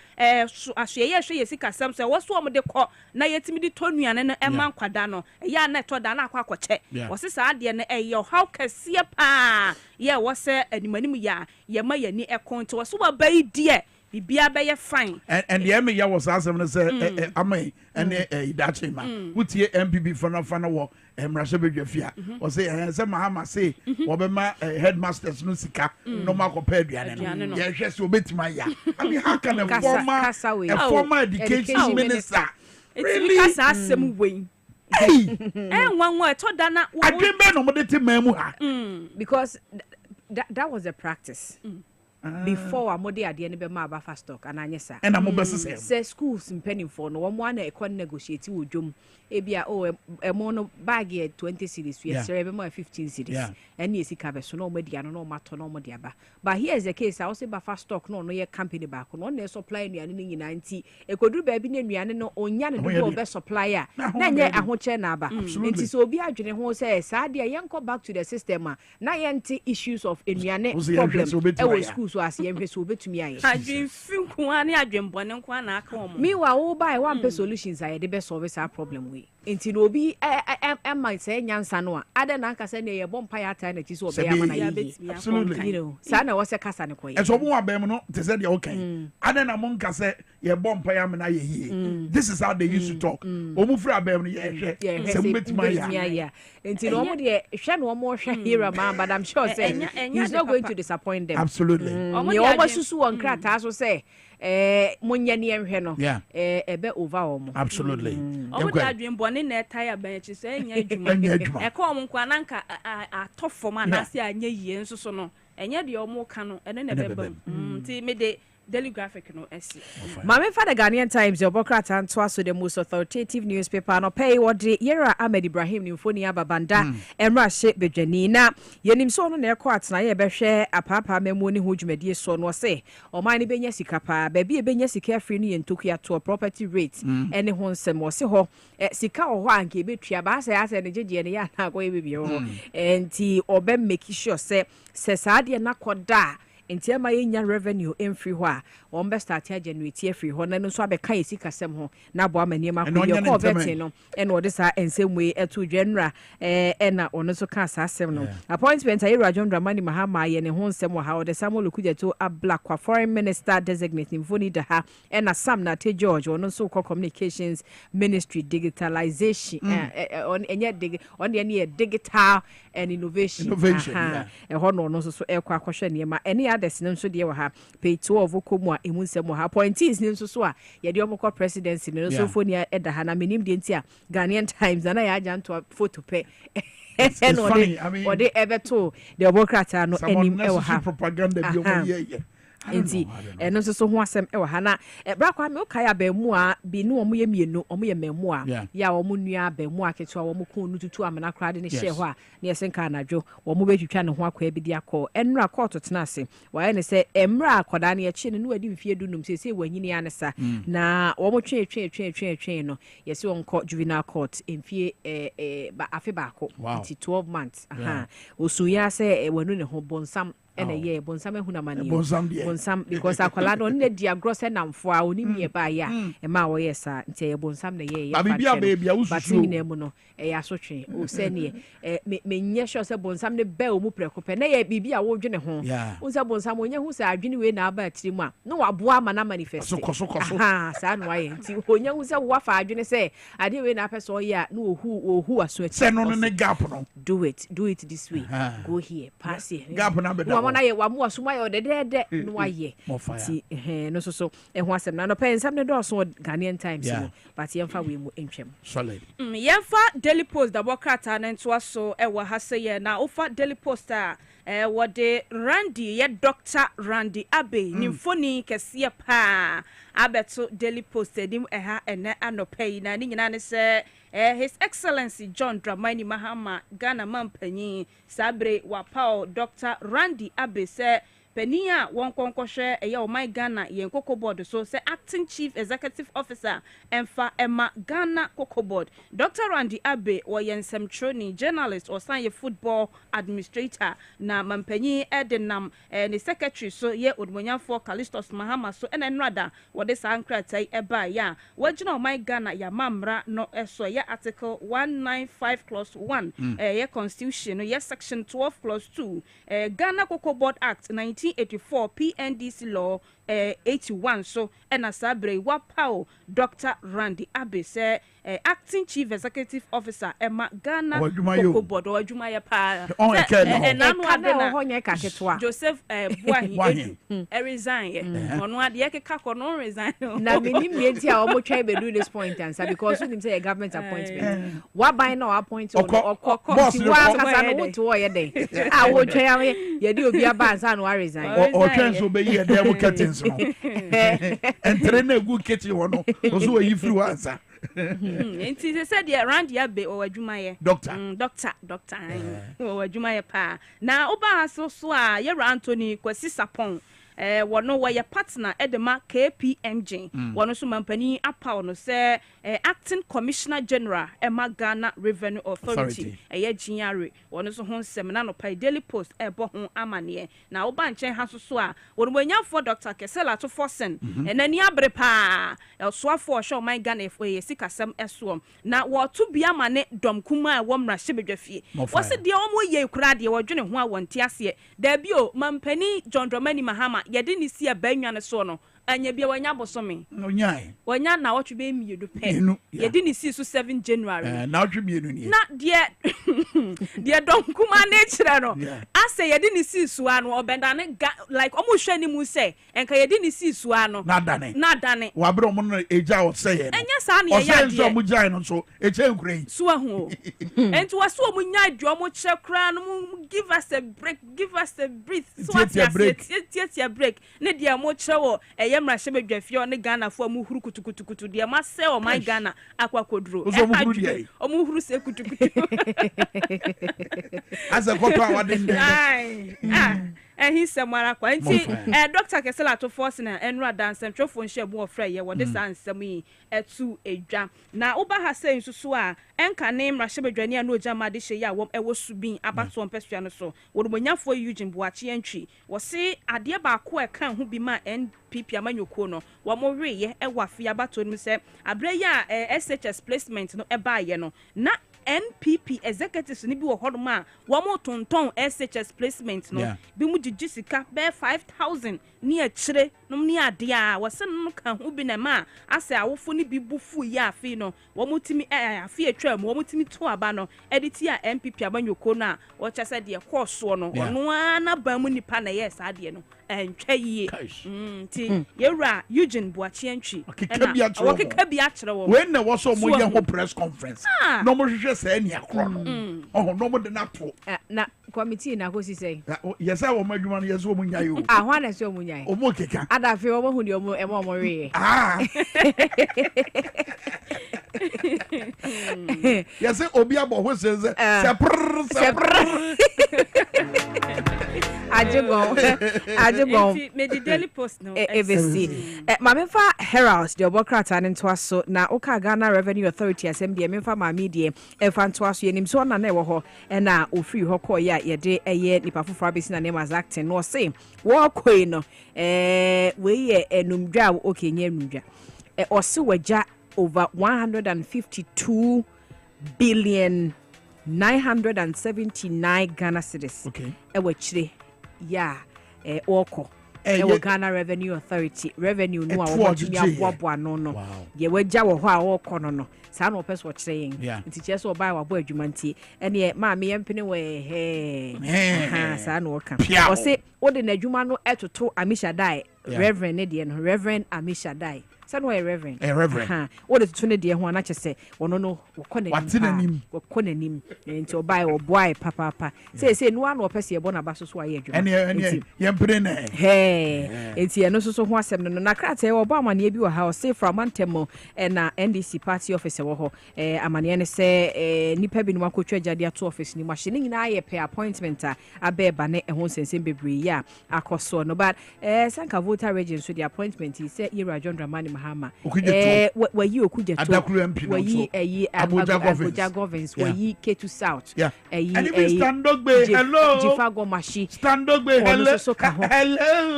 ahwe ye hwe ye sika sam se wo so o de kɔ na yetimi di tonuane no ema nkwada no ya na etoda na akwa akɔkye wo se saa de ne ye how kɛseɛ paa ye wo se animanim ya ye ma yani ekonto wo so ba bai die bibia be ye fine
and the me ya was asem no say amai and idache ma wutie MPP fana wo emrashe bedwafia wo say mahama say wo be ma headmasters no sika no ma ko pa aduane no ye hwe se obetima ya I mean how can a former education minister
really kasa asem wey wanwa to da na
adwembe no mo de te mamu ha
because that was a practice before amode ade ne be ma aba fast stock ananyesa
and am obesese
say schools impending for no one na ekon negotiate wo dwom ebia emo no bag 20 cities we say be more 15 cities and ye sika be so no mo dia no mato no mo dia ba but here is the case I say ba fast stock no ye company back no na supply nuane ni nyina nti ekodu ba bi na nuane no onya ne do be supplier na nye ahoche na aba nti so obi adwene ho say saa de yenko back to the system na yenti issues of nuane problem e school so as yemhwe so betumi aye
adwen finku ani adwen bone nko na aka omo
me wa wo buy one per solutions aye de be solve that problem we nti no obi might say nyansa no a ade na nka say na ye bompa ya ata na ti so obe ya mana yi
absolutely
you know sa na wo se kasa ne koye
eso mo abem no te say de okay ade na mo nka say ye bompa ya mana ye yi this is how they used to talk omu fura abem no ye hwe se metima ya
nti no mo de hwe no mo hwe hero man but I'm sure say he's not going to disappoint them
absolutely
ye omo susu won krata so say munya ne enhwe no ebe over omo
absolutely
omo da adwen bone na etaya ban chi say enya adwuma e ko omo kwa nanka atofo ma na se anya yie nso so no enye de omo ka no ene na beba nti me de Daily Graphic no esi.
Mame fa the Ghanaian Times your Bokrata and so the most authoritative newspaper no pay what the Yera Ahmed Ibrahim ni mfoni ababanda emra she bedwani na yenim so no na ekọ atena ye behwe apapa memu ni ho dwumadi so no se o man ni benya sika pa ba bi benya sika free ni yentoku ato property rate ene ho nsem wo se ho sika o ho anke betua ba se ase ne jeje ne ya na go ye bi ho enti obe make sure se saade na koda enti ama yenya revenue free ho a on be start ya generate free ho na no so abeka yesika sem ho na bo amani ma ko ye ko beti no ene odi sa ensem we etu dwenra na ono so ka sa sem no appointment ayi Rajon Dramani Mahama ye ne ho nsem ha odi Samuel Okujeto abla kwa foreign minister designate mfoni da ha na Sam na te George ono so ko communications ministry digitalization on enye digital and innovation ho no no so e kwa akwhwe ne ma ene others nso de wa ha pay 12 komu a emu nsem ha appointees nso so a ye de omukọ presidency no so phone ya eda ha na menim de ntia Ghanaian Times na ya ajanto photo pe
it's funny I mean
or they ever to the Bokrata no enim e wa ha
propaganda bi o ye
enti eno so ho asem e wa ha na bra kwa me ukaya ba mu a bi no omo ye mienu omo ye memu a ya omo nua ba mu aketo omo kun nututu amana krade ne hye ho a ne yesenka anadwo omo betwitwa ne ho akwa bi di akọ enra court tena ase wa ye ne se emra akoda ne ye chi ne no adi mfie dunum sese wanyini anesa na omo twe no yesi onko juvenile court mfie ba afi ba ko enti 12 months osuya se wanu ne ho bonsam ene ye bonsam ehuna mani
bonsam
because akwala no ne dia gross namfo a oni mie ba ya e ma wo yesa nti ye bonsam na ye
ba bibia baby a wususu
batin na mu no e ya sotwe o se ne me nye sure se bonsam ne be o mu prekope na ye bibia wo dwene ho unsa bonsam onye hu se adwene we na aba atiri mu a no waboa ma na manifest
koso
aha sa no aye nti onye hu se wo fa adwene se ade we na apeso ye a no ohu aso ati
se no ne gap no
do it this way go here pass here
gap na be
wa na ye wa mu asuma ye de no wa ye ti no so e ho asem na no pen sam ne do so Ghanaian Times no but ye mfa we mu entwem
solid
ye mfa Daily Post da bokrata na nto so e wa ha se ye na ofa Daily Post a what the Randy ye Dr. Randy Abe ni mfoni kese pa abeto Daily Post edim ha ene anopei na ni nyina ne se His Excellency John Dramani Mahama Ghana Mampanyi Sabre Wapao Dr. Randy Abe se Penia won konkoshe eya my Ghana yen Cocoa Board so say acting chief executive officer Emfa Emma Ghana Cocoa Board Dr. Randy Abe wo yen semtroni journalist or sanye football administrator na Mampanyi edenam ni secretary so ye odmonyafo Callistus Mahama so enenrada wo de sankratai eba ya wagina my Ghana ya mamra no so ye article 195 clause 1 ye constitution ye section 12 clause 2 Ghana Cocoa Board Act 1984 PNDC law 81 so ena sabre wapao Dr. Randy Abe say acting chief executive officer Emma Ghana Cocoa Board or Jumaya pa Joseph Buahi resign on what the kako no resign
na minimum a omo try be do this point answer because you say a government appointment what by no appoint or boss kasa no to ye den a wo twa ye di obi aba answer no resign
or transfer be ye dem curtains no entre na gu kitchen ho no so we free answer
enti se said the Randy Abe or Jumaye
doctor
or Jumaye pa na oba so a ye Anthony Kwesi Sapon wono wa your partner edema KPMG wono so mampani apa no say acting commissioner general Emma Ghana Revenue Authority ye Jinyare wono so ho seminar no pa Daily Post ebo ho amane na oba nchen ha so a wono manyafo Dr. Kesela to Forsen enani abre pa soafo show my Ghana ye sikasem eso na wo to bia mane dom kuma wo mra hyebedwafie wo se de omo ye kura de wo dwene ho a wonte ase da bio mampani John Dramani Mahama yedi ni si abanwane so no anya bia wanya bosome
no nyai
wanya na wotwe be miedu pe yedi ni si so 7 January
na wotwe mienu ni
na de don kuma na kire no ase yedi ni si so ano obenda ne like omo hwe ni mu se enka yedi ni si so ano
na dane wa bro mo no eja o se ye
enya sa na ye ya de
o mo jai no so eche nkuren
so ahu enti waso omo nya de omo che kra no give us a break so a break ne dia mo chewo mra hyebedwafie ne Ghana fo mu huru kutukutu de ma se o my Ghana akwa kodro o mu huru se kutukutu
asa koto awadende
he semara kwa nti Dr. Kesela to force na enra dan central phone share bo ofra ye wo de sansem yi etu edwa na oba ha say nsusu a enka ne mra hyebedwane a no jama de hye ya wo ewo subin abato mpesua no so wo do manyafo Eugene Boachi entry wo se ade ba ko e kan ho bi ma NPP amanyoko no wo mo we ye ewa afia abato no se abre ya SHS placement no eba ye no na NPP executives ni bi wo hodoma wo mo tonton SHS placement no bi mu jisika be 5,000 ni a kire no ni ade a wo se no kan ho bi na ma ase awofo ni bi bufu ya afi no wo mutimi afi atwa mu wo mutimi to aba no editi a NPP abanyoko no a wo chese de course no ono ana ba mu nipa na yes ade no entwa yie ti yewra Eugene Boachi entry
wo
keka bi a kire wo
when na wo so mo ye ho press conference no mo hwehwe se ni akro no no mo de na to
na committee na ko si say
yes I wo madwuma no yes wo mo nyai o
ho na se wo mo nyai
o mo keka
ada fe wo mo hu de o mo re
yes obi abo ho se
Ajigon.
Me the Daily Post no.
ABC. Mamenfa Herald the Obokrata nto aso na Oka Ghana Revenue Authority asembia memfa ma media efa nto aso yenim so na na ewo ho na ofiri ho ko ya ye de eye nipa foforo abesi na name as acting no say wo koi no we ye enumdwa okenye enumdwa ose waja over 152 billion 979 Ghana cedis.
Okay.
Ewe chire ya oko ewe Ghana Revenue Authority revenue no a wotumi aboabo ano no ye waja wo ho a oko no saa no pese wo chire yin nti che so obai wabo adwuma nti ene ma me yempene we saa no ka o se wo de na adwuma no etoto Amishadai Reverend ne de no Reverend Amishadai San way Reverend. What is tune de ho na chese wono no wokɔ nanim nti obai oboai papa say no an opese ye bona baso so aye adwuma
ene yempre na
enti eno so ho asem no na krata e oba amane bi wo ha o say from antemo na NDC party office wo ho amane ne say nipa bi no akotwa jade ato office ni mahye ni nyina aye pay appointment a abeba ne ho sensem bebre ya akoso no but sanka voter region so the appointment he say Ira John Dramani Mahama wayi okujeto wayi Abuja Governance wayi Ketu South
and Standogbe hello
Jifago Mashi
Standogbe hello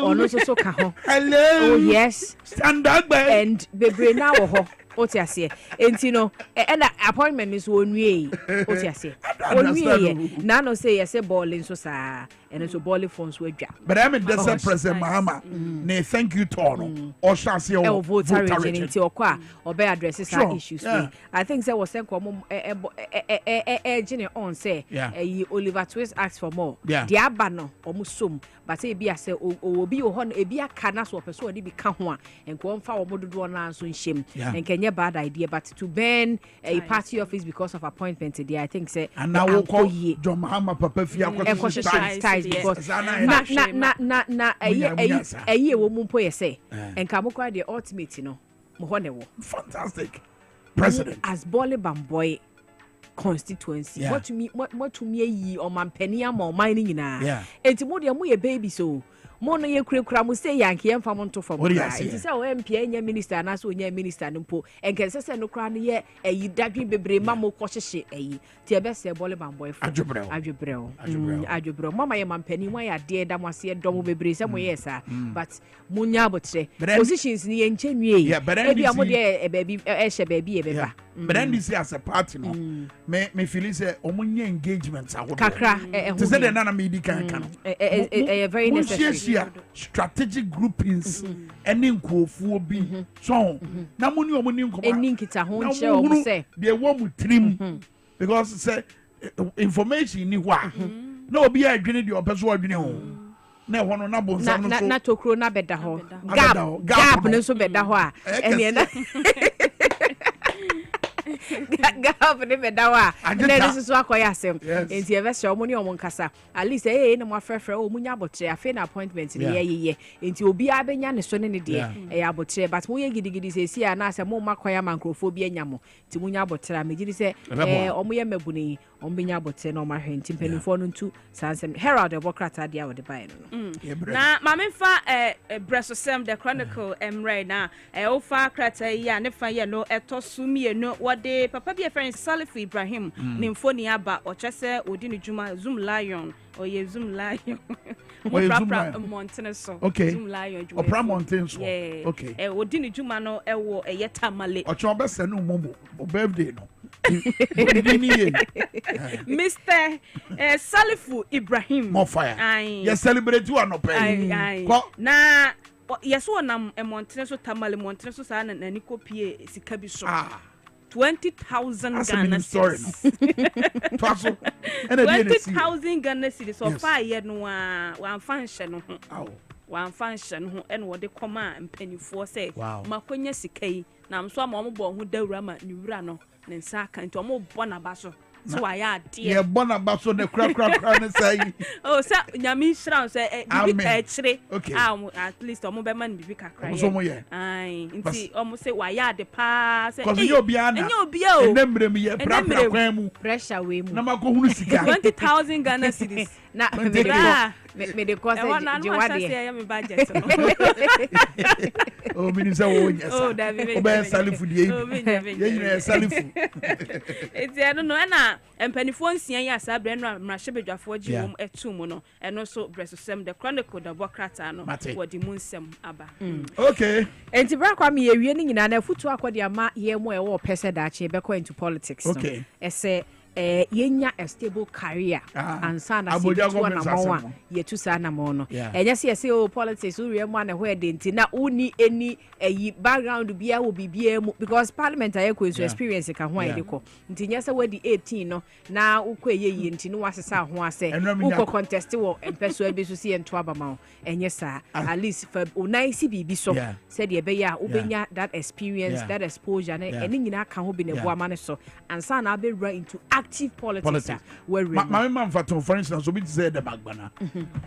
ono so ka ho
hello
oh yes
Standogbe
and bebre na wo ho otiase enti no na appointment is onwie otiase onwie na no say yes balling so sa and so balling phones we dwa
but I mean that's President Mahama ne thank you to no or shall say
o voter region enti okwa obe address some issues I think say was come gene on say Oliver Twist asked for more the abano omusom but e bia say obi o ho e bia kana so person odi bi ka ho a enko mfa wo mododo na so nhyem enkenye bad idea but to ban a party office because of appointment today I think say
and now we call John Mahama papa fia
ties because na aye wo mu po ye say enka mo kwa the ultimate no mo ho ne wo
fantastic president
as Bole Bamboy constituency what to me yi o mampani ama o man ni nyina enti mo de mo ye baby so mo no ye kurekura mo say yanke ye mfa mo nto fam enti say o MP anya minister na so onya minister no po enke sese no kura no ye ayi dadwen bebre ma mo kwo hyehye ayi ti ebe se Bole Bamboy adwobrel mama ye mampani wa ya de da mo ase dom bebre se mo ye sa but munya abotre positions ni ye nchemwie ebi amo de baby ehye baby e beba
but then this as a party no me feel say omunye engagement ahodo
kakra
to say the nana me di kan
very necessary
strategic groupings any nkofuo bi so na muni omuni nkoma
eni nkita ho nche o say
de wo mu trim because say information ni wa na obi adwene de opeso adwene ho na ho no na bonsa no so
na tokro na beda ho gap no so beda ho a ene na gap ne bedawa na nso so akoya asem enti ebe se omo ni omo nkasa at least na mo afrefre o munya abotre afi na appointment ne ye enti obi abenya ne so ne de abotre but mo ye gidigidi se si na se mo makoya mankrofo bi anya mo enti munya abotre amegidi se omo ye mabuni omo benya abotre na omo ahwe enti mpanifo no ntu sansem Herald Obokrata dia wo de bai no
na mamemfa breso sem the Chronicle emre na ofa krata ya ne fa ye no etosumie no wode papa bi friend Salifu Ibrahim ne mfoni aba o chese odi ne juma Zoom Lion o ye Zoom Lion Opra Mountain so Zoom Lion
Opra Mountain so
okay odi ne juma no ewo eyeta male
o chon be se no momo o birthday no
Mr. Salifu Ibrahim
more fire you celebrate you no pay
na yeso nam Mountain so tamale Mountain so sa na ni kopie sika bi so 20,000 Ghana cedis. 20,000 Ghana cedis. So far, you know, one function. One function who and what they command and penny for say. Makonya Sikay. Now I'm so more born who de rama Nurano and Saka into a more bonabasso. So I had dear
bonabasso the crack say.
Oh, sir, Yami Shroud say, okay, at least a mobile man be cry. Aye, almost say, why ya the pass? Because you'll be an and then me pressure way. 20,000 Ghana cedis.
Na me de ko say
je me budget.
Oh, me say wo nyesa.
Oh, David.
Oba salifu die. Ye nyina salifu.
Eti eno no na empanifo nsia ya sabre no mrahye giwom etum no eno so bresosem the chronicle da bokrata no wodi munsem aba.
Okay.
Enti bra kwa me yewie ni nyina na futu akwade ama ye mo e wo pese da che be ko into politics no.
Okay.
Ese yenya a stable career ansa na situ na mawa yetu sa na mo no enya se o politics we mu na ho edenti na uni eni background bia wo bibia mu because parliament aye ko experience ka ho ayede ko nti nya se wadi 18 no na ukọ eyeye nti no wasesa ho ase ukọ contest wo empeso abi so se ento aba ma enye sa at least for unai si bibi so said ye be ya ubenya that experience that exposure na eni nyina ka ho bi na bu amane so ansa na be run into active politics. Where
my man for instance, so we say the bagbana.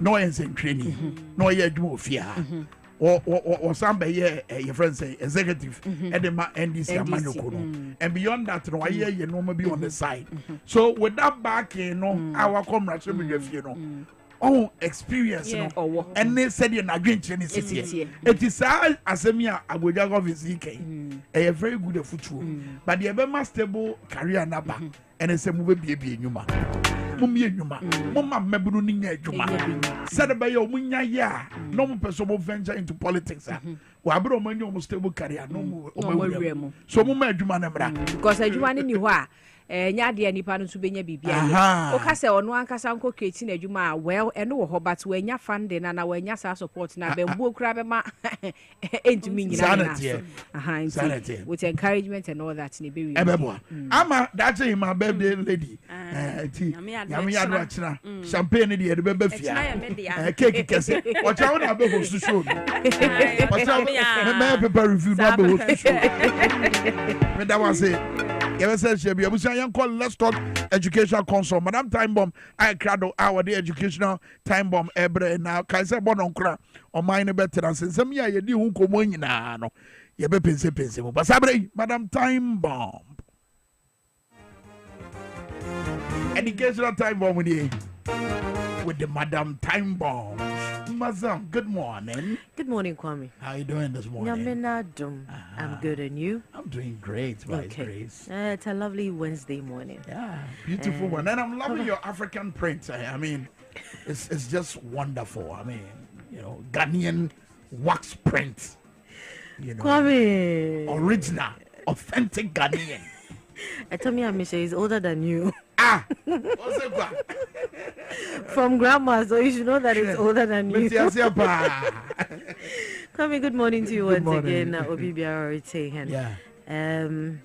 No ends in training. No ye do fear. Or somebody your friends say executive edema NDC Amanyokono. And beyond that, no year you know maybe on the side. So with that back, you know, our comrades will be you know. Oh, experience, you know, and they said you're not going to any city. It is Asemia Abuja of his EK, a very good football, but the ever stable career number, and it's a movie baby in Yuma. Mummy Yuma, Mama Mebruning Juma, said by your Munya, ya, no person venture into politics. Wabro Manu almost stable career, no more. So Mumma Juma,
because I do in you are. Nya de nipa no so benya bibia o ka se ono ankasa nko create na adwuma well eno wo ho but we nya funding na we nya sa support na be mbo kura be ma entumi nyina na so with encouragement and all that ne be we
ama that's him my birthday lady yami ya do achina champagne de be be fia cake kese watch out na be host show watch out me paper review na be host show me that was it. Let's talk educational consult. Madam Time Bomb, I crowd our the educational time bomb every now. Kaisa Bononkra or mine better than some year you do come on no. You be pense. But Sabre, Madam Time Bomb. Educational time bomb with the Madam Time Bomb. Mazam, good morning.
Good morning, Kwame.
How are you doing this morning?
I'm good, and you?
I'm doing great, by Grace.
It's a lovely Wednesday morning.
Yeah, beautiful one. And I'm loving your African print. I mean, it's just wonderful. I mean, you know, Ghanaian wax print. You know,
Kwame.
Original, authentic Ghanaian.
I told me Amisha is older than you.
What's it?
From grandma, so you should know that it's older than you. Kwame, good morning to you once again. Obibiara Retahan.
Yeah.
And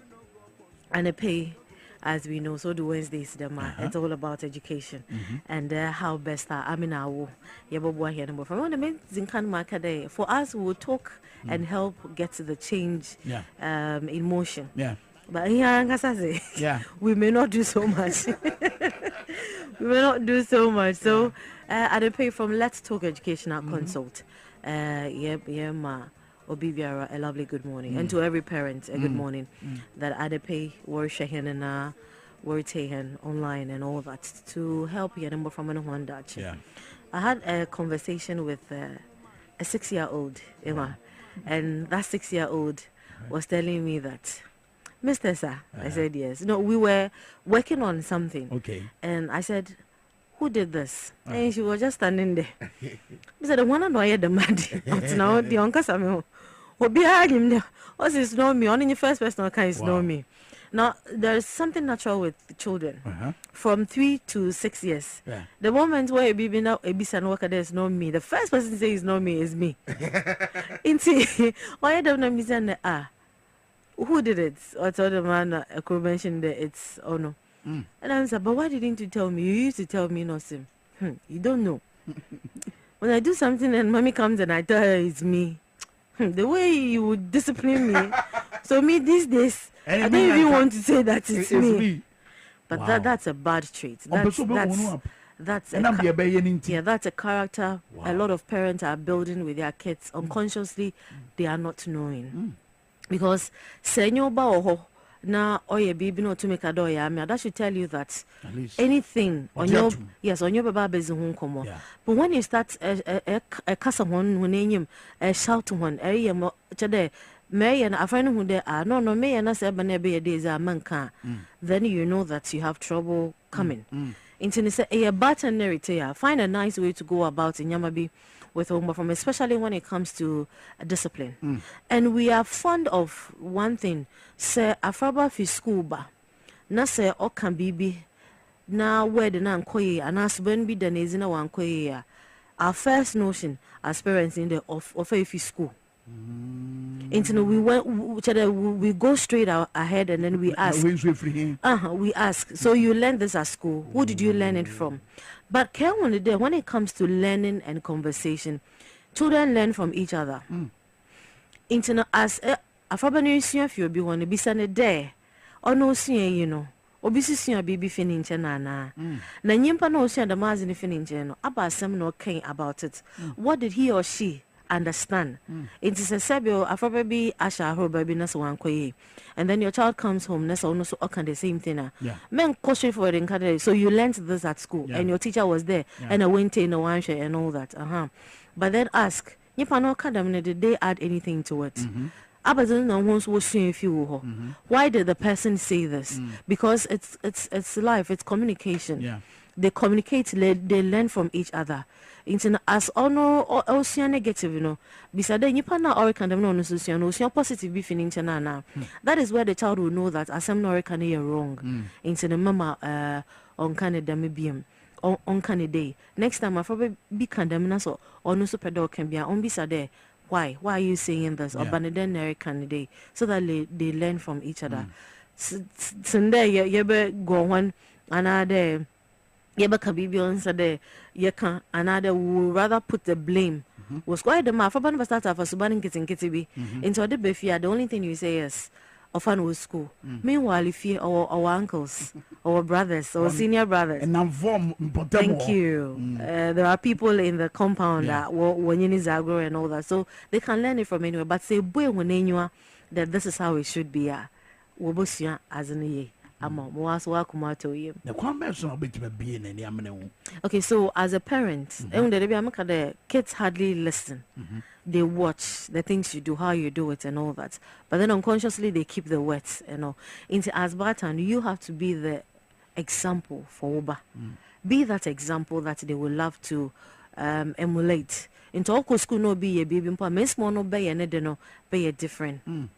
a pay, as we know, so do Wednesdays. It's all about education and how best I mean our Yaboboa here number from one of the main Zinkan Market. For us, we will talk and help get to the change in motion.
Yeah.
But here, we may not do so much. So, I pay from Let's Talk Educational Consult. Ma Obibiara, a lovely good morning, and to every parent, a good morning. That I pay Warshahan and Wartahan online and all that to help you number from one Dutch.
Yeah.
I had a conversation with a 6-year-old Emma, and that 6-year-old was telling me that. Mr. Sir, I said yes. No, we were working on something.
Okay.
And I said, who did this? And she was just standing there. I said, the one I know I had the mad. Now the uncle Samuel will be him there. What is know me? Only the first person can know me. Now there's something natural with children from 3 to 6 years.
Yeah.
The moment where a baby now a bisan worker there's no me. The first person to say is no me is me. Inti why I don't know me who did it? Or told the man I could mention that it's no. And I said, but why didn't you tell me? You used to tell me nothing. You don't know. When I do something and mommy comes and I tell her it's me. The way you would discipline me. So me these days, I don't even want to say that it's me. But that's a bad trait. That's a character a lot of parents are building with their kids. Unconsciously, they are not knowing. Because senyoba oho now or your baby not to make a door, yeah, that should tell you that anything on your baba is home come. But when you start a cast one when a shout one, a May and I find who there are no may and I said Banebe days are manka, then you know that you have trouble coming. Into a button narrator, find a nice way to go about in Yamabi with home from, especially when it comes to discipline. And we are fond of one thing, say Afraba fi school ba, na say o can be na where the nan koye and as when be the nezina one koye. Our first notion as parents in the of a school. Into we go straight ahead and then we ask. We ask. So you learned this at school. Who did you learn it from? But when it comes to learning and conversation, children learn from each other. Into as a fabanation if you be one be sent there or no seeing you know. Obisi a baby fininche na na nyimpa no osia the mazini fininche no aba sem no ken about it. What did he or she understand? It is a sebio afababi asha ho baby na so ankoye, and then your child comes home na so no so can the same thing. Men question for it, so you learned this at school and your teacher was there and I went in a one share and all that. But then ask nyimpa no academy did they add anything to it? Why did the person say this? Because it's life, it's communication. They communicate, they learn from each other. As ono or negative, you know, beside you pana or can no positive be na. That is where the child will know that as I'm not can hear wrong. Into the mama on Canada maybe on Canada. Next time I probably be condemned so or no super dog can be on beside. Why are you saying this? Or Banadene candidate so that they learn from each other. Sunday you go one another yeba kabibi on Sunday you can another would rather put the blame. Was quite the math for starter for Suban getting kitty into the befia. The only thing you say is of fun with school. Meanwhile, if you our uncles or brothers or senior brothers, thank you. There are people in the compound that when you Zagro and all that, so they can learn it from anywhere. But say boy when you that this is how it should be. As in ye. Okay, so as a parent, the kids hardly listen. They watch the things you do, how you do it, and all that. But then unconsciously they keep the words, you know. Into as Barton, you have to be the example for Oba. Be that example that they will love to emulate. Into all school no be a baby, but miss mono be a different.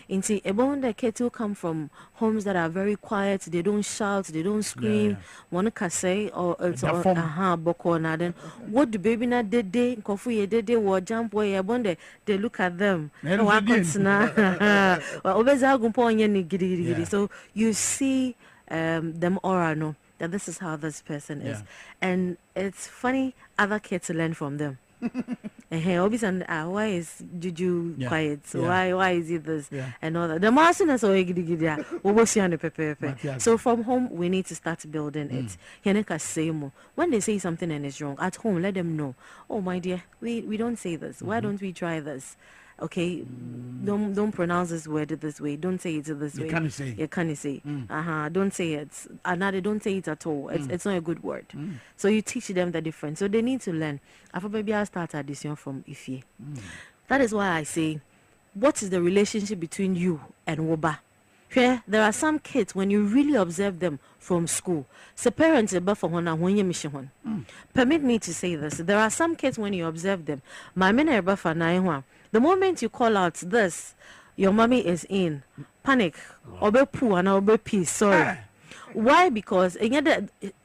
Into about the kids who come from homes that are very quiet, they don't shout, they don't scream. One can say or boko na then what the baby na did they coffee did they or jump way abonde they look at them. So you see them aura no that this is how this person is. And it's funny other kids learn from them. Why is Juju quiet? So why is it this and all that? The master so from home we need to start building it. When they say something and it's wrong at home, let them know. Oh my dear, we don't say this. Why don't we try this? Okay, don't pronounce this word this way. Don't say it this way. You can't say. Don't say it. Another don't say it at all. It's not a good word. So you teach them the difference. So they need to learn. After maybe I start addition from Ife. That is why I say, what is the relationship between you and Woba? Here, there are some kids when you really observe them from school. So parents permit me to say this. There are some kids when you observe them. The moment you call out this, your mommy is in panic, obe poo and obe peace. Sorry. Why? Because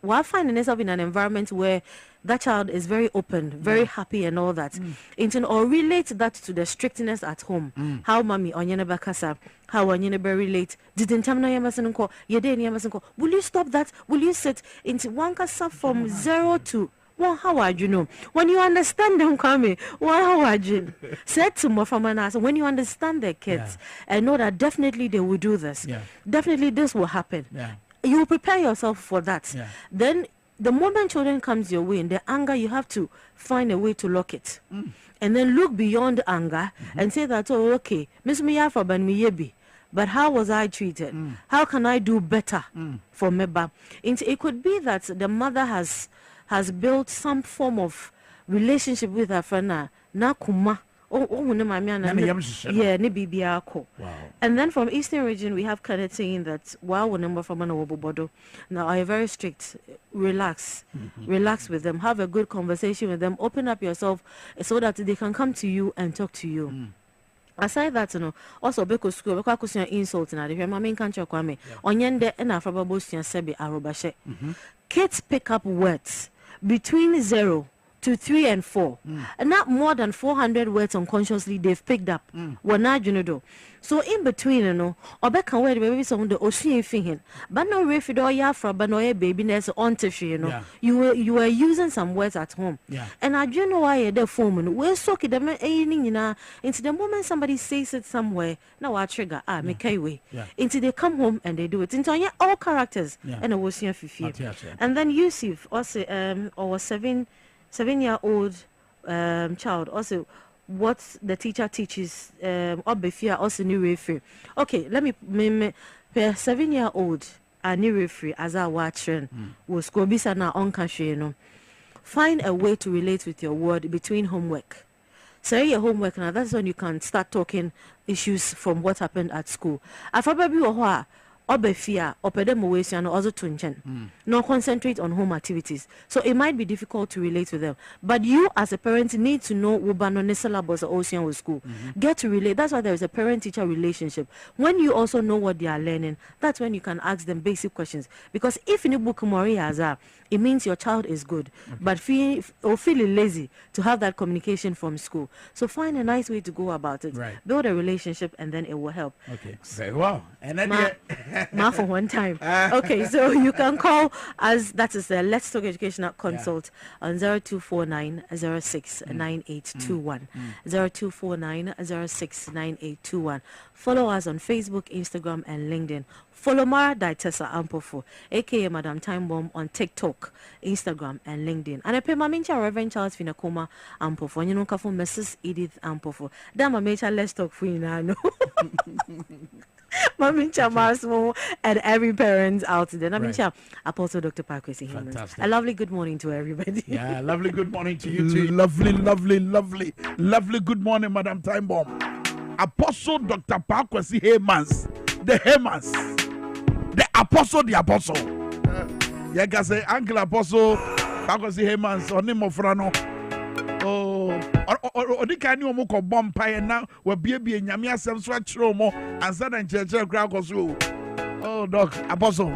we're finding ourselves in an environment where that child is very open, very happy and all that. Or relate that to the strictness at home. How mommy onyene bakasa, how onyene be relate. Didn't tamna yamasenko, yede ni yamasenko. Will you stop that? Will you sit into one kasa from 0 to well, how are you know? When you understand them coming, well, how are you? Said to more from an answer. When you understand their kids and know that definitely they will do this, definitely this will happen. You will prepare yourself for that. Then the moment children comes your way in the anger, you have to find a way to lock it. And then look beyond anger and say that, oh, okay, Miss Miyafa ban mi yebi. but how was I treated? How can I do better for Meba? It could be that the mother has built some form of relationship with her friend na kuma. Yeah, and then from Eastern region we have kind of saying that wow, number from Bodo. Now are very strict. Relax with them. Have a good conversation with them. Open up yourself so that they can come to you and talk to you. Aside that, also because school, because insult na the Kwame Minkah Kwame. Onyende na afababo sebi arobashe. Kids pick up words between 0 to 3 and 4, and not more than 400 words unconsciously they've picked up. So in between, Obeka word baby some the ocean thing, but no refido yafra, but no baby ness on tissue, you were using some words at home, and I do know why the phone we're soaking them into the moment somebody says it somewhere. Now I trigger make way into they come home and they do it into all characters and a ocean and then Yusuf also or 7-year-old child also what the teacher teaches obefia also new referee. Okay, let me 7-year-old a new referee as I watching was go bisa na onka find a way to relate with your word between homework. Say your homework now, that's when you can start talking issues from what happened at school. Afababi obefia opedemowesi and also tunchen. No concentrate on home activities. So it might be difficult to relate with them. But you as a parent need to know ubano syllabus or ocean with school. Get to relate. That's why there is a parent-teacher relationship. When you also know what they are learning, that's when you can ask them basic questions. Because if in a book it means your child is good, but feeling lazy to have that communication from school. So find a nice way to go about it.
Right.
Build a relationship and then it will help.
Okay, very well. And then
for one time. Okay, so you can call us, that is the Let's Talk Educational Consult on 0249 069821. 0249 069821. Follow us on Facebook, Instagram, and LinkedIn. Follow Mara Daitesa Ampofo, aka Madam Time Bomb, on TikTok, Instagram, and LinkedIn. And I pay my mincha Reverend Charles Finakoma Ampofo. And you know, for Mrs. Edith Ampofo. Dama Mecha, let's talk for you now. Mamincha Masmo and every parent out there. Mamincha Apostle Dr. Parkwesi Humans. A lovely good morning to everybody.
Yeah, lovely good morning to you too. Lovely good morning, Madam Time Bomb. Apostle Dr. Parkwesi Humans. The Humans. The Apostle. Yeah, can say Uncle Apostle Parkwesi Humans on him of Rano. Oh, or the kind of moko bomb pie now will be Nyamia some swatch romo and sudden church crowd. Oh, Doc Apostle.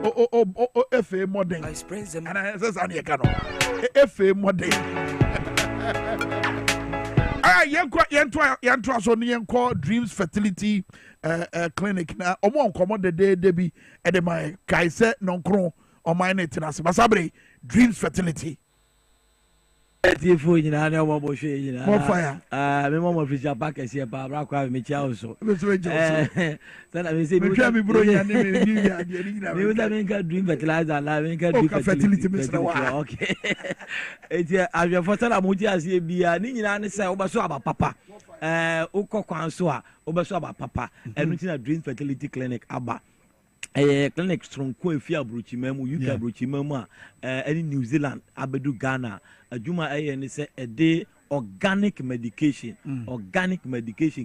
Oh, F.A. Modern. I sprain them and I says, F.A. Modern. Yantra so near called Dreams Fertility Clinic. Now, Omon command the day, Debbie, and my Kaiser non cron or my net in Masabre Dreams Fertility.
More fire. Me mama fisher back as here, Barbara Kwame Minkah also. Then I say, me try me bro, ya me dream fertilizer, dream fertility. Okay. It's here. As your first time, Amuti as ye be a nina and say, Obaso about papa. Oko Kwansoa, Obaso about papa, and routine a dream fertility clinic, Abba. Clinic strong Quefia Bruchimemu, UK Bruchimema, any New Zealand, Abedu Ghana, Juma and say a day organic medication,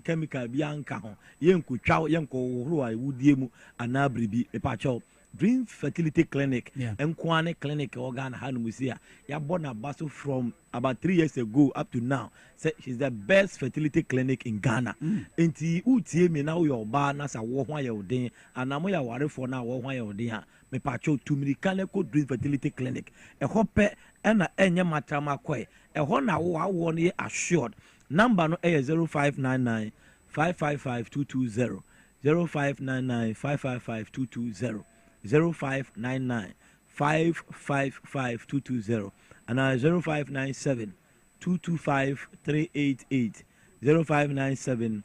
chemical bianca, Yanku Chow, Yanko, Rua, Woodiemu, and Abribi, a patcho. Dream Fertility Clinic and Kwane Clinic organ Hanumusia. Ya born a battle from about 3 years ago up to now. Say she's the best fertility clinic in Ghana. Enti utie me now your bar nasa wo hwan ye odin anamo ya ware for now wo hwan ye odin ha me pacho to Mechanical Dream Fertility Clinic. E hope na enye matrama kwe. E ho na wo ne assured. Number no 0599 555 220 0599 555 220 0599 555 220 and 0597 225 388 0597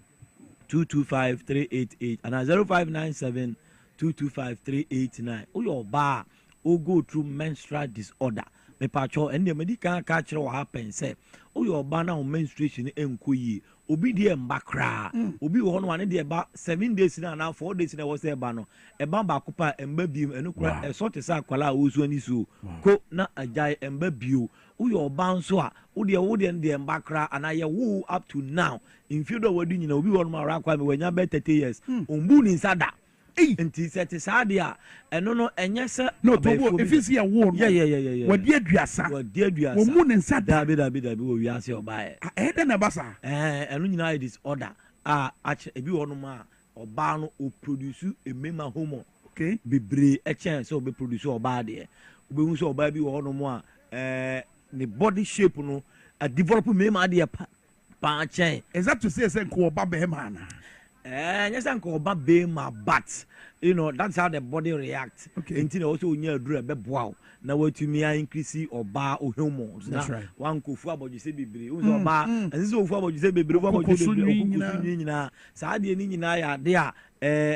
225 388 and 0597 225 389. Your bar will go through menstrual disorder. Me pacho and the medical catcher will happen say, oh your bar now menstruation enquire obi de mbakra obi wo no ane de ba 7 days na 4 days na wo se ba no eba ba kopa emba biom enu kura eso te sa kwala ozu ani so ko na ajai emba bio uyo oba nso a wo de mbakra ana ye wo up to now in field of wadu nyina obi wo no ma ra kwa me wanya be 30 years ombu ni nsada nti sete saade a eno no enye se
no to if is here wo
yeah
wadi aduasa wo mu ne nsada
dabi wo wiase oba
de na basa
eno nyina disorder ache ebi wo no ma oba no o produce emema hormone
okay
bebre echen so be produce oba de obe hu so oba bi wo no mo a ne body shape no a develop mema de pa chen
is that to say ko oba be ma na
yes, uncle Babe, my but you know that's how the body reacts.
Okay.
Until also near do a wow. Now what to me increase or bar or hormones.
That's right.
One could for about you say baby, bar and this is over you say baby over you. Sadi Nina there.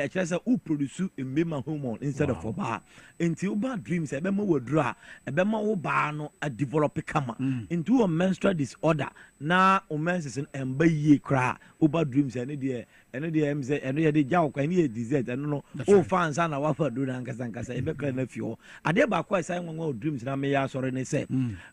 Chesa who produce a mema hormone instead of bar. Until bad dreams, a bema will draw, a bema will bar no a develop kama into a menstrual disorder. Now, o menses and bay cry, over dreams and idea, and idea, and the joke, and the desert, and no, oh, fans and our wafer do Nankasa, a becker nephew. I dare by quite saying one dreams, and I may ask or any say.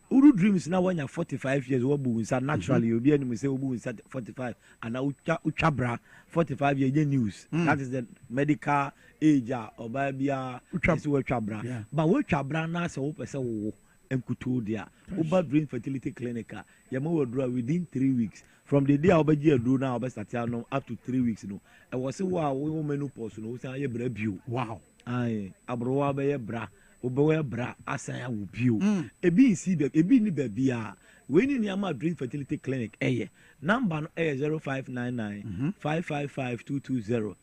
Uru dreams now when you're 45 years old, naturally you'll be able to say 45, and now Uchabra 45 year news. That is the medical age or baby, Uchabra. But Uchabra now so open Enkutu dia Uber Dream Fertility Clinic Yama will draw within 3 weeks from the day I will do now start up to 3 weeks no I was a wow woman who post no say ye bra bio
wow
ai abrowa be bra obewe bra asan ya wo bio ebi si be ebi ni ba bia we ni Yama Dream Fertility Clinic number no 0599 555 220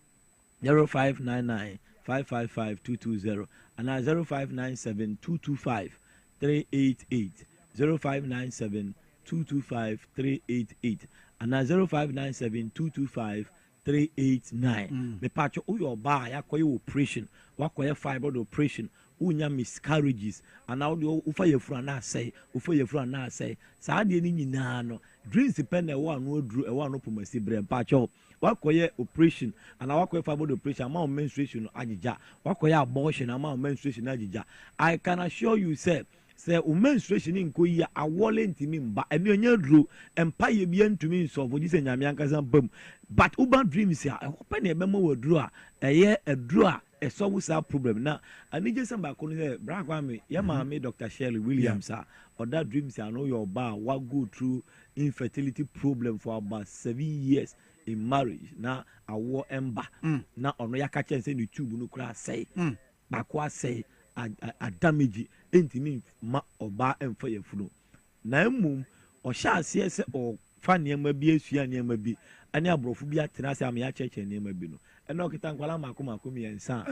0599 555 220 and 0597 225 388 0597 225 388 and 0597 225 389 me patch your bar yakoye operation wakoye fibroid operation unya miscarriages and now ufa yefru na say saa de ni nyina no dreams depend e one no dru e one no pomasi bre patch wakoye operation and wakoye fibroid operation amount menstruation agija wakoye abortion amount menstruation agija I can assure you say o menstruation nko yi awole ntimi mba ene onya duro empire bia ntumi nso for dise nyame ankasa bam but urban dreams ya open e bema waduro a eye eduro a eso wusa problem na anije samba ko no bra Kwame ya maame Dr. Shirley Williams or that dreams ya know your bar wa go through infertility problem for about 7 years in marriage na awo emba na ono ya ka chen say the tube no kura say bakwa say a damage entimi ma oba emfa yefunu na emum o sha ase se o fa niam bi asua niam bi ani abrofo bi atena se am ya cheche niam bi no ena okita nkwala makoma yensa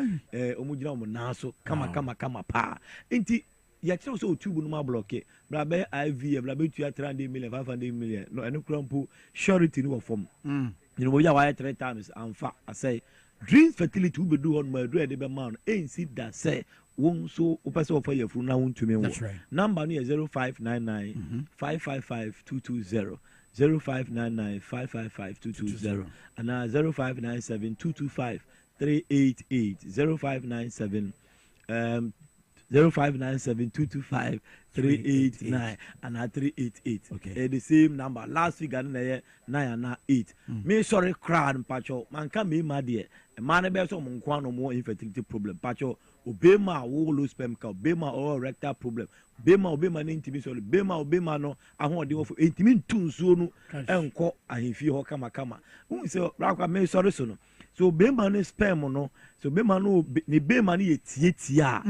omugina omo naso kama pa enti ya kire so tube no ma block bra be IV bra be tu 300 million 500 million no eno krampo surety no form you know we ya 3 times amfa I say dreams fertility we do on my do de be man ain't that say won so opese offer your fru na won to me wo number no 0599 555 220 0599 555 220 and 0597 225 388 0597 0597 225 389 and 388 okay the same number last week and 998 me sorry crowd pacho man can me mad there man be so mon kwa no more infertility problem pacho obema wo low sperm count obema or rectal problem obema na intimi so obema no ahode wo intimi ntunsuo no enko ahemfie ho kama who say rakwa me sorry so no so obema no sperm no so obema no ne bema no yetietia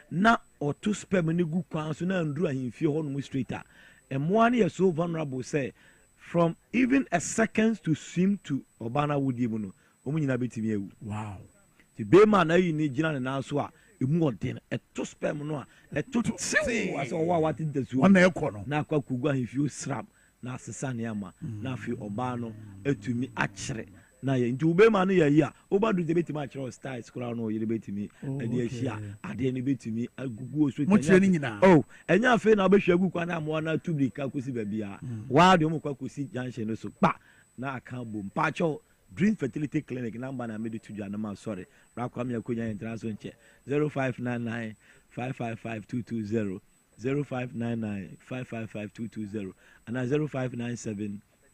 na oto sperm ne gu kwan so na nduru ahemfie ho no straighter emoa no so vulnerable say from even a seconds to swim to obana wudi mu no omunyina betimi ewu
wow
the bema na yi ni gina na so a emu odin eto sperm no a eto tiw as owa wati desu
ona ekọ no
na akwa kugu ahemfie srap na asesa ne ama na afi oba no etumi akire na ye nti ubema no ye yi a obadu de betimi akire styles kura no ye betimi ade ahia ade ne betimi agugu oso
tanya
oh enya afi na obehwa agu kwa na mo na tubri ka kosi babia wa de mo kwa kosi junction no so pa na aka boom pacho Dream Fertility Clinic number na made to Janama sorry Rakwame Akunya international check 0599 555220 0599-555-220 and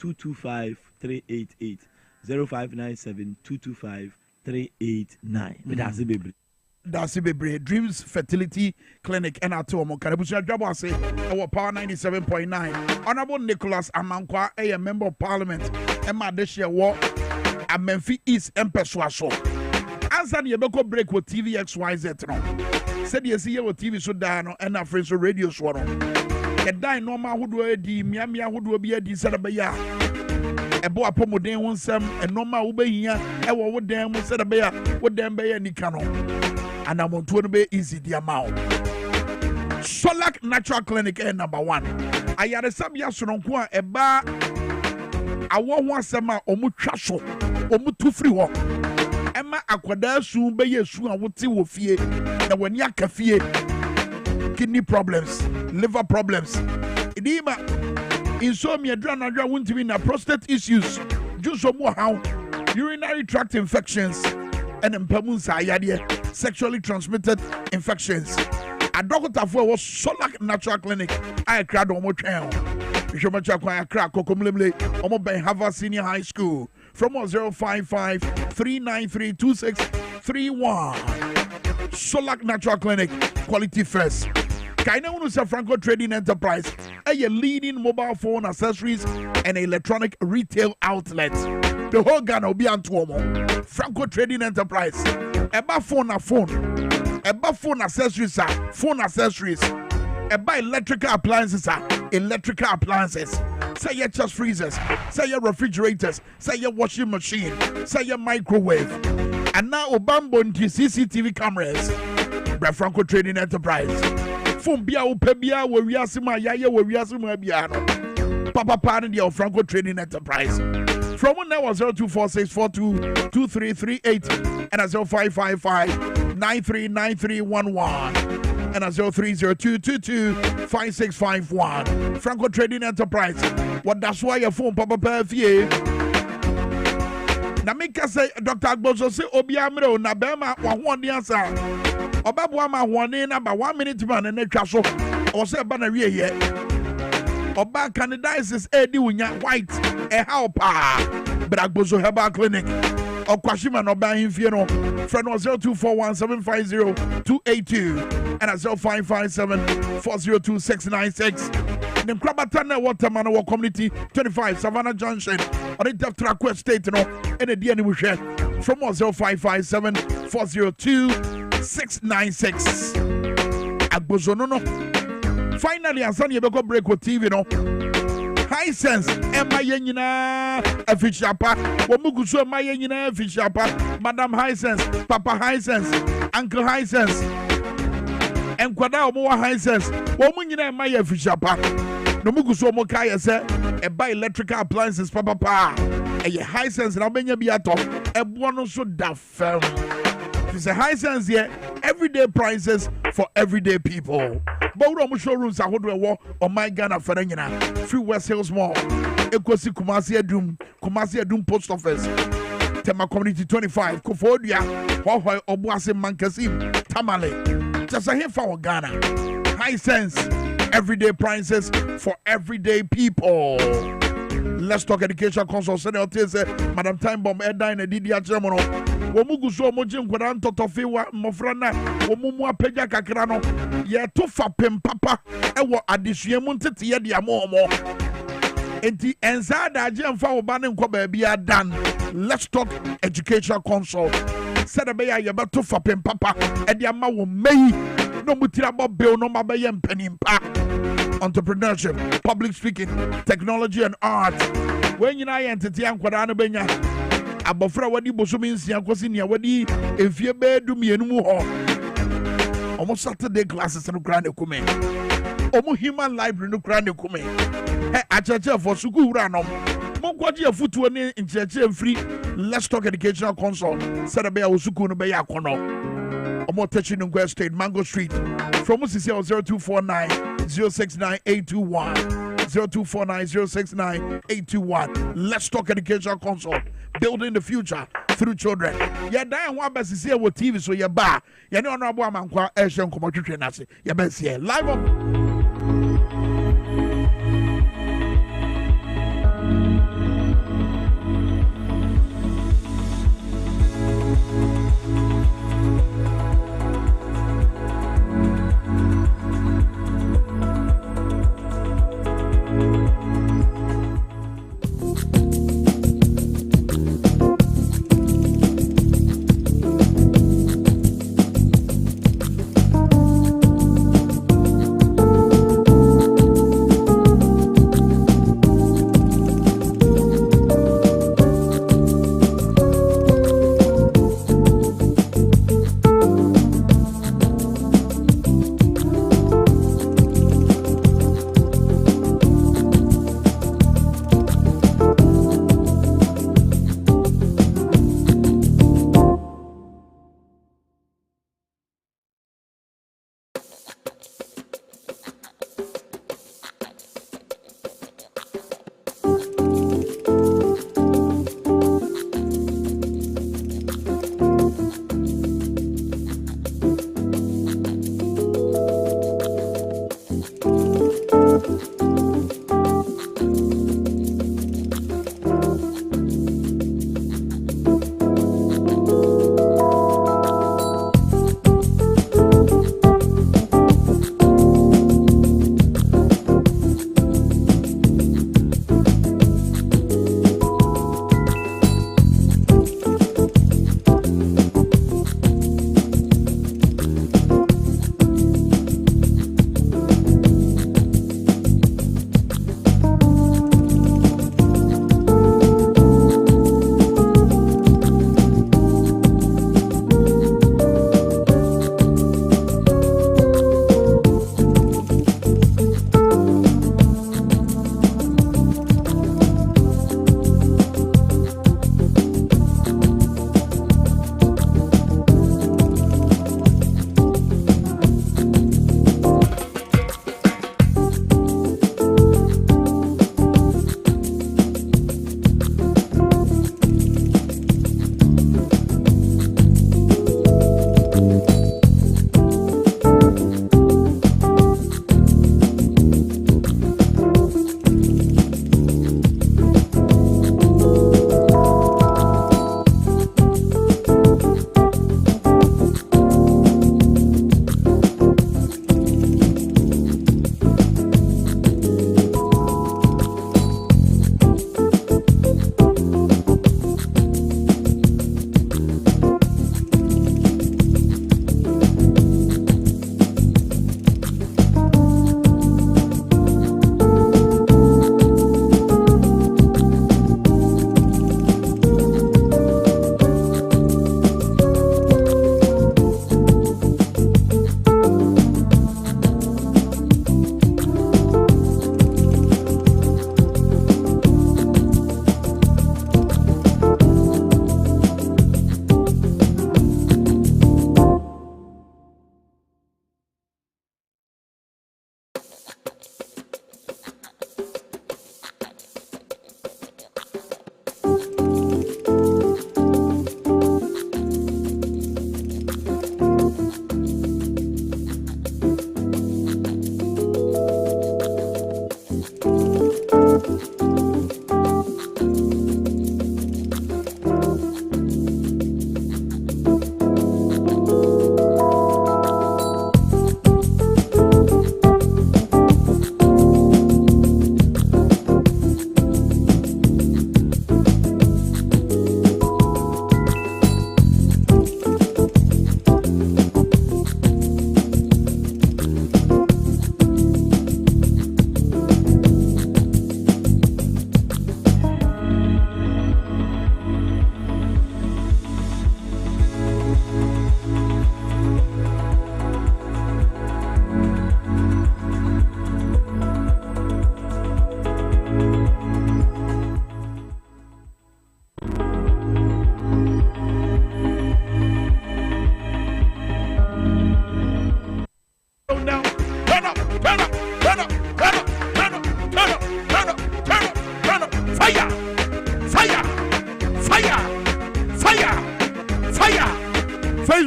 0597-225-388 0597-225-389.
That's it, Dreams Fertility Clinic and at home. Karabusa DwaboAse, our Power 97.9. Honorable Nicholas Amankwa, a member of Parliament, Emma Deshia War, a Memphis East Empeswaso. Answer the Ebeko break with TVXYZ. Said you see your TV so down and a friends radio swallow. A die normal who do a di Miami who do be a disabaya. A boy pomodin one some and normal ube here. I would damn said a bear, would damn be any cano. And I want to be easy the amount. Solak Natural Clinic number 1. I had a sub yasunonqua a bar. I want one summer omu trasho omu two free walk. Emma akwada soon be yesu and what will fear. Now when ya kafie kidney problems, liver problems, edema, insomnia, drana, won't be na prostate issues, juice or more how urinary tract infections, and empamunsa yadia, sexually transmitted infections. A doctor for was Solak Natural Clinic. I cried on my channel. Bishop Chakwa crack Kokomlimle, Omo Ben Hava Senior High School. From 055-393-2631. Solak Natural Clinic, quality first. Kaina Unusa Franco Trading Enterprise, a leading mobile phone accessories and electronic retail outlet. The whole Ghana will be on Tuomo. Franco Trading Enterprise, Eba phone accessories, phone accessories, Eba electrical appliances, Say your chest freezers, say your refrigerators, say your washing machine, say your microwave. And now Obambo into CCTV cameras. By Franco Trading Enterprise. Phone bia upebia where we are sima yaya where we are sima biano. Papa Party of Franco Trading Enterprise. From 0246422338 and 0555-939311 and 0302225651. Franco Trading Enterprise. What that's why your phone Papa Perfie. Na make say Dr. Agboso say obiamre na bema wa one answer. Obabu ama one number 1 minute man and etwa so. O say ba na wie here. Oba candidiasis edi wunya white e help but Agboso Herbal Clinic. Okwashima no ba himfie no. Friend 0241750282 and 0557402696. The Krabatana Waterman Community 25 Savannah Junction on the Depth Track State no and the DNA we share from 0557402696. Agboso no. Finally, Ansani Ebeko break with TV no. High sense, Emma Yenina, a fish apa, Womuguso Mayena, fish apa, Madam High sense, Papa High sense, Uncle High sense, and Quada more High sense, Womunina Maya fish apa. No Muguso Mokaya said, a buy electrical appliances, Papa, a high sense, and Albania Biato, a one so da firm. It's a high sense here, everyday prices for everyday people. Bawro showrooms are holding a war on my Ghana Ferengina, Free West Hills Mall, Ekosi Kumasi Adum Post Office, Tema Community 25, Kofodia, Hohoi Obuase Mankasim, Tamale. Just a here for Ghana. High sense, everyday prices for everyday people. Let's talk education consultancy. Madam Time Bomb Edda in a Didia Germano. Womuguso Mojim Guadan Totofiwa Mofrana, Womumua Peja Kakrano, Ye Tofa Pem Papa, Ewa Adishiamunti Tia Momo. Enti Enzada Jam Faw Banin Kobe Bia Dan. Let's talk education consult. Sedabaya Yabato for Pem Papa, Ediama will May. No Mutiraba Bill, no Mabayam Penimpa. Entrepreneurship, public speaking, technology and art. When you are entity and Quadana Benya, Abofra Wadi Bosumin Siankosinia Wadi, if you bear do me and more. Almost Saturday classes and Ukraine Kume. Almost human library in Ukraine Kume. A church for Suku Ranum. Mokwaji a foot in church and free. Let's talk educational consult. Sadabea Usuku no Beya Kono. Omo touching in State, Mango Street. From 0249 069821 0249069821. Let's talk education consult. Building the future through children. Yeah, Diane Wabas is here with TV, so you're bar. You know, no one man quite Asian commodity nasi. You're best here. Live on.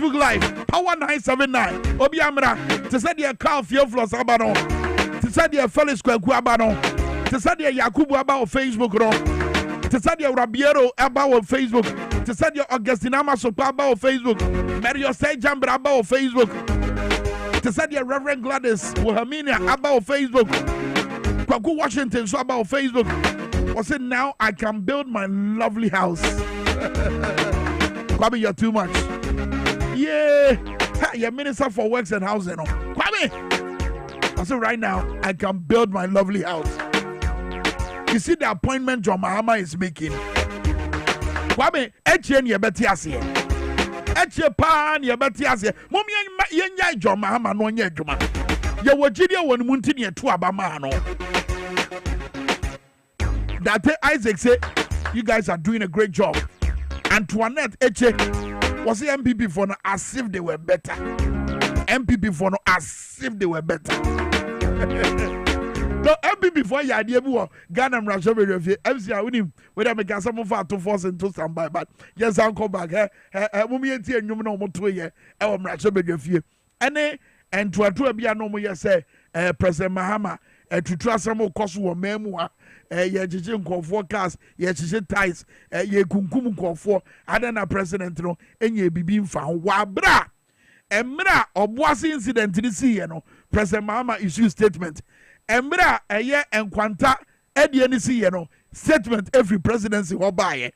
Facebook Live, Power 979. Obi Amra, to say the Carl Fioflos Abano, to say the Felix Kwakuabano, to say the Yakubu about Facebook, to say the Rabiero about Facebook, to say the Augustina Masopa about Facebook, Mario Sejambra about Facebook, to say the Reverend Gladys Wilhelmina about Facebook, Kwaku Washington so about Facebook. I said, now I can build my lovely house. Kwame, you're too much. Yeah, you're Minister for Works and Housing. Kwame, I said, right now I can build my lovely house. You see the appointment John Mahama is making. Kwame, Etienne Yabetiasie. Etienne Pan Yabetiasie. Mommy, Yenya John Mahama no nye Juma. You were Gideon when Muntini to Abamano. That Isaac said, you guys are doing a great job. Antoinette Eche was the MPP for no as if they were better. MPP for no as if they were better. No, MPP for your idea, Ghana and Russia, MC, with him, whether I can some far to force into somebody, but yes, I'll come back. Mummy and you know, more 2 years, our Russia, and to be a normal, yes, President Mahama, to trust some more cost or memoir. Ye jijin ko forecast ye jijin ties ye kunkum ko for adana president no enye bibi mfa wa bra emra oboase incident ni see ye no President Mahama issue statement emra eye enkwanta edie ni see ye no statement every presidency ho ba ye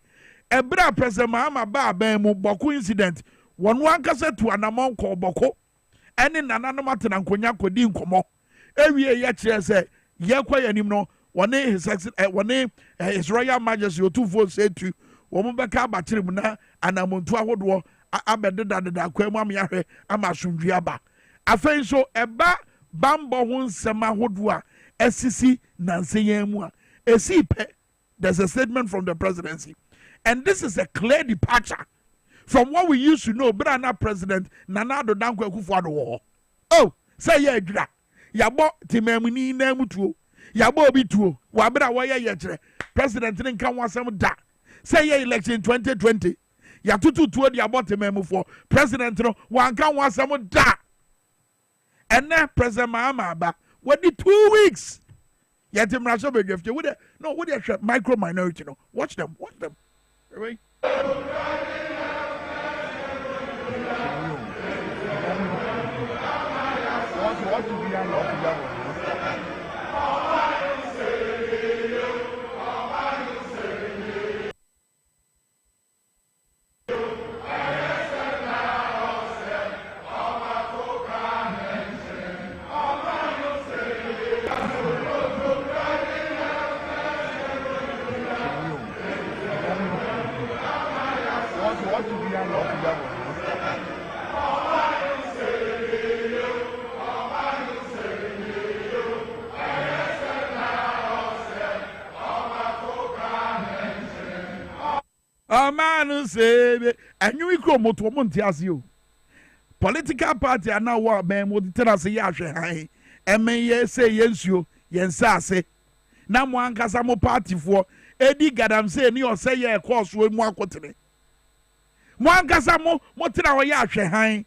emra President Mahama ba ban mu boko incident won wan kase to anamon ko boko ene nananom atena nkonya kodi nkomo ewie ye kire se ye kwa yanim no his Royal Majesty or 2 votes say to Womubaka Batrimuna and Amontua Woodwar Abedda Kwamam Yahre Amashundiaba. I find so eba Bambo Hun Sama Woodwa SCC Nanseyemua. A CP, there's a statement from the presidency. And this is a clear departure from what we used to know. Brana President Nanado Dankwe Kufuado war. Oh, say ye gra. Yabo Timemini Nemutu. Yabo bitu wabra waya yechre president nka wasem da say ye election 2020 ya tutu tuo di abote memu for president no wanka wasem da ene president Mahama ba wadi 2 weeks yet mrasho begefte with no with the micro minority no watch them right? Man say and you go moto montiasio political party are now what man would tell us ya hwe han me say yensuo yensase na mo ankasa mo party for edi gadam say ni o say ye course we mu akotene mo ankasa mo tena wo ya hwe han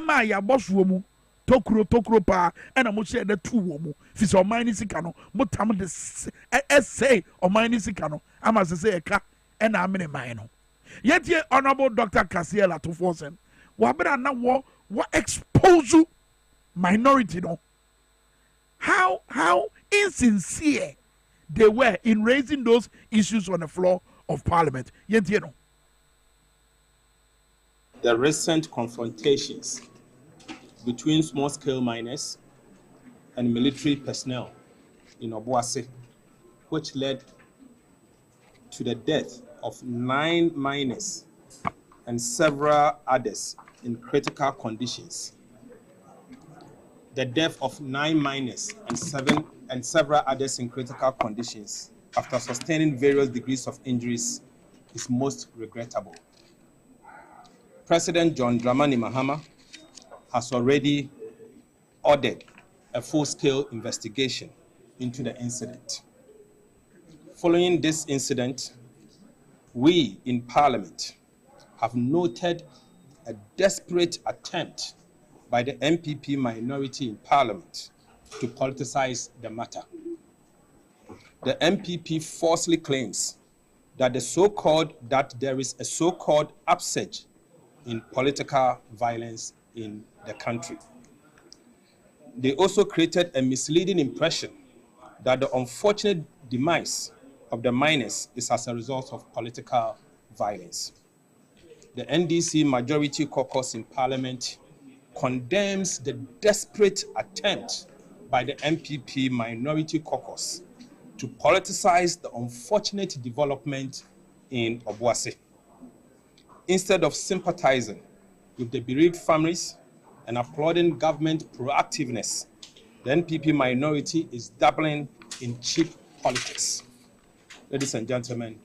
ma ya bosuo mu tokuro pa na mo share the two wo mu fi so man ni sika no mo tam de say o man ni sika no ama say e ka na amene man no yet ye honorable Dr. Kasiela to forsen wabra na wo expose minority no how insincere they were in raising those issues on the floor of Parliament. Yet you know
the recent confrontations between small-scale miners and military personnel in DwaboAse, which led to the death of 9 miners and several others in critical conditions. The death of 9 miners and several others in critical conditions after sustaining various degrees of injuries is most regrettable. President John Dramani Mahama has already ordered a full-scale investigation into the incident. Following this incident, we in Parliament have noted a desperate attempt by the MPP minority in Parliament to politicize the matter. The MPP falsely claims that there is a so-called upsurge in political violence in the country. They also created a misleading impression that the unfortunate demise of the miners is as a result of political violence. The NDC Majority Caucus in Parliament condemns the desperate attempt by the MPP Minority Caucus to politicize the unfortunate development in DwaboAse. Instead of sympathizing with the bereaved families and applauding government proactiveness, the NPP minority is dabbling in cheap politics. Ladies and gentlemen,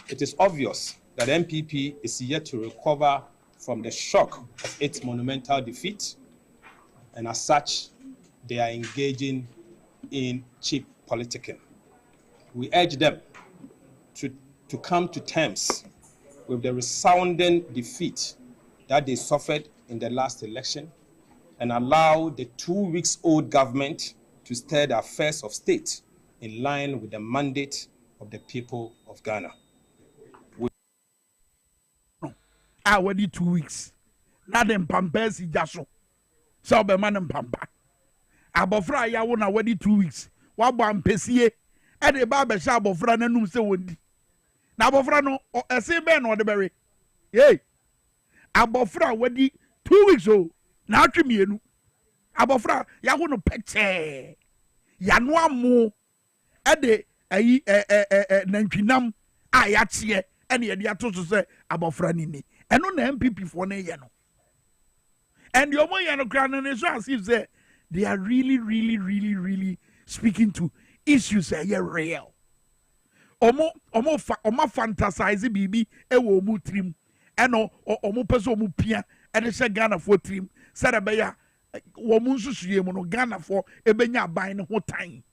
it is obvious that NPP is yet to recover from the shock of its monumental defeat, and as such, they are engaging in cheap politicking. We urge them to come to terms with the resounding defeat that they suffered in the last election and allow the 2-week-old government to steer the affairs of state in line with the mandate of the people of Ghana.
Already 2 weeks. Now them pampers jaso. So be man pampa. Abofra ya won already 2 weeks. Wa bo ampesie. E de ba be sha abofra nanum se wondi. Na abofra no ese be no de bere. Hey. Abofra already 2 weeks o. Na atwemienu. Abofra ya wo no peche. Ya no amu. E de ayi nantwinam a ya tie ene ye de atoso se abofra nini. Eno na MPP for ne ye no. And the Omoyano Grand is as if they are really speaking to issues that are real. Omo fantasize bibi ewo mu trim. Eno omo peso omo pia ene se Ghana for trim. Sada beya wo mu nsusuye mu no Ghana for ebenya aban ne ho tan.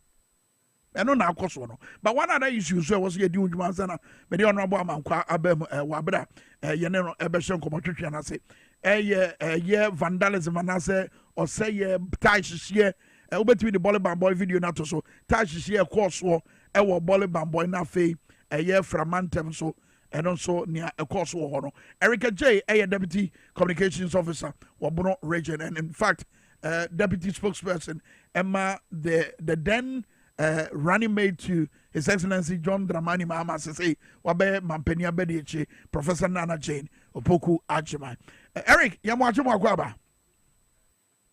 Eno na akoso no. But one other issue so was ye di unjuma sana. Me the honorable amankwa abem wabra ye ne no ebehye nkomotwetwe na se. Yeah, vandalism and I say or say yeah Tash here obetimi the Bollywood boy video na to so Tash here course war Bollywood boy na fe yeah framantem so and also near a course war no Erica J deputy communications officer Wabono region, and in fact deputy spokesperson Emma the then running mate to His Excellency John Dramani Mahama say wabe mampenia bedeche Professor Nana Jane Opoku Ajimai. Eric, yamwacho mwakwaba.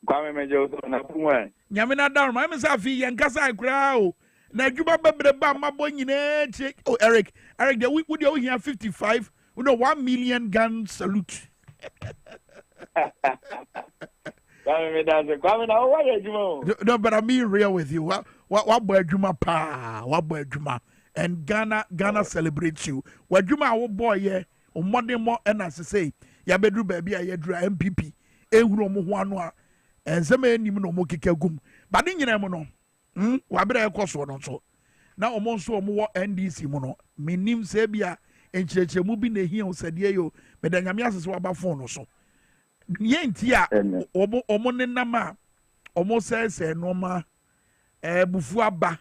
Kwame mejo na kumwe.
Nyamina down, my msafi yankasa ikrao. Na juba bebreba mabo nyine che. Oh Eric, the week would you here 55, we know 1 million gun salute.
Kwame na what you
No, but I'm being real with you. What boy juma pa, what boy juma, and Ghana celebrates you. What juma our boy yeah, on Monday more and as I say. Ya bedru baby ya dra MPP ehuru mo ho ano a ensem enim no mo keka gum ba de nyina mo no wa bere ekoso no so na omo nso omo wo NDC mo no minim se bia enchireche mu bi na ehia osade yo me da nyame asese wa ba phone no so ye nti a omo ne nam a omo se no ma bufu aba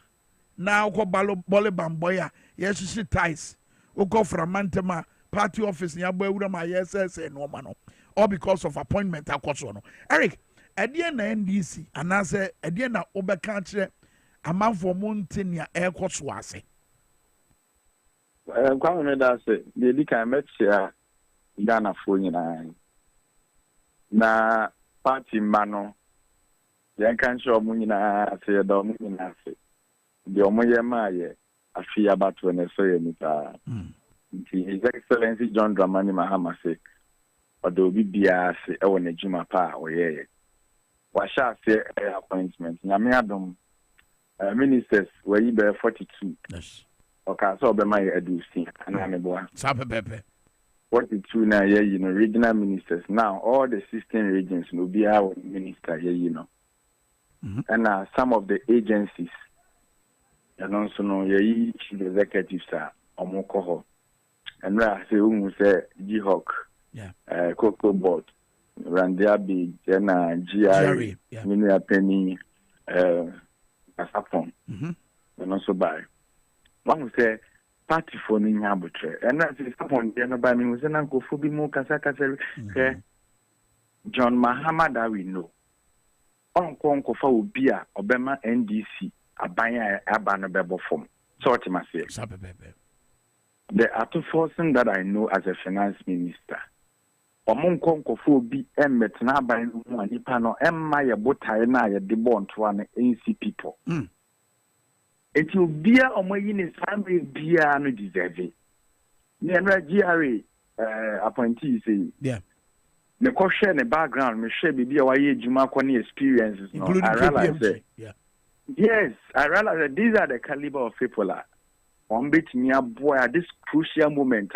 na ko bole bamboy a ye hyehyɛ ties uko framantema party office ni abo ewura ma yes no ma no all because of appointment akoso no Eric edie na NDC anase edie na obeka kire amanfo mo ntenia ekoso ase
Kwame me da se de di kan metia Ghana fo nyina na party mano yan kan sho mo nyina ase do mo nyina ase de omo ye ma ye afia bato ne so ye nipa His Excellency John Dramani Mahama say, although BBA say, I want a Juma pa or ye. What shall say appointment? Yamiadum ministers were you 42.
Yes.
Okay, so be my education and I'm a boy. 42 now, yeah, regional ministers. Now, all the 16 regions will be our minister, and some of the agencies, and also no, chief executives are Omokoho. And I say, say, G-Hawk, Cocoa Board, Randiabi, Jenna, GRE, Minia Penny, Asapon, and also by. One would say, party for Ninyabutre, and that's upon Jenna by me was an uncle for Bimo Kasaka, John Mahama that we know. Uncle for Bia, Obama NDC, Abaya Abanabebo form. Sort of say. The other person that I know as a finance minister. Among Conco be emmet na by one nipano emma ya bota na ya de bon to an NC people. It will be a in family be no deserve. Near GRA appointee say, yeah. The question the background, me share be a way Juma Kwani experiences.
Including
I realize that.
Yeah.
Yes, I realize that these are the caliber of people that one bit near boy at this crucial moment.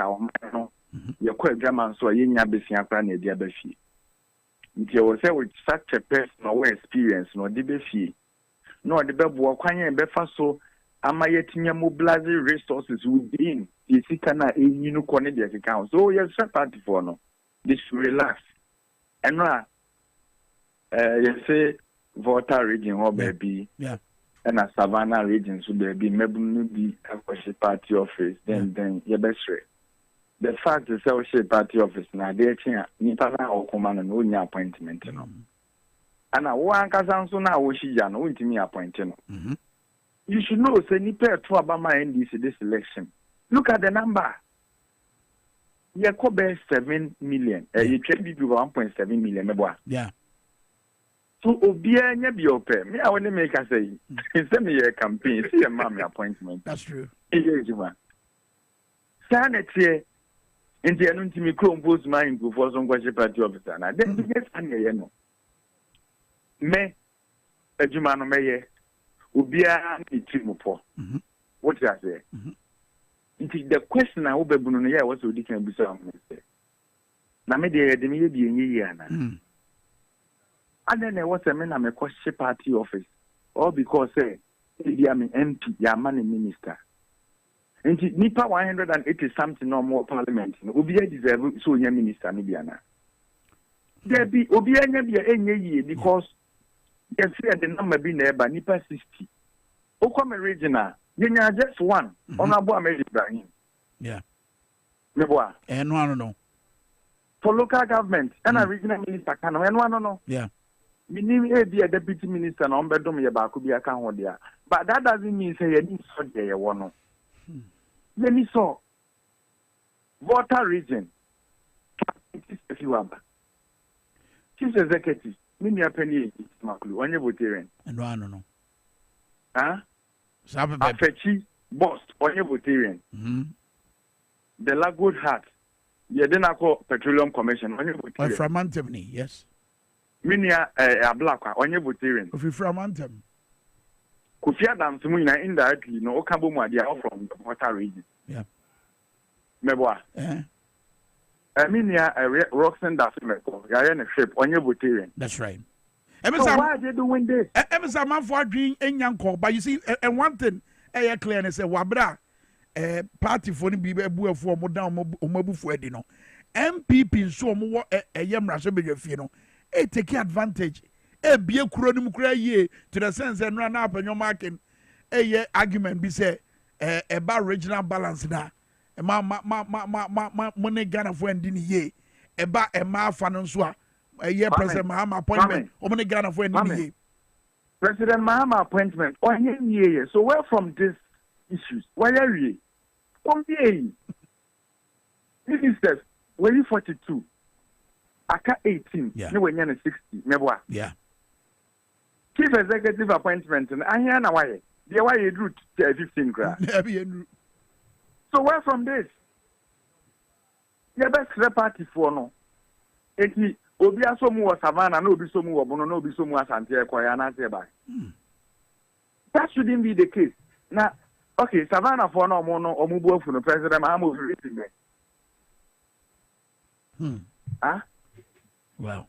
You're quite German, so you never see a plan in the other fee. If you will say with such a person or experience, no DBFE, no the Bebo, Kwanya and Befaso, am I yet near mobilizing resources within the Sikana in Unicorn account? So, yes, party for no. This relax. And now, you say, Volta region, or baby,
yeah,
and a Savannah region, so baby, maybe a party office, then your best rate. The fact is, I party office now, they're Nipana or command and only appointment. And I want Kazanso now, which is an only me appointing. You should know, say, Nipa to Obama NDC this election. Look at the number. You could be 7 million. You trade people 1.7 million.
Yeah.
So, Obia, be open. Me, I want to make a say, send me a campaign, see a mommy appointment.
That's true.
Sanity. And the anonymity compose mind before some question party officer. Now, then, yes, and no. Me, a Jumano Maye, Ubia, Timopo. What did I say? It is the question I hope Bunuya was so different beside me. Now, maybe the may be in Yana. And then there was a man, I'm a question party office. All because, say, I'm an MP, you're money minister. And Nipa 180 something or more parliament. Obia deserve so your minister Nibiana. There be Obia be because you see the number being there by Nipa 60. Okome regional, you just one. Honorable Ibrahim.
Yeah.
Meboa.
And no.
For local government, and a regional minister can no.
Yeah.
Meaning be a deputy minister and on bedroom Yabaku be a can there. But that doesn't mean say you didn't so there one. Let me saw Volta region. If you want, chief executive, many a penny, Makulu, on your voterian.
And no.
Huh? Afechi, boss, on your voterian. The Lagoon Hat, the Denako Petroleum Commission, on your voterian.
From Anthony, yes.
Many a black on your voterian.
If you from Anthem.
Kufia dam to me indirectly, no Okabuma, they are from the Volta region.
Yeah.
Meboa. I mean, Roxanne Daffimeko, Guyana ship on your voterian.
That's right.
So why are they doing this?
Emerson man for dream in Yanko, but you see, and one thing, I clear and say, Wabra, party for the Bible for Modamu for Edino. MPP so more a yam Rashabino, take advantage. Be a chronim cry to the sense and run up and your marking a argument be say about regional balance now. Money Ghana for ending ye about a ma financial a year President Mahama appointment or money Ghana for ending ye.
President Mahama appointment or year. So where from these issues? Why are you? Ministers, were you 42? Aka 18, no when you're 60, never.
Yeah.
Chief executive appointment, and I hear now why. The why you drew 15 grand. So where from this? Your best party for no. Eti obi asomu wa Savannah, no obi somu wa Bono, no obi somu wa Santiago, Koyana Seba. That shouldn't be the case. Now, okay, Savannah for no mono or Mubu for the president, I'm written there. Huh?
Well.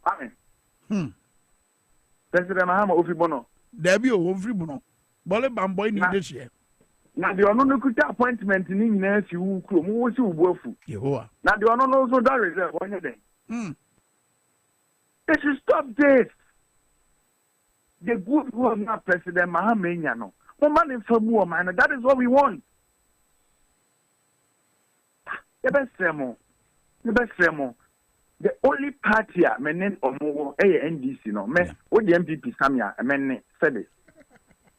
Amen. President Mahama Ofibono.
There be a Ofibono. Bole Bamboy need this year.
Now the ono could appointment in Nina si wu kuro mu wo si ubofu.
Yehoah.
Now the ono also that reserve one day. They should stop this. The good who are not President Mahamenya no. Man from woman, that is what we want. The best demo. The only party I mean or NDC no me what the MPP Samia I mean said it.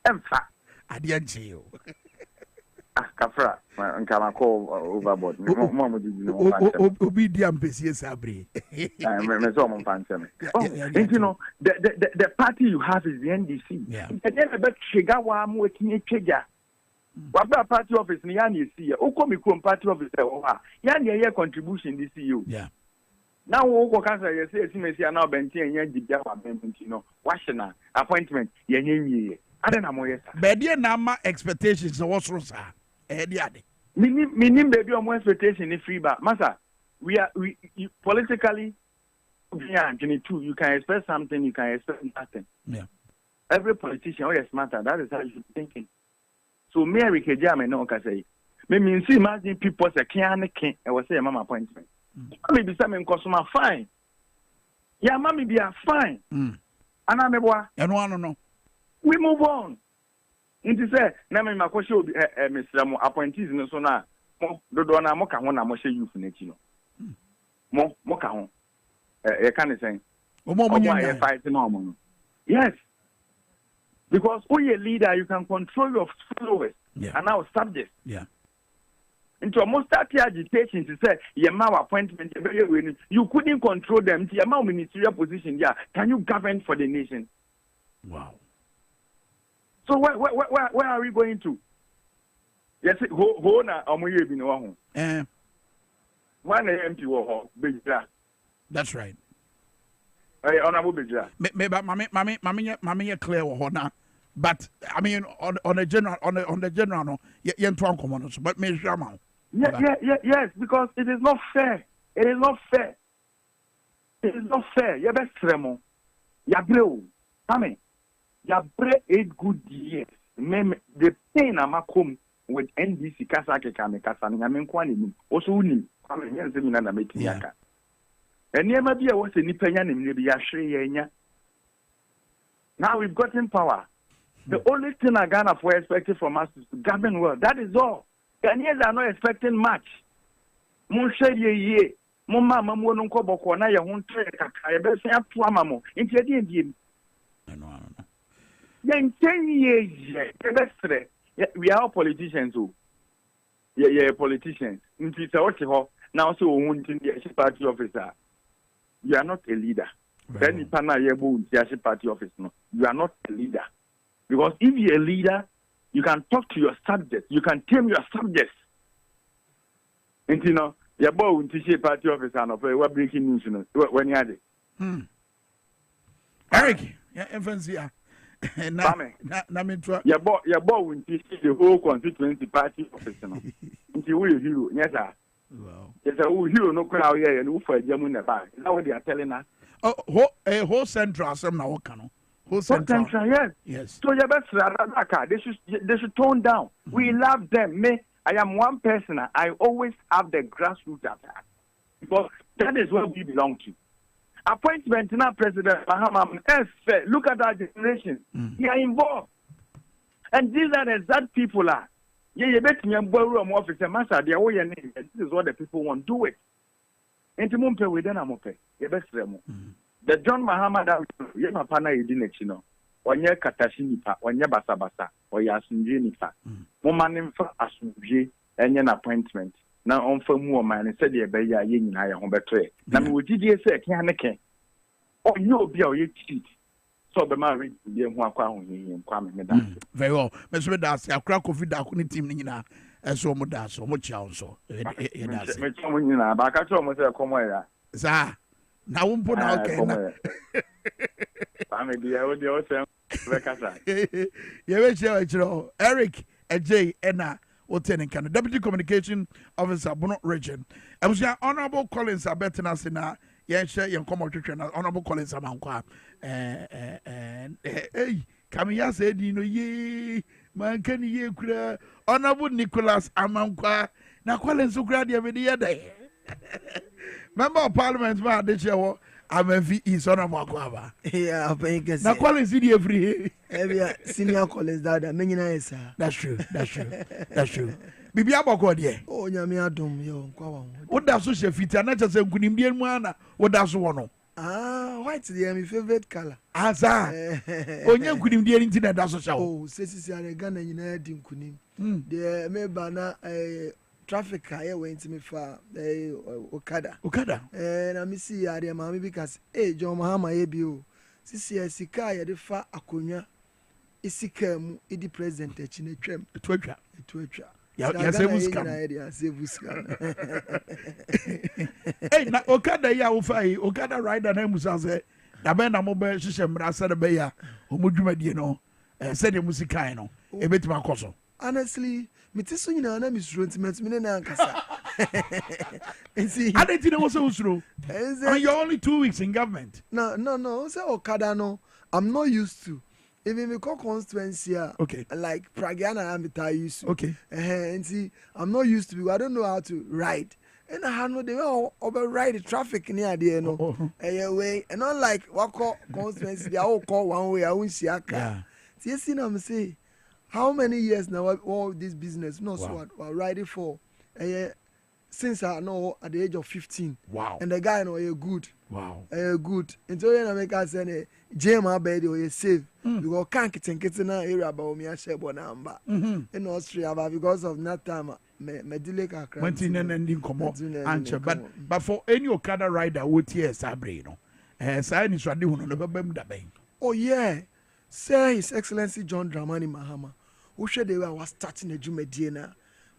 Emfa.
I didn't see you.
Kafra, and can I call overboard?
Obi Diampesi Sabri.
You know, the party you have is the NDC.
Yeah.
And then about Chigawa, I'm working in Chiga. What about party office? Niani see you. Okomi party office. Yani contribution this year.
Yeah.
Now, what can I say? It's now been 10 years. You know, washing appointment. I don't know.
But dear Nama expectations are also sir.
Minim baby on one expectation is free back. Masa, we politically you can expect something, you can expect nothing.
Yeah.
Every politician always matter. That is how you should be thinking. So Mary Kejame no can say. Me see imagine people say can't I was say mama appointment. Maybe some customer fine. Yeah, mommy be a fine. And I'm a
no.
We move on. Inti say na me makoshe obi Mr. Mo appointees no so na mo dodo na mo ka ho na mo hye youth na chi no mo ka ho e kan say
mo
nya fight no mo no. Yes, because we a leader, you can control your followers and our subjects.
Yeah.
Into almost start agitation to say your appointment you couldn't control them. Your ministerial position, can you govern for the nation?
Wow.
So where are we going to? Yes, ho na omoye bi no ho. One MP wo Bejira.
That's right.
Hey, honorable Bejira.
Mami clear wo na. But I mean on the general no ye nto ankomo no so but me hwa ma.
Yes, because it is not fair. It is not fair. It is not fair. You best tremo. Ya breu. Amen. Ya bre 8 good years. The pain amakom with NDC kasa na me nkwa ni also uni. Amen. Yense mi na meti aka. Eniema bia wo se nipa nya ne bi ya hwe ye nya. Now we've gotten power. The only thing I Ghana for expected from us is to govern well. That is all. Ghanaians are not expecting much. Mon share ye. Mon mama mo no nko boko na ye ho ntre kaka ye be se ato amamo. Nti e die.
No.
Then 10 years, we are all politicians. Yeah, politicians. Now, so we want the party officer. You are not a leader. Then you the party office. No, you are not a leader. Because if you're a leader, you can talk to your subjects. You can tame your subjects. And you know, your boy will teach party officer. No, we're breaking news. When you had it.
Eric, yeah, infancy.
Your boy will teach the whole constituency party office. Until we hero, yes, sir.
Wow.
Yes, a hero no crowd here and who for a German back. That's what they are telling us.
A whole central, some now, whole
central,
yes.
So your best they should tone down. We love them. I am one person. I always have the grassroots attack because that is where we belong to. Appointment now, President Mahama. Look at our generation. They are involved, and these are the exact people are. You bet me and borrow more officer, master. They are all your name. This is what the people want. Do it. And to mumpe with them, I'm okay. You best remo. The John Mahama that you have a partner you didn't know. When you're Katashinipa, when you're Basabasa, or you're Sunjinipa, Moman for Asunji and an appointment. Now on for more man and said the Baya Yin and I home betray. Now, would you say, Canake? Oh, you'll be our cheat. So the married the Kwame.
Very well. Mr. Das, a crack of the team Nina, and so much so much also. Sir, now won't put out. Eric, a J, Enna. Can Deputy Communication Officer, Bono Region. I was your Honorable Collins Abetina Sina, share your common Honorable Collins Amankwa. Hey, come here, said, you know, ye, man can ye kura honorable Nicholas Amankwa na kwale nso kura de me de member of parliament ma de chewo Amenfi is honorable Akwaba.
Yeah, I think
na kwale nsi de free
senior college that menyina is
that's true bibi aboko de
oh nyame adom yo nkwa wa
wo da so she fiti na che se nkunim de mu ana wo da so wo no
white is my favorite color.
Asa. Onye nkunim de nti na da so sha wo.
Oh, sesi are Ghana nyina di nkunim. De me ba na traffic aye went me fa Okada. Na me see are ma me because John Mahama ye bi o. Sisi sika ye de fa akonwa isika mu idi president echi na twam.
Etwa. Ya
say
buska.
Ya say buska.
Hey, na Okada ya wo fa yi, Okada rider na musa say da be na mo be hihye mra se de be ya. Omodwumadie no. Se de musika no. Ebetima koso.
Honestly, me tiso nyina na misuro ntimet me na ankasa. See,
I didn't know what's usro. And you're only 2 weeks in government.
No. Say Okada no. I'm not used to. Even me call constituency,
okay,
like Pragiana Amita used to.
Okay.
And see, I'm not used to because I don't know how to ride. And I have no they will override the traffic near there, no. Way. And not like what call constituency, they all call one way, I won't see a car. See, you see, I'm saying, how many years now all this business, no, so what we're riding for. Since I know at the age of 15.
Wow.
And the guy know you're good.
Wow.
Good. And so you make us say Jema bedi or you save. Because can't get in an area about me I share one number. In Austria, but because of that time me delay ka cry.
Went in and ending come answer. But for any Okada rider what here sabre no. Say ni swade hu no bebam da ben.
Oh yeah. Say His Excellency John Dramani Mahama. Who said they were starting a jumedie na.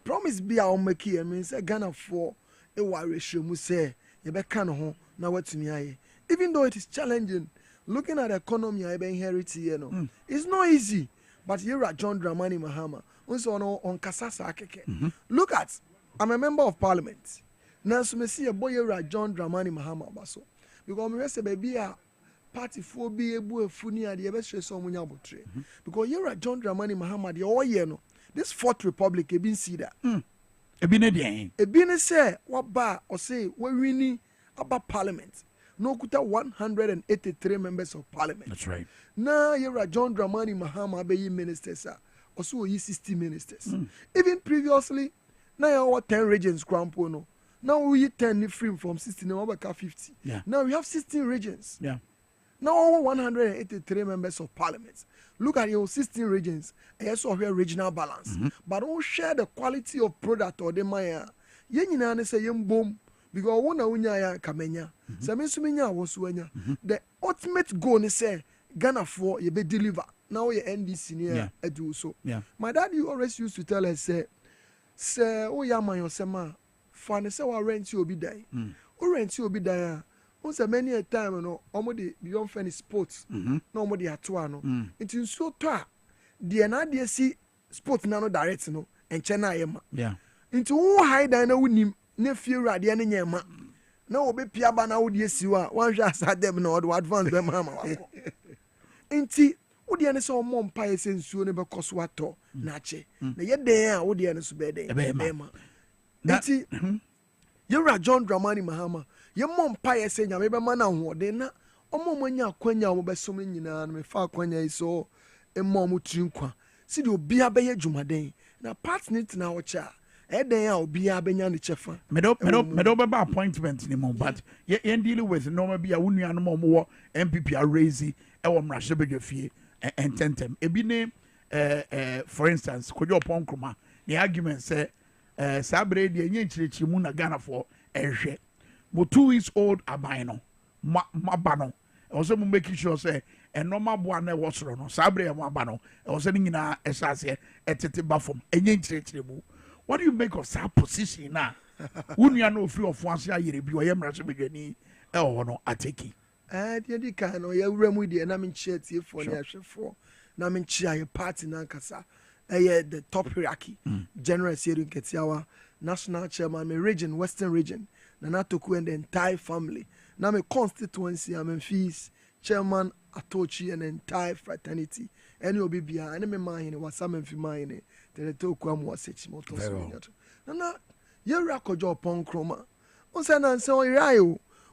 Promise be our make here means a Ghana for a ratio mu say you be kan ho na watumi aye. Even though it is challenging, looking at the economy I be inherit here no. It's not easy, but here at John Dramani Mahama also on kasasa akeke. Look at, I'm a member of parliament. Now so me see a boy here at John Dramani Mahama baso. Because me say baby a party for be able funi ade e be hwe so munya botre. Because here at John Dramani Mahama the all year no. This Fourth Republic, you been see that.
Ebi ne den.
Ebi ne say what ba or say we winning about parliament. No kuta 183 members of parliament.
That's right.
Now you're John Dramani Mahama be ministers also you 60 ministers. Even previously, now you 10 regions crampo no. Now we 10 free from 60 now we 50.
Yeah.
Now we have 16 regions.
Yeah.
Now 183 members of parliament. Look at your 16 regions. Yes, or your regional balance. But don't share the quality of product or the maya. Yenina say yem boom because one unya kamenya. Saminsumenya was wenya. The ultimate goal is say Ghana for you be deliver. Now your NDC near do so.
Yeah.
My dad you always used to tell us say oh ya man yosema fan say wa rent you obi die. O rent you obi die. Once many a time no omodi beyond funny sports no omodi atoa no nti nso to a de na de si sport na no direct no enche na yema nti wo hide na wonim na fiewura de na nyema na obe pia ba na wo de siwa wan hwa asadem na wo advance be mama wako nti wo de ne so mo mpa ese nsuo ne be koso ato na che na ye den a wo de ne so be den be ma nti yewura John Dramani Mahama ye mom pa ye se nyame be ma na hoɔden na ɔmo manya akwanya ɔmo besom nyinaa no me fa akwanya yi so emo ɔmo trinkwa si de obia be ye dwumaden na partner tina wo cha eden a obia benya ne chefa
me do be appointment ni mo but ye deal with no be a wunua no mo wo MPP a raise e wo mrahye bedwafie ententem ebi ne for instance kojo ponkroma the argument say sabre de enye nchirichi mu na Ghana for ehwe mo 2 weeks old aban no maba no also mo make sure say normal boa na wo soro no sabre mo aba no also ni nyina esase etete ba fom enye nchirichi mu. What do you make of that position now? Unya no free of once a year be o yem raso bedwani e ho no ateki
the kind o ya wura mu de na me nchia tie for na hwefo na me nchia ye party na nkasa the top hierarchy general Siedu Nketiawa national chairman me region western region na Natoku and the entire family na me constituency am fees Chairman Atochi and entire fraternity. Any obibia, any mine was some of mine. The Tokwam was such motos. Nana, you're a cojo upon chroma.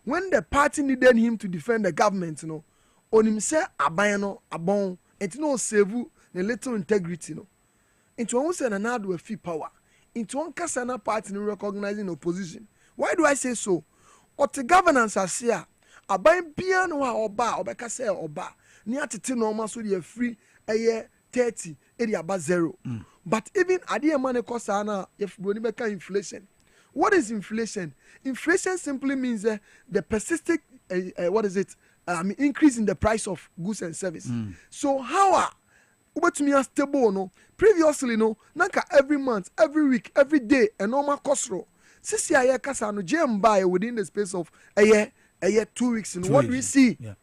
When the party needed him to defend the government, you know, on him say abayano, abon, and no save the little integrity, no. Into one say another with fee power. Into one kasana party in recognizing opposition. Why do I say so? Or the governance as here, abayin piano or bar or bekase or bar. Near to 10 normal so you free a year 30, area about 0. But even idea money cost if we make inflation. What is inflation? Inflation simply means the persistent increase in the price of goods and service. So how are we stable? No, previously no, nanka every month, every week, every day, a normal cost row. Since year kasano GM buy within the space of a year 2 weeks. And what do we see? Yeah.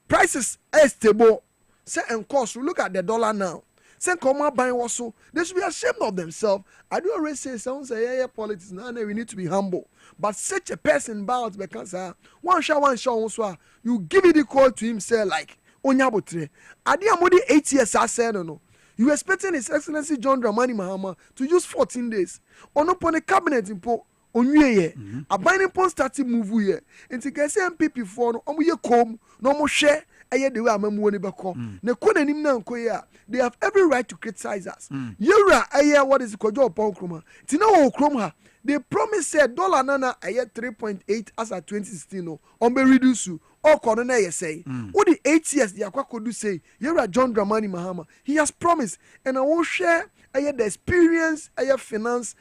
Prices are stable. Say and cost. Look at the dollar now. Say come buying also. They should be ashamed of themselves. I do always say someone say yeah politics now we need to be humble. But such a person bound because one shot also you give it the call to him say like onyabotre. Adi amodi 8 years I said no. You expecting His Excellency John Dramani Mahama to use 14 days. On upon a cabinet impo onye ye. A binding pon starting move here. And to get MPP for no ye come no more share. They have every right to criticize us. What is the they promised said dollar nana 3.8 as at 2016 on be reduce or corona say what the 8 years the could do say you're John Dramani Mahama he has promised and I will share the experience finance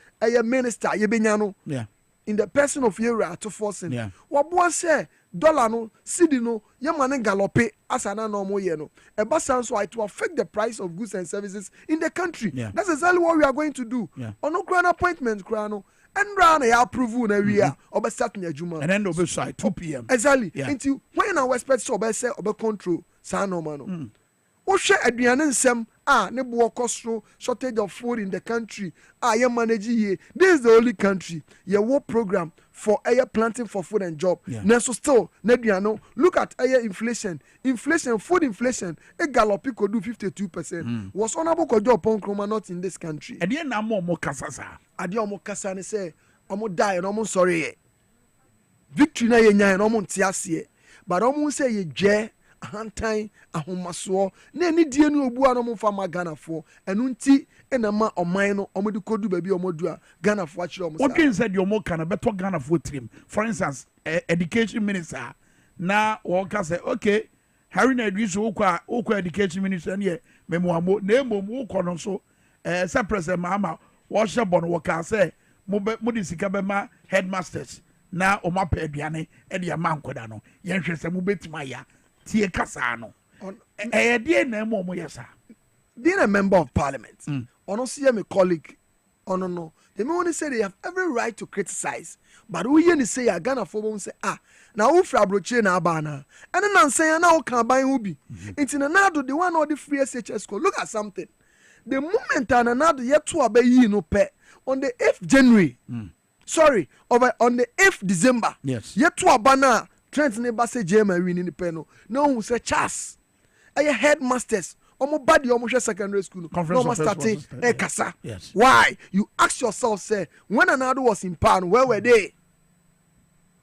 minister yeah in the person of Yera to force what was say dollar no cedi no yamane galope asana no mo ye no eba sounds so it will affect the price of goods and services in the country. That's exactly what we are going to do. Ono grand appointment krano and run ya approve na we are obe start na adwuma and then obe side 2 p.m. exactly until when our expect so obe say obe control sa no man no o hwe aduane nsem ne bo cost shortage of food in the country ye manage here. This is the only country ye work program for planting for food and job. Now so still look at inflation food inflation gallop could do 52%. Was honorable ko job pon kroma not in this country and then na mo kasasa ade o mo kasa ne say o mo die no mo sorry victory na ye nyan no mo ntiase but o mo say ye dwe ahantan ahomaso na ni die no obu ano mo fa magana fo enu nti enama oman no omodi kodu ba bi omodu a Ghana fo akire omo sa what can said your mo kana beto Ghana fo trim for instance education minister na wo ka say okay Harry na Idris okwa education minister ne memoamo na emom wo kono so say president Mahama wo hye bon wo ka say mo di sika be ma headmasters na o ma pa aduane e de ma nkoda no ye hwe say mo betima ya tie kasa no die na mo yesa being a member of parliament ono see my colleague ono no they may only say they have every right to criticize but we hear say ya Ghana for won say na wo fra broche na abana and na nsan na wo kan ban hu bi intina na do the one or the free SHS code. Look at something the moment na do yet to abayi no pe on the 8th January on the 8th December yet to abana Trent neighbor say JMA win in the panel. No one say Charles. Headmasters. Omo body omo secondary school. No starting kasa. Why? You ask yourself, say, when another was in power, where were they?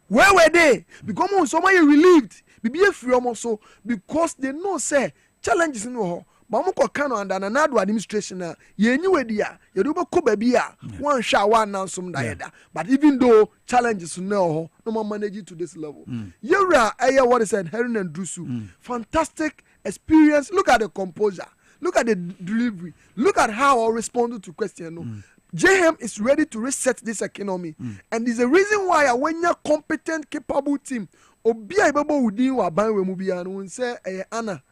Where were they? Because somebody relieved. Be free also because they know say challenges in no. But mo kano under another administration na ye nyiwe dia ye do ko baby a one sha one now some da. But even though challenges no more manage it to this level. Yera what is said Heron and Drusu fantastic experience. Look at the composure, look at the delivery, look at how I responded to question. JM is ready to reset this economy and there's a reason why when you're competent capable team obi ibebo udi wa ban we mu bia no say Anna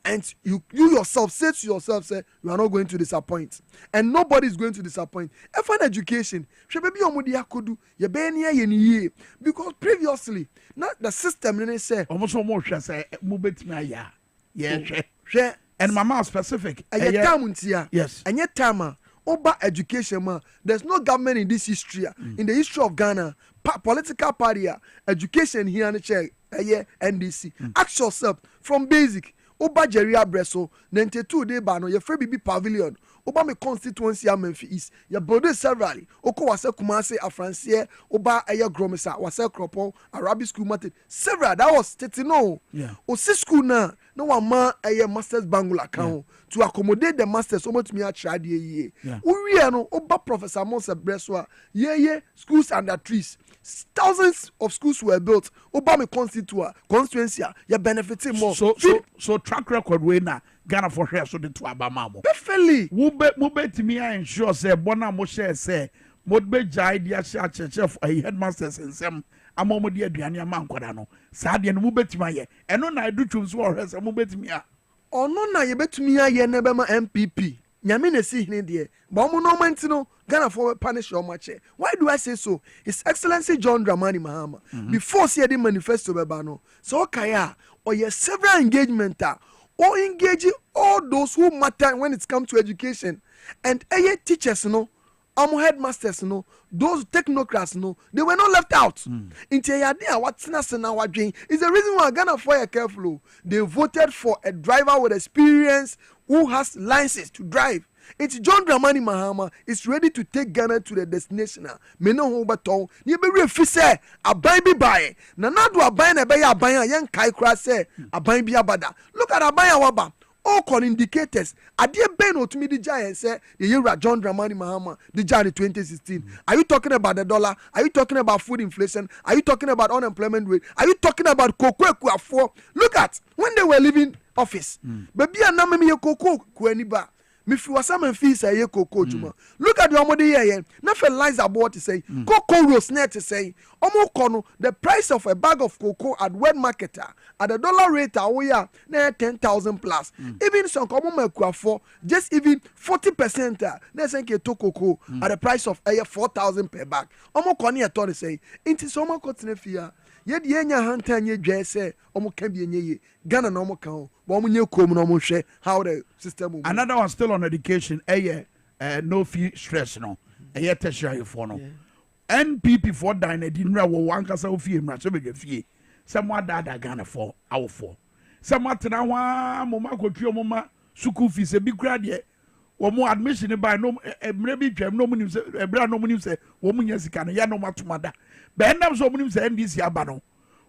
and you yourself say to yourself, say, you are not going to disappoint. And nobody is going to disappoint. If an education, because not the system, they say, almost say, and mama specific. Yes. And yet, Tama, over education, there's no government in this history, in the history of Ghana, political party, education here and check. NDC. Ask yourself from basic. Oba Jeria Breso 92 day bano ye free bibi pavilion. Oba me constituency Amenfi East. Ye bode severally. Oko wase Kumase Afrancie. Oba eye Gromesa wase Kropo Arabic school mate. Several that was 30
Yeah.
Osi school na no one man eye masters bangula account to accommodate the masters. So much me a try ye. We no Oba Professor Mose Breso ye schools under trees. Thousands of schools were built. Obama constituency, you're benefiting more.
So track record way now. Ghana for sure so the two abamamo.
Perfectly.
Mube to me I ensure say bona mo share say modbe jai dia chef headmasters and some amomo dia aduane amankwada no. Saa de no mube to me eno na do twum so ohwe say mube to me a.
Ono na ye betumi aye na be ma MPP. Nyame na si hine de. Ba mo no man no Ghana for punish your match. Why do I say so? His Excellency John Dramani Mahama. Before see the manifesto bebano. So kaya or your several engagement or engaging all those who matter when it comes to education. And teachers headmasters those technocrats they were not left out. Into what's now is the reason why Ghana for careful. They voted for a driver with experience who has license to drive. It's John Dramani Mahama is ready to take Ghana to the destination. Me no ho beton. Ni be refi say aban bi bae. Na do aban na be ya aban yen kai kra say aban bi abada. Look at aban waba. All con indicators. Adie ben otumi di giant say the year John Dramani Mahama the Jan 2016. Are you talking about the dollar? Are you talking about food inflation? Are you talking about unemployment rate? Are you talking about cocoa for? Look at when they were leaving office. Baby anama me cocoa kwaniba. If you are some fees a cocoa juma. Look at the omode here. Nothing lies about to say. Cocoa rose net to say. Omo the price of a bag of cocoa at wet marketer at the dollar rate we are near 10,000 plus. Even some common for just even 40%. Let's say to cocoa at the price of 4,000 per bag. Omo koni a to say. Into some continent fear. Yet yenya hanta nye jese omo kambie nye Ghana no mo kan bo omo nye kom no mo hwe how the system will
another one still on education no fee stress no tertiary for no NPP for dine dinra wo wankasa ofie mra so be fie some ada Ghana for our for some atena wa mo makotwe mo ma school fees e bi kra de wo mo admission by no emre bi twam no mo nim se ebra no mo nim se wo mo nya sika no ya no matomada be ndam so mo nim se NDC aba no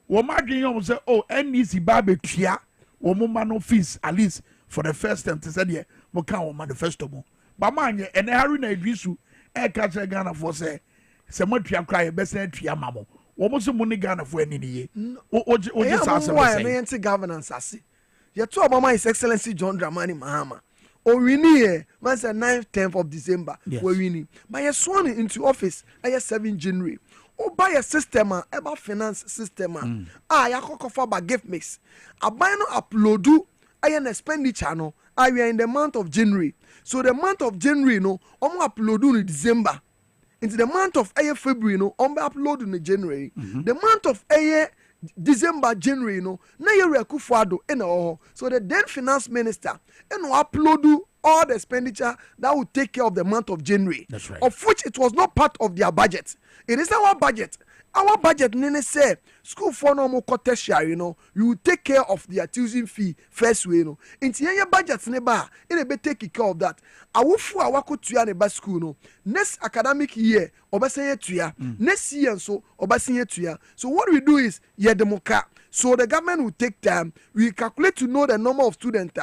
wo ma dwen yom se NDC ba betua wo mo ma no fees at least for the first time to say there mo kan wo manifesto mo ba ma anye ene haru na edwisu ka che Ghana for say se mo tua kra ye be se tua mamo wo mo se mo ni Ghana for ani niye o je sa se
say say governance ase ye to obama His Excellency John Dramani Mahama o winnie man say 9th 10th of December we winning but you sworn into office 7 January o buy a system about finance system yakoko ba gift mix aban no uploadu an expenditure no we are in the month of January so the month of January no uploadu in December into the month of February no upload in January the month of December January no na Yeri Akufo-Addo so the then finance minister upload all the expenditure that will take care of the month of January.
That's right.
Of which it was not part of their budget. It is our budget. Our budget nene say school for no more tertiary, you will take care of their tuition fee first way, Into your budget neba, it be take care of that. Awufu awako tuya neba school next academic year obasanye tuya. Next year so obasanye tuya. So what we do is demoka. So the government will take time. We calculate to know the number of students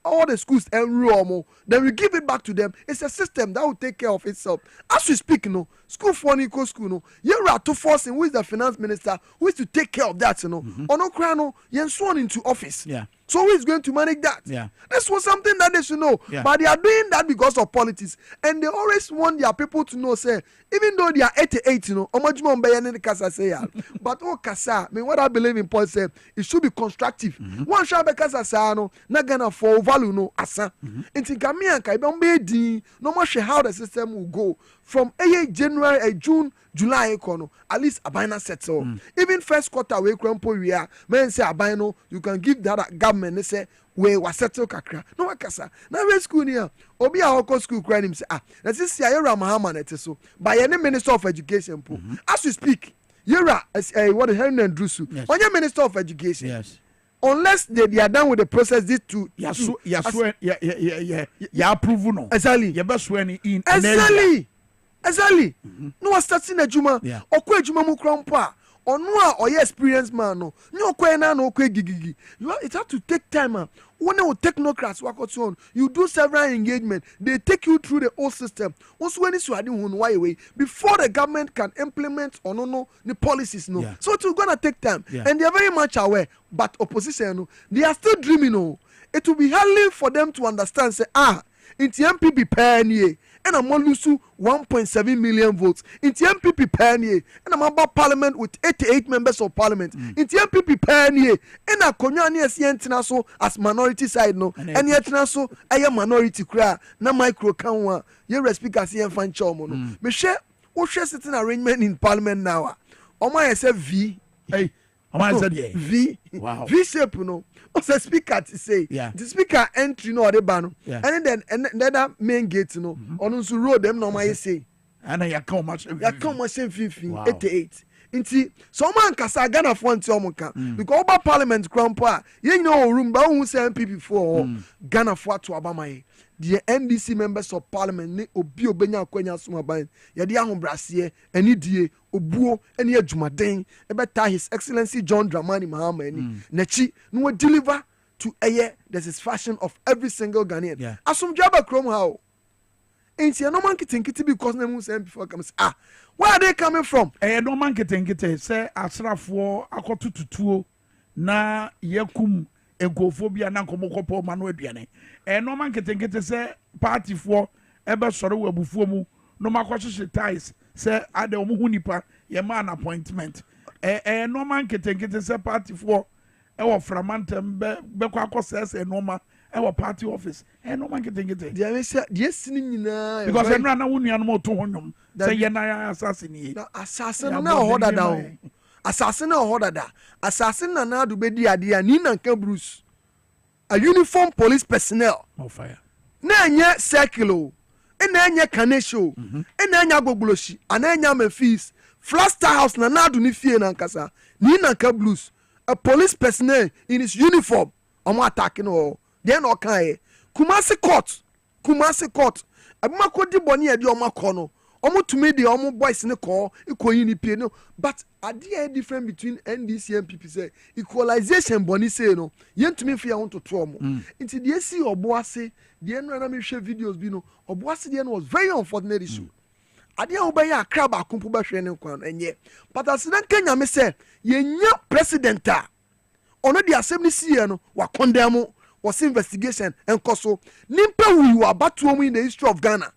all the schools enroll, then we give it back to them. It's a system that will take care of itself. As we speak, school for equal school, you are to force who is the finance minister who is to take care of that, Ono Krano, you're sworn into office.
Yeah.
So who is going to manage that?
Yeah.
This was something that they should know. Yeah. But they are doing that because of politics. And they always want their people to know, say, even though they are 88, but Kasa, what I believe in Paul said, it should be constructive. One shall be Kasa, not gonna for value, no, asa. Into Gamianka, no more how the system will go from January, June, July, at least a binary settle. Even first quarter, we are men say a binary, you can give that government, they say, we was settle kakra. No, Wakasa. Now, we school here. Obi a hoko school crying him say, let's see, I am Mahama, so by any minister of education. As we speak, Yera what Hernan Drusu. On your Minister of Education.
Yes.
Unless they are done with the process, these two.
Yeah, approve no.
Exactly.
You best when in.
Exactly. No one starting a Juma.
Yeah.
Okwe Juma mu krampa. Onwa or your experienced man no. No kwe na no kwe gigi. It has to take time. When you technocrats work on, you do several engagement. They take you through the whole system. Also when it's way before the government can implement or no the policies no. Yeah. So it's gonna take time, and they are very much aware. But opposition, they are still dreaming. No, it will be hard for them to understand. Say into MPP penny. And I'm going to lose 1.7 million votes. In the MPP penny, and I'm about parliament with 88 members of parliament. In the MPP penny, and I'm going to see as minority side no, and yet also I am minority cry. Na micro canwa. You speaker see and find chomo. Me share sitting arrangement in parliament now. O my say V.
Hey, o my say
V.
Wow.
V shape no. O say speaker to say.
Yeah.
The speaker entry no the ban.
Yeah.
And then that main gate no. On also road them no my say.
And ya come much.
Ya come much 88. Inti so man kasa Ghana for nti omuka because oba parliament krampa ye nyina room ba hu say MPP for Ghana for to abamaye the NDC members of parliament ne obi obenya akwanya soma ban ye de ahobrase ani die obuo ene adwumaden e beta his excellency John Dramani Mahama ani nachi no deliver to the satisfaction of every single Ghanaian asomdwa krom how inti no man kitinkiti because na mu say before comes where are they coming from?
No man kete say asrafo akotututuo na yekum egophobia na komokopo manu aduane. No man kete say party for ebe soro wabufuo mu no makwahye ties say ade omo hu nipa ye man appointment. No man kete say party for ewo framantem be kwa akose no man ewo party office. No man kete.
Dia say dia sini nyina
because enra na wonu anu to honyom. Say ye na assassin ye.
Na assassin na hoda da. Assassin na hoda da. Assassin na do be di ade ni na nka Bruce. A uniform police personnel.
On fire.
Na anya circle. Na anya kanesho. Na anya gogoloshi. Ana anya mefis. Flaster house na do ni fie na nkasa. Ni na nka Bruce. A police personnel in his uniform. Omo attacking no. Then okay. Kumasi court. Abuma ko di boni e di omo kono. Omo to me the omo boys ne call ikoyi ni pie no, but idea different between NDC and PP say equalization boni say no yen to me fear want to throw omo into the see DwaboAse the end na me share videos bi no DwaboAse the end was very unfortunate issue idea obey akra ba kumpu ba hwe ne kwan enye but as na Kenya me say yenya president a ono the assembly see no wa condemn was investigation and koso nimpa wi wa batuo in the history of Ghana.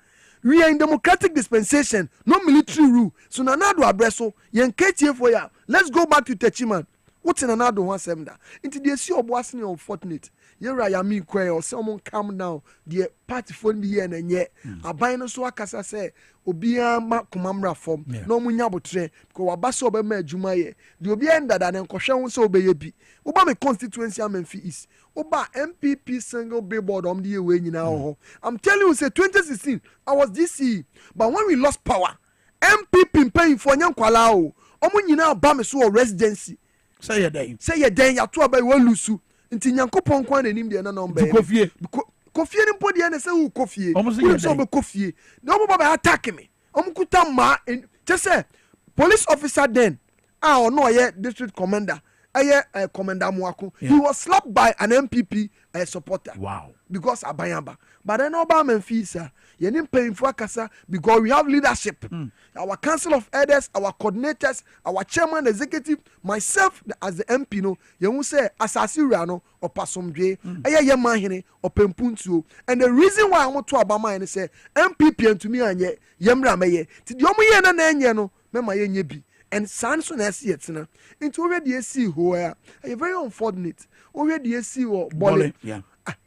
We are in democratic dispensation, no military rule. So nanado abreso, yen ketie for ya. Let's go back to Techiman. What's in another one semda? Into the issue of what's unfortunate. Yera ya mi kwe or someone calm down. The party phone be here and yet. A bino so akasa say obia ma kumamra form. No munyabo tre. Ko wabaso be me jumaye. The obia enda da nen kwhwe so obeye bi. Oba me constituency amenfi is. Oba MPP single billboard on the way now. I'm telling you, say 2016, I was DC. But when we lost power, MPP paying for Nyankwalao. Omo nyina ba me so residency.
Say your day.
Ya to ba we lusu. Nti Nyankopon kwa nanim de na number.
Kofie.
Kofie ni podi na say wo kofie.
Omo
so be kofie. Na omo ba attack me. Omo kuta ma just say police officer then. No ye district commander. Commander Mwako. He was slapped by an MPP supporter.
Wow.
Because Abayamba. But then Obama and Fisa, you didn't pay for Kasa because we have leadership. Our council of elders, our coordinators, our chairman, executive, myself as the MP, no, you won't say Asasirano or Pasomdre, Ayamahine or Pempuntu. And the reason why I want to Obama and say MPP and to me and ye, Yamra Maye, Tidiomi and Nanyano, Mema Yebi. And Sanson has yet into already a see who are very unfortunate. Already a see or Bolly.
Yeah.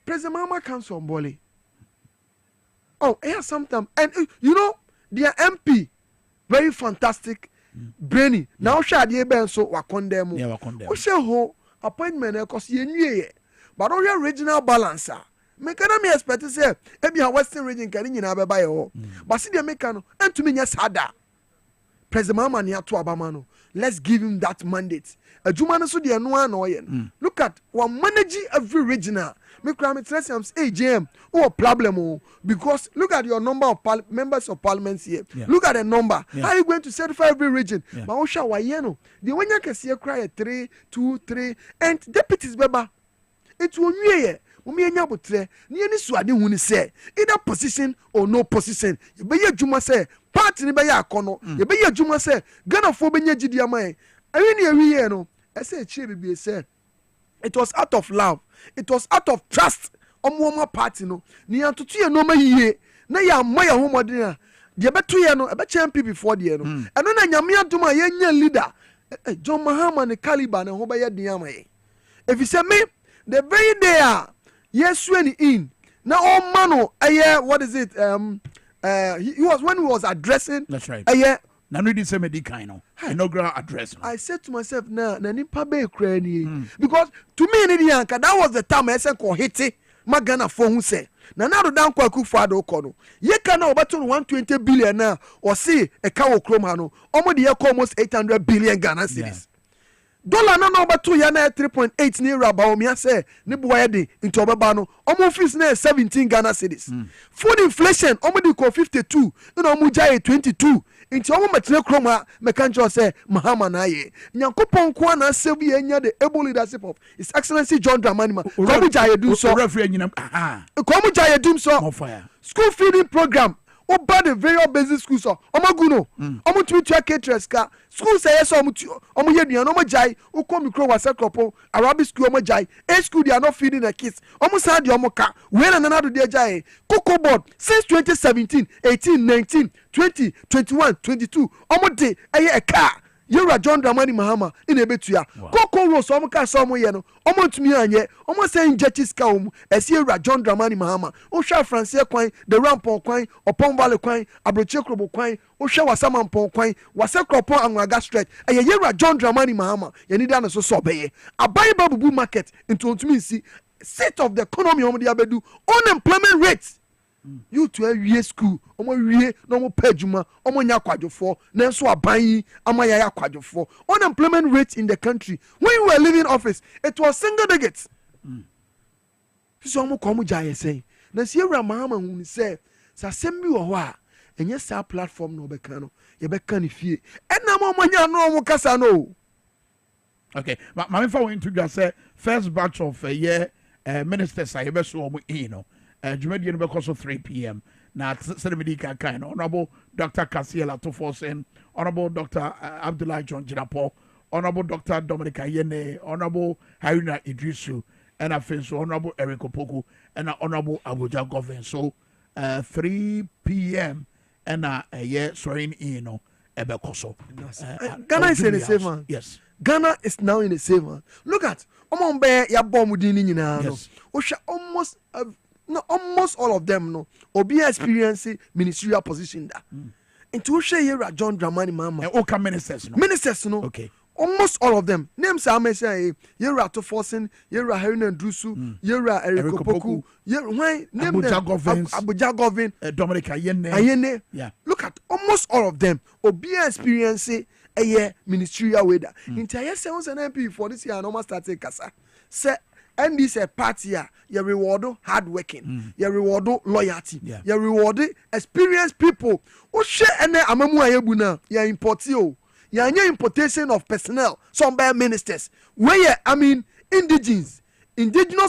President Mama comes from Bolly. Oh, yeah, sometimes. And you know, their MP, very fantastic, brainy. Now, shall the Ben so Wakondemo.
Yeah, Wakondemo.
We shall hold appointment because you knew it. But all your regional balancer. Make me expect to say, maybe a Western region can in Ababayo. But see the mechano, and to me, yes, Hada. President Mama near to Abamano. let's give him that mandate. A Jumana so the no. Look at one managing every regional. Me crime stress am say JM or problem because look at your number of members of parliament here. Yeah. Look at the number. Yeah. How are you going to certify every region? But Osha Wayeno. The one you can see cry 3, 2, 3 and deputies beba. It will be Umienya butre ni eni suade huni say either position or no position. You be Juma say party ni be ya akono. You be Juma say Ghana for benye gidi amaye. Awi no. I say Chibi say it was out of love. It was out of trust. Omo party no. Ni antutu ye no ma yiye. Na ya moya homodin. De betu ye no, e be champion before de no. Eno na nyame adoma ye nya leader. John Mahama ne caliber ne ho be ye din amaye. If you say me the very day yes when in now all mano what is it he was when he was addressing
that's right now read this kind inaugural address
I said to myself na nipa be kra ni because to me ni anka that was the time I said ko hiti magana for who say na do dan kwaku fado ko no ye ka na obato 120 billion na or see e ka wo krom ha no omo de ye almost 800 billion Ghana cedis. Dollar no over 2 year na 3.8 ni raba o mi say ni boy de into obeba no omo fees na 17 Ghana cedis. Food inflation omo di ko 52 na omo jai 22 into omo metre kroma mekanjo say Mahama na ye nyankopon ko na sebi enya the able leadership of His Excellency John Dramani Ma ko jai do so
referee nyinam
ko jai do so school feeding program oba the various basic schools so omaguno omo tumi tua caterers ka school say yes omo ye duan omo jai uko micro wase kropo Arabic school omo jai a school they are not feeding the kids omo say de omo ka we na do de jai cocoa board since 2017 18 19 20 21 22 omo de eye car Yura John Dramani Mahama in a betua. Coco Rose, Omoka Somo Yeno, Omont Mianye, almost saying Jettis Kaum, as Yura John Dramani Mahama, Osha Francia Quine, the Rampon Quine, Upon Valley Quine, Abrochekrobo Quine, Osha Wasaman Pon Quine, Wasakropo and Wagastret, and Yura John Dramani Mahama, Yanidana so sobe. A buy Babu market into Tumisi, set of the economy on the Abedu, unemployment rates. You to a year school, omo no mo pejuma, omo nya kwadwofo, nanso aban amaya kwadwofo. Unemployment rate in the country when we were leaving office, it was single digits. So omo ko omo jaye say, na se Ewura Mahama hu ni say, sa sembi wo ho a, enye sa platform no be kan no, ye be kan fie. Enna mo nya no omo kasa no.
Okay, ma me fa we introduce say first batch of year ministers I be so omo no. Jumedi no because of 3 p.m. Now, Senemedika kind, Honorable Dr. Kasiela Tofosen, Honorable Dr. Abdullah John Jinapo, Honorable Dr. Dominica Yene, Honorable Haruna Idrisu, and I feel so Honorable Eric Opoku, and Honorable Abuja Govern. So, 3 p.m. and a year swearing in, Ebekoso.
Ghana is in the same man.
Yes.
Ghana is now in the same man. Look at Omombe ya bomudini na no. Osha almost all of them no obi experiencing ministerial position da into share here John Dramani Mahama
okay
ministers no
okay
almost all of them names are mentioned here to forcing here Haruna Drusu here Eric Opoku here why name Abuja Govern
Dominica Yene
yeah look at almost all of them obi experiencing a year ministerial way da into yes an MP for this year normal start kasa say and this a party you reward hard working you reward loyalty you reward experienced people o share ene amamu ayebu na you import you importation of personnel some by ministers where I mean indigenous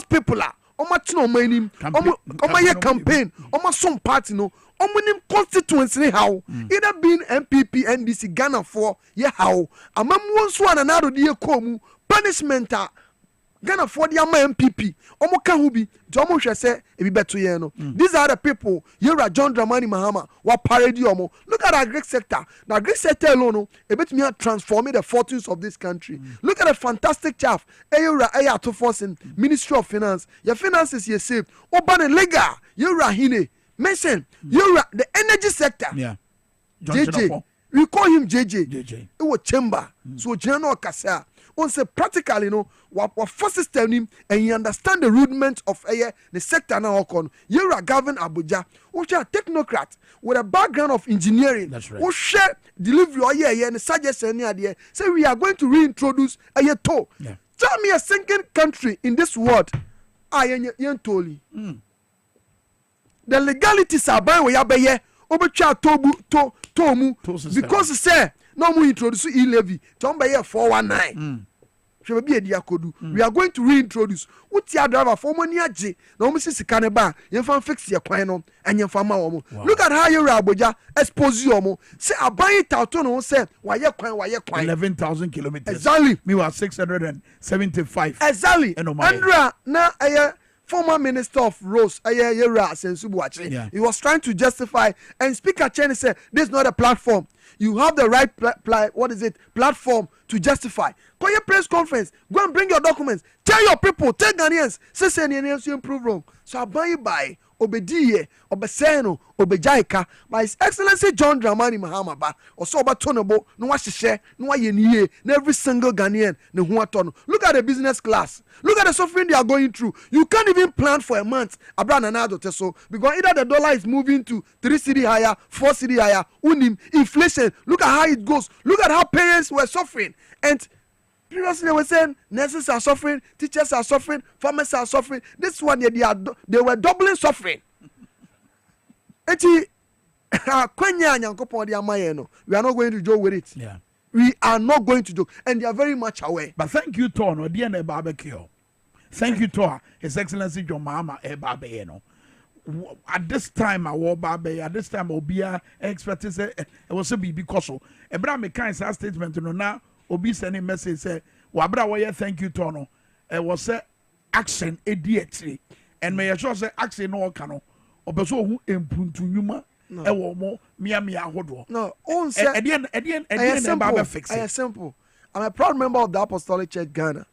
people are omatino manim omaye campaign some party no omunim constituency how either being MPP NDC Ghana for yeah how amamu nso ananado de komu punishment Ghana for the MPP omo ka hu bi to omo hwe se e bi beto ye no these are the people Yura John Dramani Mahama wa parade omo look at the agric sector the agric sector alone no e betumi transforming the fortunes of this country look at the fantastic chaff Yura to force in Ministry of Finance your finances you saved oban legal Yura hine mention Yura the energy sector JJ we call him JJ it was chamber so general kasa on say practically you know what first system him and you understand the rudiments of the sector now okon you are govern Abuja which are technocrat with a background of engineering.
That's right.
Who share delivery or and suggestion idea say we are going to reintroduce a toll.
Yeah.
Tell me a single country in this world tolly. The legalities are by way abeye obetwa tomu because say no more introduce e-levy ton by 419. We are going to reintroduce utia driver for money aje na omo sisi kaneba yemfa fix ye kwan no enye fama omo. Look at how you Abuja expose you omo say aban tauto no say waye kwan
11,000 kilometers
exactly
me was 675
exactly Andra na former Minister of Roads, he was trying to justify, and Speaker Chen said, "This is not a platform. You have the right platform to justify. Call your press conference. Go and bring your documents. Tell your people. Tell Ghanaians. Say Ghanaians you improve wrong. So I buy Obediye, Obeseno, Obejaika, by His Excellency John Dramani Mahama ba, or so about Tonobo, no washe, no yeniye, every single Ghanaian, no huatono. Look at the business class. Look at the suffering they are going through. You can't even plan for a month. Abra Nanado Teso, because either the dollar is moving to 3 cedi higher, 4 cedi higher, unim, inflation. Look at how it goes. Look at how parents were suffering. And previously they were saying nurses are suffering, teachers are suffering, farmers are suffering. This one they were doubling suffering. We are not going to joke with it.
Yeah.
We are not going to joke, and they are very much aware.
But thank you, Tono, DNA barbecue. Thank you to His Excellency John Mahama Barbe. At this time, I war Barbe. At this time, Obia expected it was a because of Abraham kind statement to now. Obi sending message say wabra why thank you Tono was say action idiotry and may sure say action no kano obeso hu empuntu nyuma e wo mo mia ahodo
no on say
at the end fix it.
Simple. I'm a proud member of the Apostolic Church Ghana.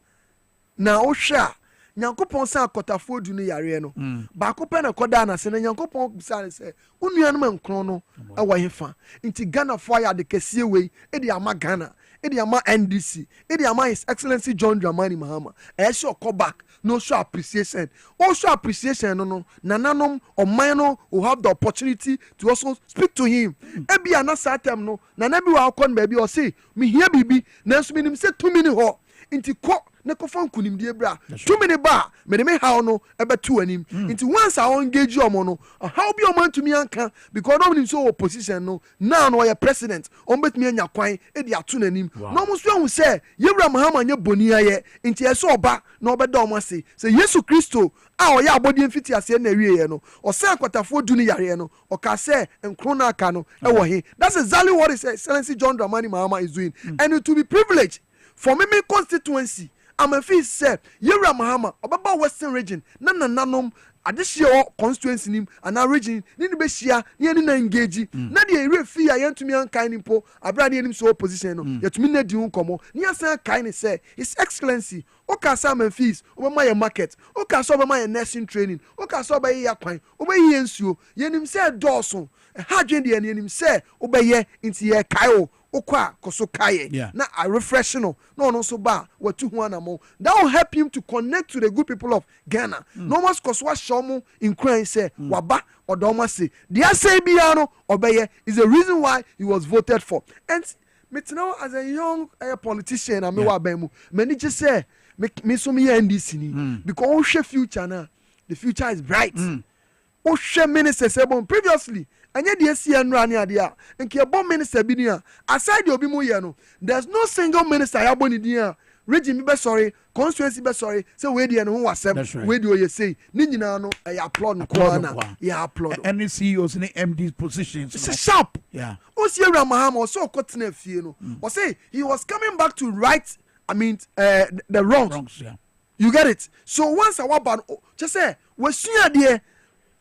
Now osha nyankopon say akotafo du no yare no ba ko pe na koda na se nyankopon bisa say unuan man kron no e wo hefa nti Ghana for ya de kese we e de ama Ghana Idi ama NDC, Idi ama His Excellency John Dramani Mahama. Show call back, no show appreciation. Also appreciation, no. Nananom or Mano will have the opportunity to also speak to him. Ebi anasa tem no. Nanabi wa kon baby or say me here bibi. Nansu me nim say 2 minutes ho. Inti ko ne kofan kunim die bra 2 minutes ba me me how no ebe 2 anim into once I engage you no how be your man to me anka because no nim so opposition no now no your president on bet me anya kwan e dia to nanim no mo so hu say yewra mahama nya boni aye into eso oba na obeda o mo say Yesu Kristo a o ya abodi mfiti ase na wiye no o say akwatafo du ni yare no o ka say enkro na aka no e wo he. That's exactly what His Excellency John Dramani Mahama is doing and it will be privileged for me constituency. I'm a fee say Yewra Mahama Obaba Western region nanom adehye constituency nim and our region ni be hia ni na engage na de ere fee ayantumi ankan ni po abra de nim so opposition no yetumi na di nkomo ni asan kan ni say His Excellency okasa man fees obama ye market okasa obama ye nursing training okasa obaye yakwan obaye ensuo yenim say dawson ha dwen de yenim say obaye inti ye kaio okwa koso kaye na a refreshing no so ba watu hu anamo that will help him to connect to the good people of Ghana. No mas koso shomu in Ukraine say waba odoma say dia say bia no obeye is the reason why he was voted for. And me now as a young politician I me wa ban mu many just say me so me NDC ni because o hwe future na the future is bright. O hwe minister sebon previously anya de asia nra ne ade a nke ebon minister bi ni a aside obi mu ye no there's no single minister ya boni din a region be sorry constituency be sorry say we dey no ho wasem we dey oye say ni nyina no e applaud ko na ya applaud
any CEOs ni MD positions
it's sharp o see Yewra Mahama o so kotena fie no o say he was coming back to right the wrongs you get it. So once our ban just say we sua de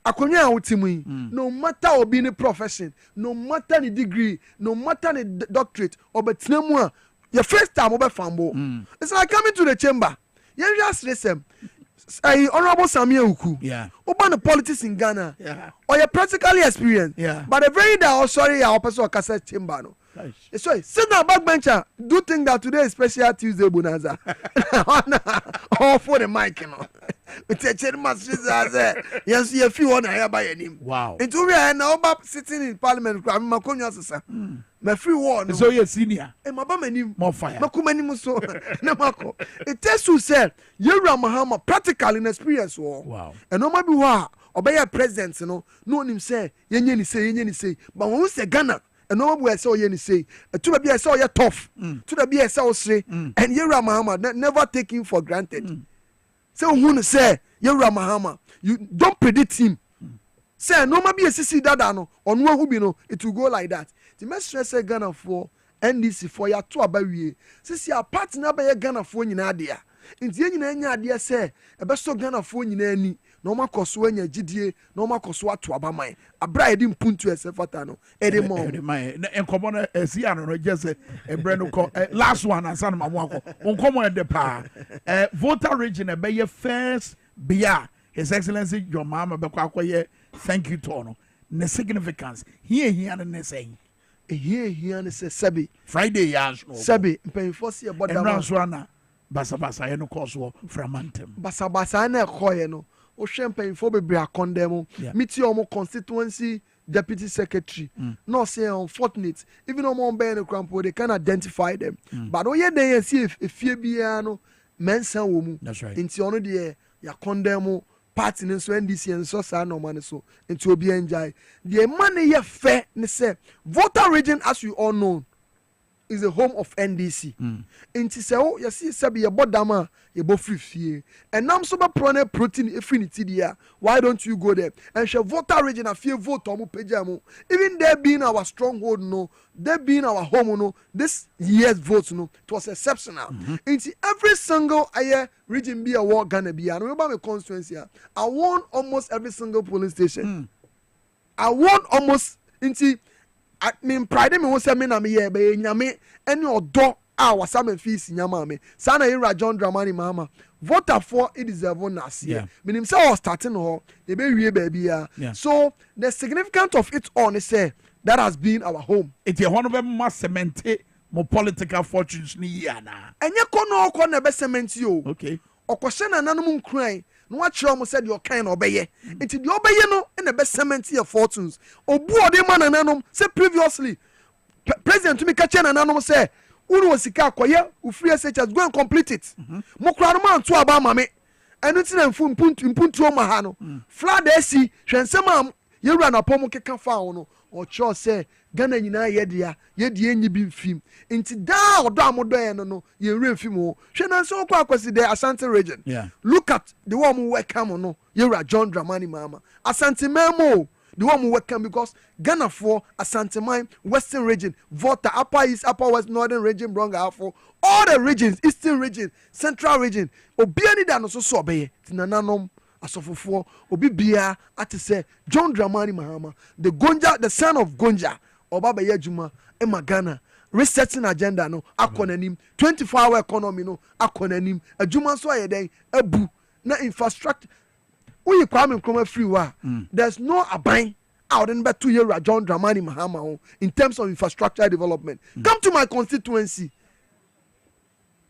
akonya a wotimu no matter obi ni profession, no matter ni degree, no matter ni doctorate obetinemu a your first time obe fambo. It's like coming to the chamber. You just listen. Honorable Samuel Uku. Open the politics in Ghana. Or you practically experienced. But the very day sorry our person cassette chamber no. So sit down backbencher. Do think that today is special Tuesday bonanza. All for the mic, you know. Yes, you feel one I by him.
Wow.
It will be now sitting in Parliament. I'm a conyassasa. My free one.
So you're senior.
And my bamani
more fire.
Makumani muso. Namako. It tells you, sir, you're Mahama practical in experience.
Wow.
And no matter what, obey a president, you know, no him say, Yenny say, but when we say Ghana. And no one saw you say, to the be I saw you tough, to the be I saw say, and Yera Mahama never taken for granted. So who say, Yera Mahama, you don't predict him. Say, no maybe a CC dadano, or no who be no, it will go like that. The most stress Ghana for NDC for ya to abawi. Since your partner by a Ghana for in idea. In the end, idea say, a best of Ghana for in any. No ma koso enya gidie no ma koso ato abaman abra edi mpuntu esefatano edemo
enkomo na esi ano no just e bre no ko last one ansa no mamo akọ onkomo e de pa voter region e be ye first bia his excellency your mama be kwa akoye thank you to no ne significance here ne say
here ne say sabi
Friday ya so
sabi mpanyfo se e boda
ma so ana basa ye no koso framantem
basa na ekoye no o champagne for be condemn meet your constituency deputy secretary no say unfortunate even on be the crampo they can identify them but oh yeah they see if bia no mensa wo mu nti ono de ya condemn party no so NDC and so sa no man so nti obi enjoy the money ye fair ne say voter region as you all know is the home of NDC. Inti se o you see sabi ye bodama ye bo free and nam so be protein affinity there. Why don't you go there and share voter region a few vote omo pejamo even there being our stronghold no there being our home no this year's votes no it was exceptional. Inti every single region be a war Ghana be and remember my constituency I won almost every single polling station. I won almost inti I mean, pride me won't say me na me ye be nyame any odo wasa me fees nyama me sana ira John Dramani mama voter for it deserve na see meaning say was starting ho e be wie baby ya so the significance of it on is say that has been our home
it is one of them must cement mo political fortunes ni ya na
enye ko na be cement yo
okay
okwose na nanum nkran no wa kire mo said your kind obeye nti the obeye no in the best cement your fortunes obu ode man nanom say previously president to me catch na nanom say unu osika akoye u free SHS go and complete it mo kra no man to aba mame enu ti na mpuntu o ma ha no flood esi hwensem am yewura na pom keka fa no o cho say Ghana nyina ye de enyi bi film nti da odo amodo ye no ye re film o hwe na so kwa akwasi the Ashanti region look at the one who welcome no yewura John Dramani mama Ashanti memo the one who welcome because Ghana for Ashanti mine western region voter upper east upper west northern region bronga for all the regions eastern region central region obiani da no so obeye tinananom asofofo obi bia ati say John Dramani mahama the son of Gonja Obaba Yajuma, Emma Ghana, resetting agenda no, akonanim, 24-hour economy no, akonanim, a Juma so a day, a boo, na infrastructure. We Kwame Minkah free wa. There's no abine out in about 2 years John Dramani Mahama in terms of infrastructure development. Come to my constituency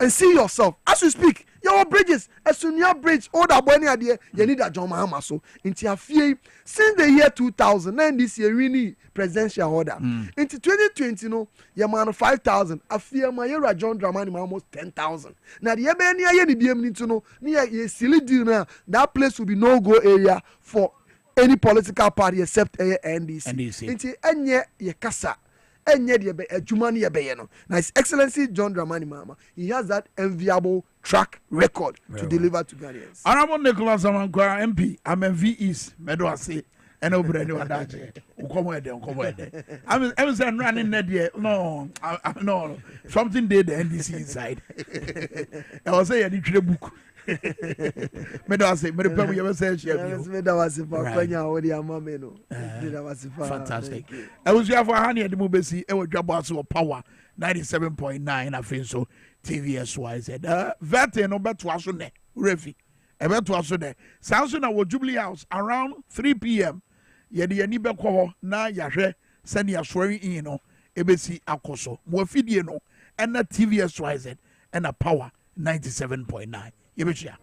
and see yourself. As you speak, your bridges, a Sunya bridge, all that boy idea, you need a John Mahama so. Into a few since the year 2009, this year really presidential order. Into 2020, no, your man 5,000. I fear my year John Dramani almost 10,000. Now the year near the BM to know near a silly dinner. That place will be no go area for any political party except NDC. Into any ye kasa. Now His Excellency John Dramani Mama, he has that enviable track record to deliver to Ghanaians.
Honorable Nicholas Amankwa MP, I'm a VEs, DwaboAse, and over any one that. I'm saying running that no, something did the NDC inside. I was saying I need to book. Fantastic. I was here for Honey at the Mubesi, I was DwaboAse Power 97.9. I feel so TVSY said, Vete no bet was on there, Refi. I bet was on there. Samson, I was Jubilee House around 3 p.m. Yet the Anibe Koho, na Yashe, send your swearing in, ebesi akoso mo afidie no ɛna TVS YZ ɛna power 97.9 yɛbɛhyia